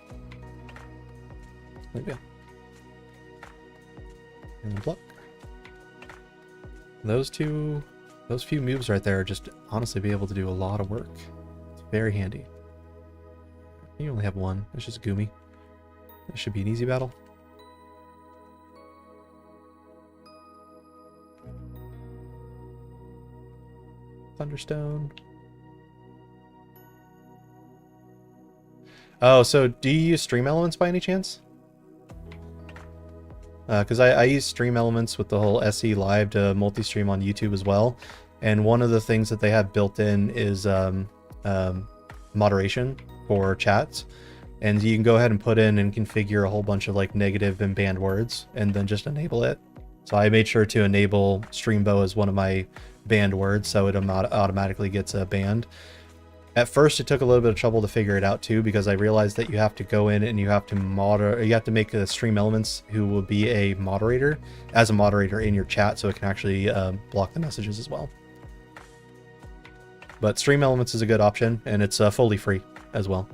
There we go. And then block. Those few moves right there just honestly be able to do a lot of work. It's very handy. You only have one. It's just Goomy. It should be an easy battle. Thunderstone. Oh, so do you use Stream Elements by any chance? Because I use Stream Elements with the whole SE Live to multi-stream on YouTube as well. And one of the things that they have built in is moderation for chats. And you can go ahead and put in and configure a whole bunch of like negative and banned words and then just enable it. So I made sure to enable Streambo as one of my banned words so it automatically gets banned. At first, it took a little bit of trouble to figure it out too, because I realized that you have to go in and you have to make a Stream Elements who will be a moderator in your chat, so it can actually block the messages as well. But Stream Elements is a good option, and it's fully free as well,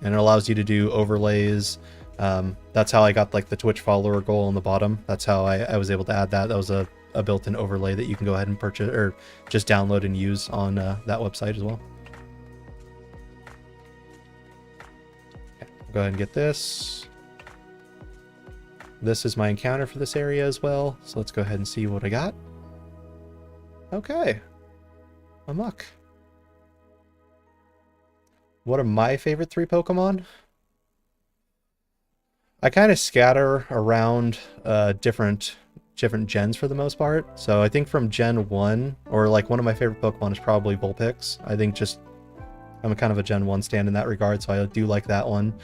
and it allows you to do overlays. That's how I got like the Twitch follower goal on the bottom. That's how I was able to add that. That was a built-in overlay that you can go ahead and purchase or just download and use on that website as well. Go ahead and get this. This is my encounter for this area as well. So let's go ahead and see what I got. Okay. A Muck. What are my favorite 3 Pokemon? I kind of scatter around different gens for the most part. So I think from Gen 1, or like one of my favorite Pokemon is probably Vulpix. I think just I'm a kind of a Gen 1 stand in that regard, so I do like that one.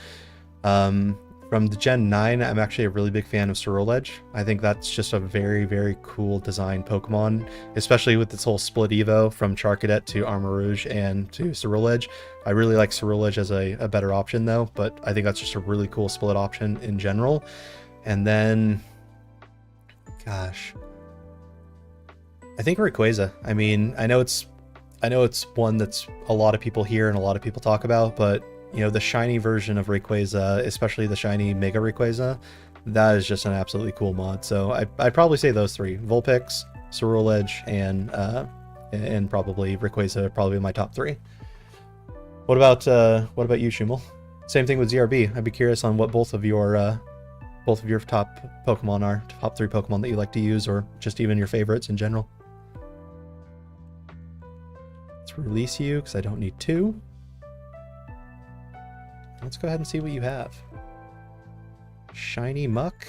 From the Gen 9, I'm actually a really big fan of Ceruledge. I think that's just a very, very cool design Pokemon, especially with this whole split Evo from Charcadet to Armarouge and to Ceruledge. I really like Ceruledge as a better option though, but I think that's just a really cool split option in general. And then, gosh, I think Rayquaza. I mean, I know it's one that's a lot of people hear and a lot of people talk about, but you know, the shiny version of Rayquaza, especially the shiny Mega Rayquaza, that is just an absolutely cool mod. So I'd probably say those 3: Vulpix, Ceruledge, and probably Rayquaza are probably my top 3. What about you, Shumel? Same thing with ZRB. I'd be curious on what both of your top Pokemon are, top 3 Pokemon that you like to use, or just even your favorites in general. Let's release you because I don't need 2. Let's go ahead and see what you have. Shiny Muck.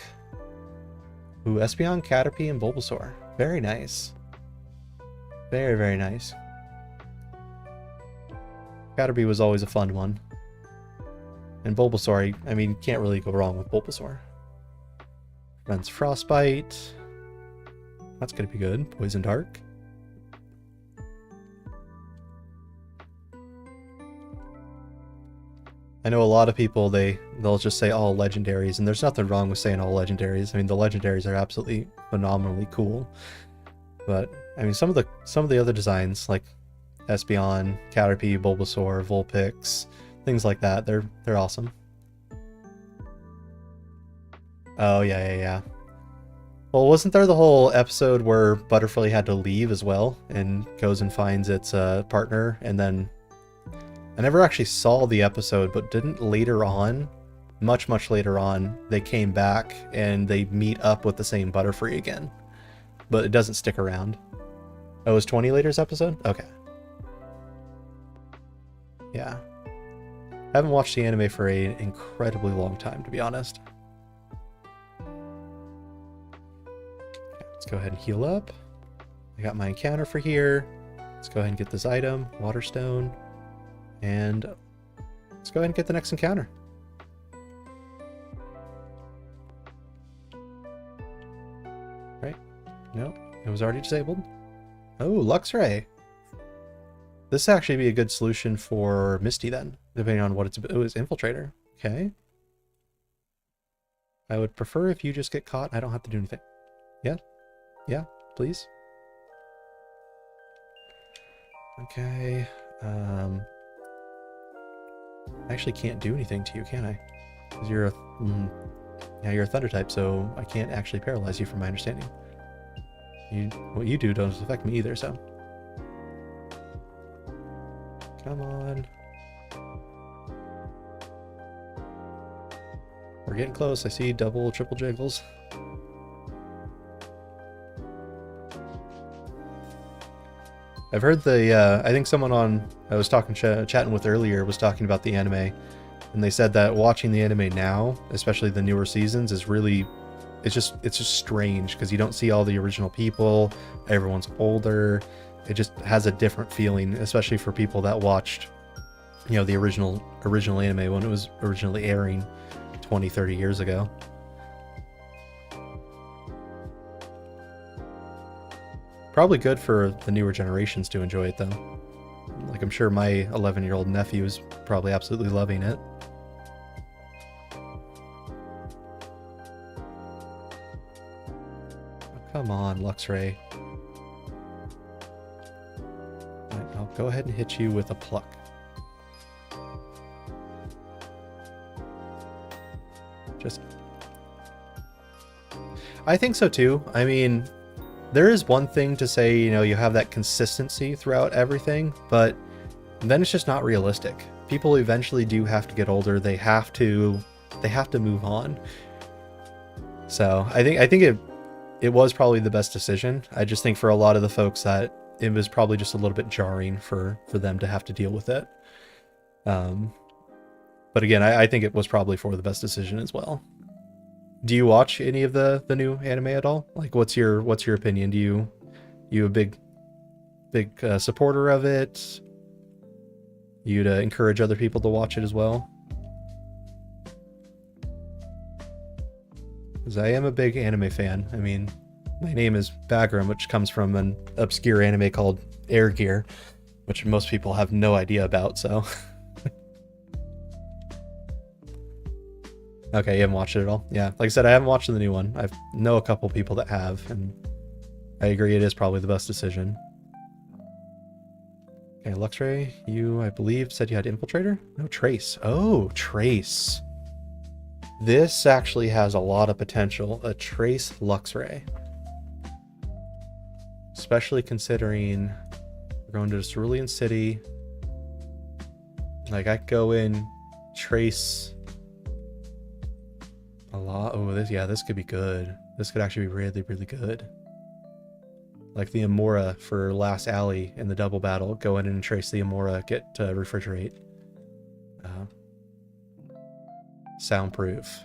Ooh, Espeon, Caterpie, and Bulbasaur. Very nice. Very, very nice. Caterpie was always a fun one. And Bulbasaur, I mean, can't really go wrong with Bulbasaur. Prevents Frostbite. That's going to be good. Poison Dark. I know a lot of people, they'll just say all legendaries, and there's nothing wrong with saying all legendaries. I mean, the legendaries are absolutely phenomenally cool. But I mean, some of the other designs like Espeon, Caterpie, Bulbasaur, Vulpix, things like that, they're awesome. Oh yeah. Well, wasn't there the whole episode where Butterfree had to leave as well and goes and finds its partner, and then I never actually saw the episode, but didn't later on, much later on, they came back and they meet up with the same Butterfree again. But it doesn't stick around. Oh, it was 20 later's episode? Okay. Yeah. I haven't watched the anime for an incredibly long time, to be honest. Okay, let's go ahead and heal up. I got my encounter for here. Let's go ahead and get this item, Waterstone. And let's go ahead and get the next encounter. Right? Nope. It was already disabled. Oh, Luxray. This actually be a good solution for Misty then, depending on what it's... Oh, it's Infiltrator. Okay. I would prefer if you just get caught. I don't have to do anything. Yeah? Yeah, please. Okay. I actually can't do anything to you, can I? Because you're a... yeah, you're a Thunder type, so I can't actually paralyze you from my understanding. What you do doesn't affect me either, so... Come on. We're getting close. I see double, triple jiggles. I've heard the, I think someone I was talking, chatting with earlier was talking about the anime, and they said that watching the anime now, especially the newer seasons, is really, it's just strange because you don't see all the original people, everyone's older, it just has a different feeling, especially for people that watched, you know, the original anime when it was originally airing 20, 30 years ago. Probably good for the newer generations to enjoy it, though. Like, I'm sure my 11-year-old nephew is probably absolutely loving it. Oh, come on, Luxray. Right, I'll go ahead and hit you with a Pluck. I think so, too. I mean... There is one thing to say, you know, you have that consistency throughout everything, but then it's just not realistic. People eventually do have to get older. They have to move on. So I think it was probably the best decision. I just think for a lot of the folks that it was probably just a little bit jarring for them to have to deal with it. But again, I think it was probably for the best decision as well. Do you watch any of the new anime at all? Like, what's your opinion? You a big supporter of it? You'd encourage other people to watch it as well? Because I am a big anime fan. I mean, my name is Bagram, which comes from an obscure anime called Air Gear, which most people have no idea about, so... Okay, you haven't watched it at all? Yeah, like I said, I haven't watched the new one. I know a couple people that have, and I agree it is probably the best decision. Okay, Luxray, you, I believe, said you had Infiltrator? No, Trace. Oh, Trace. This actually has a lot of potential. A Trace Luxray. Especially considering we're going to Cerulean City. Like, I could go in, Trace... a lot. Oh, this could be good. This could actually be really, really good. like the Amora for last alley in the double battle. Go in and trace the Amora, get to refrigerate. Soundproof.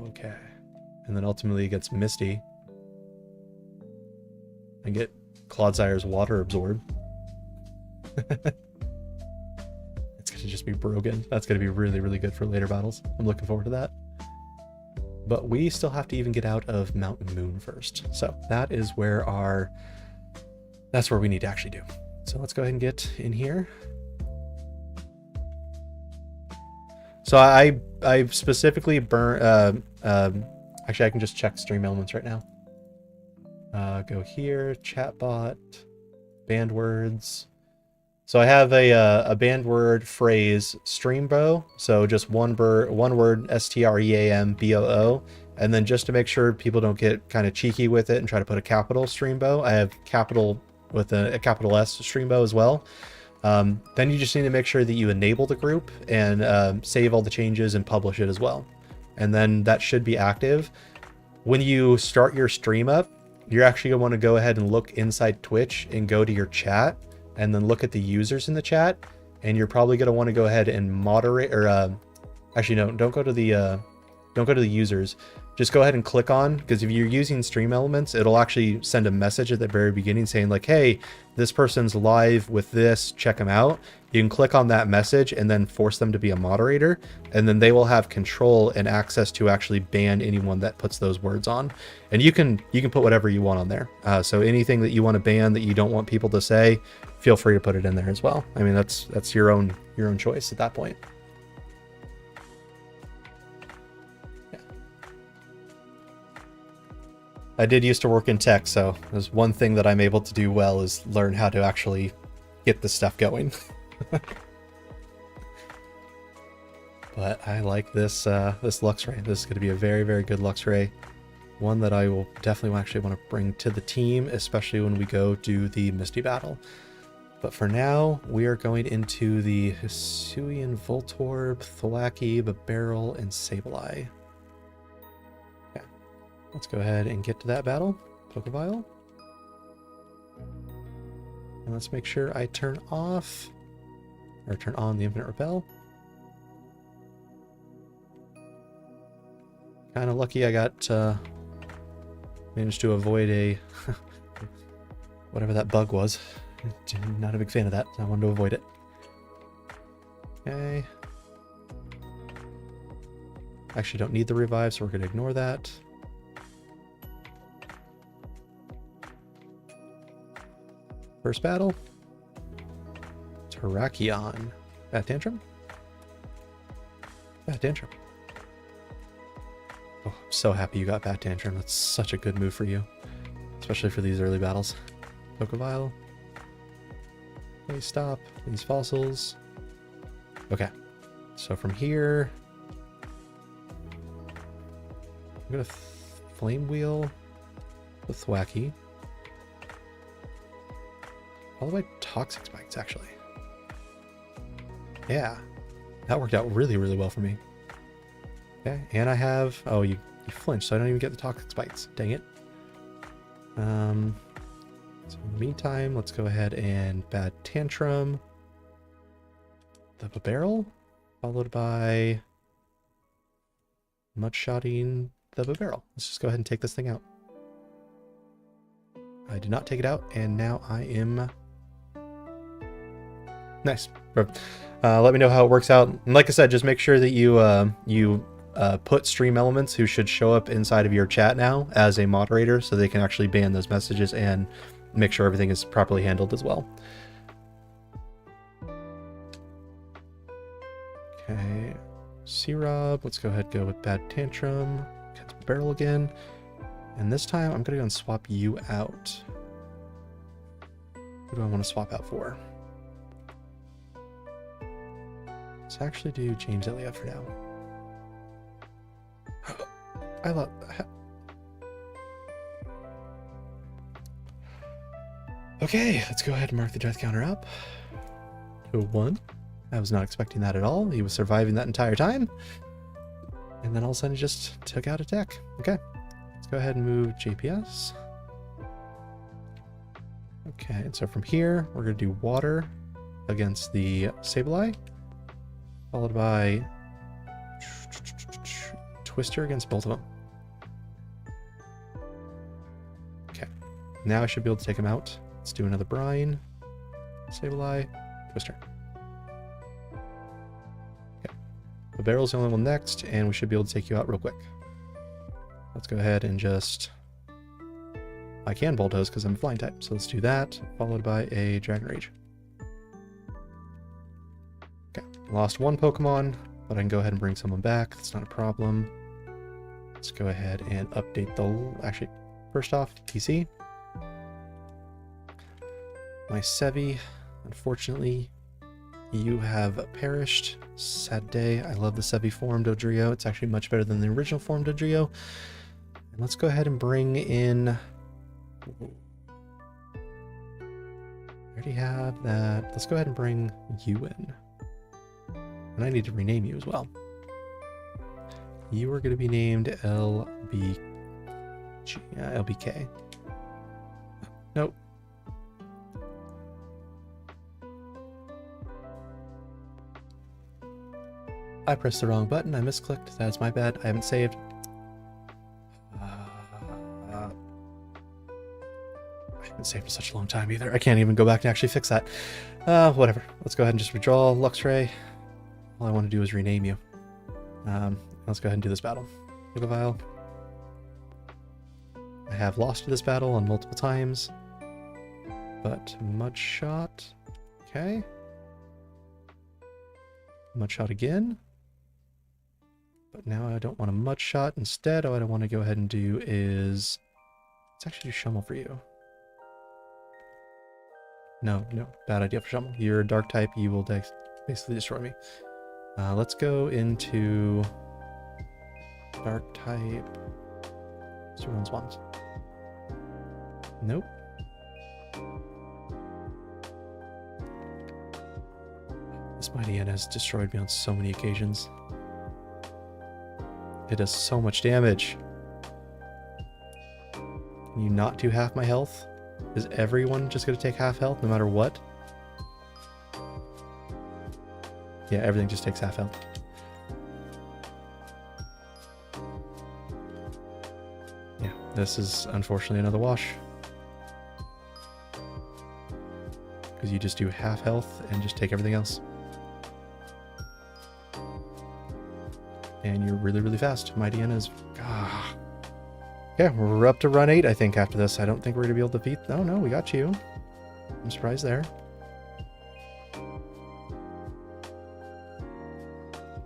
Okay. And then ultimately it gets Misty. And get Cloudsire's water absorb. It's gonna just be broken. That's gonna be really, really good for later battles. I'm looking forward to that. But we still have to even get out of Mountain Moon first. So that is where that's where we need to actually do. So let's go ahead and get in here. So I specifically burn, actually I can just check stream elements right now. Go here, chatbot, banned words. So I have a banned word phrase streambo. So just one word, STREAMBOO. And then just to make sure people don't get kind of cheeky with it and try to put a capital streambo, I have capital with a capital S streambo as well. Then you just need to make sure that you enable the group and save all the changes and publish it as well. And then that should be active. When you start your stream up, you're actually going to want to go ahead and look inside Twitch and go to your chat and then look at the users in the chat. And you're probably going to want to go ahead and moderate, or actually no, don't go to the users. Just go ahead and click on, because if you're using stream elements, it'll actually send a message at the very beginning saying like, hey, this person's live with this, check them out. You can click on that message and then force them to be a moderator, and then they will have control and access to actually ban anyone that puts those words on. And you can put whatever you want on there. So anything that you want to ban that you don't want people to say, feel free to put it in there as well. I mean, that's your own choice at that point. I did used to work in tech, so there's one thing that I'm able to do well is learn how to actually get this stuff going. But I like this this Luxray. This is going to be a very, very good Luxray. One that I will definitely actually want to bring to the team, especially when we go do the Misty battle. But for now, we are going into the Hisuian Voltorb, Thwackey, Babarrel, and Sableye. Let's go ahead and get to that battle. Pokeball. And let's make sure I turn off, or turn on the Infinite Repel. Kind of lucky I got, managed to avoid a, whatever that bug was. Not a big fan of that, so I wanted to avoid it. Okay. Actually don't need the revive, so we're going to ignore that. First battle, Terrakion. Bat Tantrum? Bat Tantrum. Oh, I'm so happy you got Bat Tantrum. That's such a good move for you, especially for these early battles. Pokeball. Okay, stop these fossils. Okay, so from here, I'm gonna Flame Wheel the Thwackey. All the way Toxic Spikes, actually. Yeah, that worked out really, really well for me. Okay, and I have... Oh, you flinched, so I don't even get the Toxic Spikes. Dang it. So in the meantime, let's go ahead and Bad Tantrum. The Babarrel, followed by Mudshotting the Babarrel. Let's just go ahead and take this thing out. I did not take it out, and now I am... Nice. Let me know how it works out. And like I said, just make sure that you put stream elements who should show up inside of your chat now as a moderator, so they can actually ban those messages and make sure everything is properly handled as well. Okay, C-Rob. Let's go ahead and go with Bad Tantrum. Barrel again. And this time I'm gonna go and swap you out. Who do I want to swap out for? Let's actually do James Elliott for now. I love... Okay, let's go ahead and mark the death counter up to 1. I was not expecting that at all. He was surviving that entire time. And then all of a sudden it just took out a deck. Okay, let's go ahead and move JPS. Okay, and so from here, we're going to do water against the Sableye, followed by Twister against both of them. Okay, now I should be able to take him out. Let's do another brine, Sableye, Twister. Okay, the barrel's the only one next, and we should be able to take you out real quick. Let's go ahead and just... I can bulldoze because I'm a flying type, so let's do that, followed by a Dragon Rage. Okay, lost one Pokemon, but I can go ahead and bring someone back. That's not a problem. Let's go ahead and update the... Actually, first off, PC. My Sevi, unfortunately, you have perished. Sad day. I love the Sevi form Dodrio. It's actually much better than the original form Dodrio. And let's go ahead and bring in... I already have that. Let's go ahead and bring you in. And I need to rename you as well. You are going to be named LBK. Nope. I pressed the wrong button. I misclicked. That's my bad. I haven't saved. I haven't saved in such a long time either. I can't even go back and actually fix that. Whatever. Let's go ahead and just withdraw Luxray. All I want to do is rename you. Let's go ahead and do this battle. Gigavile. I have lost to this battle on multiple times, but Mudshot. Okay. Mudshot again. But now I don't want a Mudshot. Instead, what I want to go ahead and do is... Let's actually do Shumble for you. No, bad idea for Shumble. You're a dark type, you will basically destroy me. Let's go into dark type. Let's do Mons. Nope. This Mighty N has destroyed me on so many occasions. It does so much damage. Can you not do half my health? Is everyone just going to take half health no matter what? Yeah, everything just takes half health. Yeah, this is unfortunately another wash. Because you just do half health and just take everything else. And you're really, really fast. My Deanna is... Ah. Okay, we're up to run 8, I think, after this. I don't think we're going to be able to beat... No, we got you. I'm surprised there.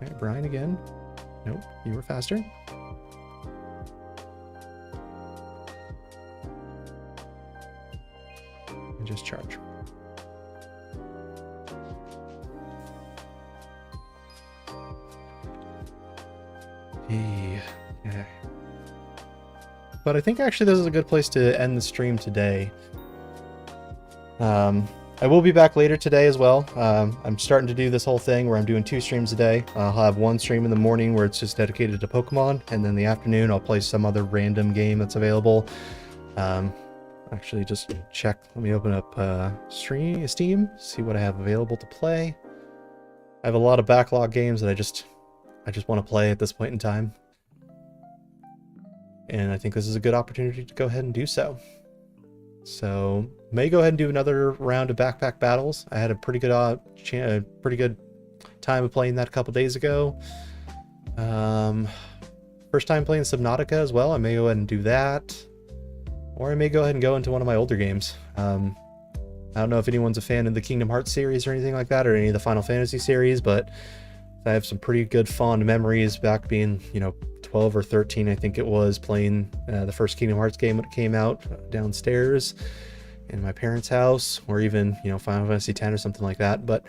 Okay, Brian again. Nope, you were faster. And just charge. Yeah. But I think actually this is a good place to end the stream today. I will be back later today as well. I'm starting to do this whole thing where I'm doing 2 streams a day. I'll have one stream in the morning where it's just dedicated to Pokemon, and then in the afternoon I'll play some other random game that's available. Actually, just check. Let me open up Steam, see what I have available to play. I have a lot of backlog games that I just want to play at this point in time. And I think this is a good opportunity to go ahead and do so. So, may go ahead and do another round of backpack battles. I had a pretty good time of playing that a couple days ago. First time playing Subnautica as well. I may go ahead and do that. Or I may go ahead and go into one of my older games. I don't know if anyone's a fan of the Kingdom Hearts series or anything like that, or any of the Final Fantasy series, but I have some pretty good fond memories back being, 12 or 13, I think it was, playing the first Kingdom Hearts game when it came out downstairs in my parents' house, or even, Final Fantasy X or something like that. But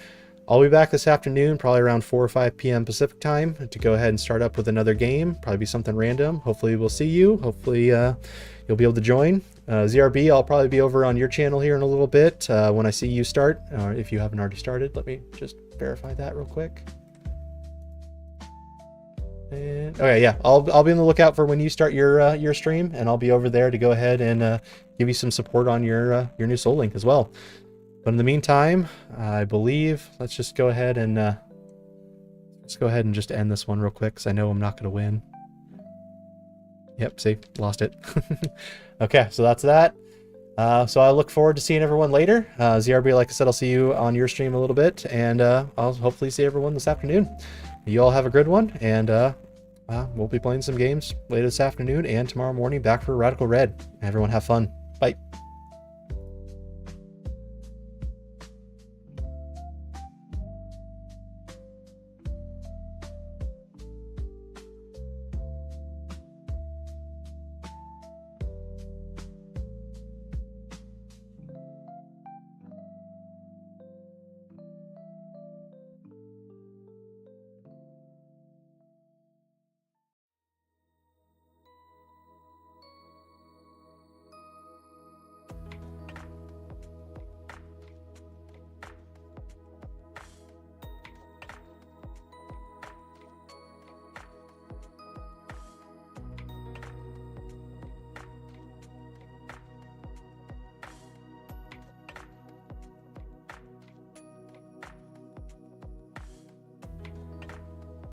I'll be back this afternoon, probably around 4 or 5 p.m. Pacific time, to go ahead and start up with another game. Probably be something random. Hopefully we'll see you. Hopefully you'll be able to join. ZRB, I'll probably be over on your channel here in a little bit when I see you start, or if you haven't already started. Let me just verify that real quick. And, okay, yeah, I'll be on the lookout for when you start your stream, and I'll be over there to go ahead and give you some support on your new Soul Link as well. But in the meantime, I believe let's just go ahead and just end this one real quick, because I know I'm not going to win. Yep, see, lost it. Okay, so that's that. So I look forward to seeing everyone later. ZRB, like I said, I'll see you on your stream a little bit, and I'll hopefully see everyone this afternoon. You all have a good one, and we'll be playing some games later this afternoon and tomorrow morning back for Radical Red. Everyone have fun. Bye.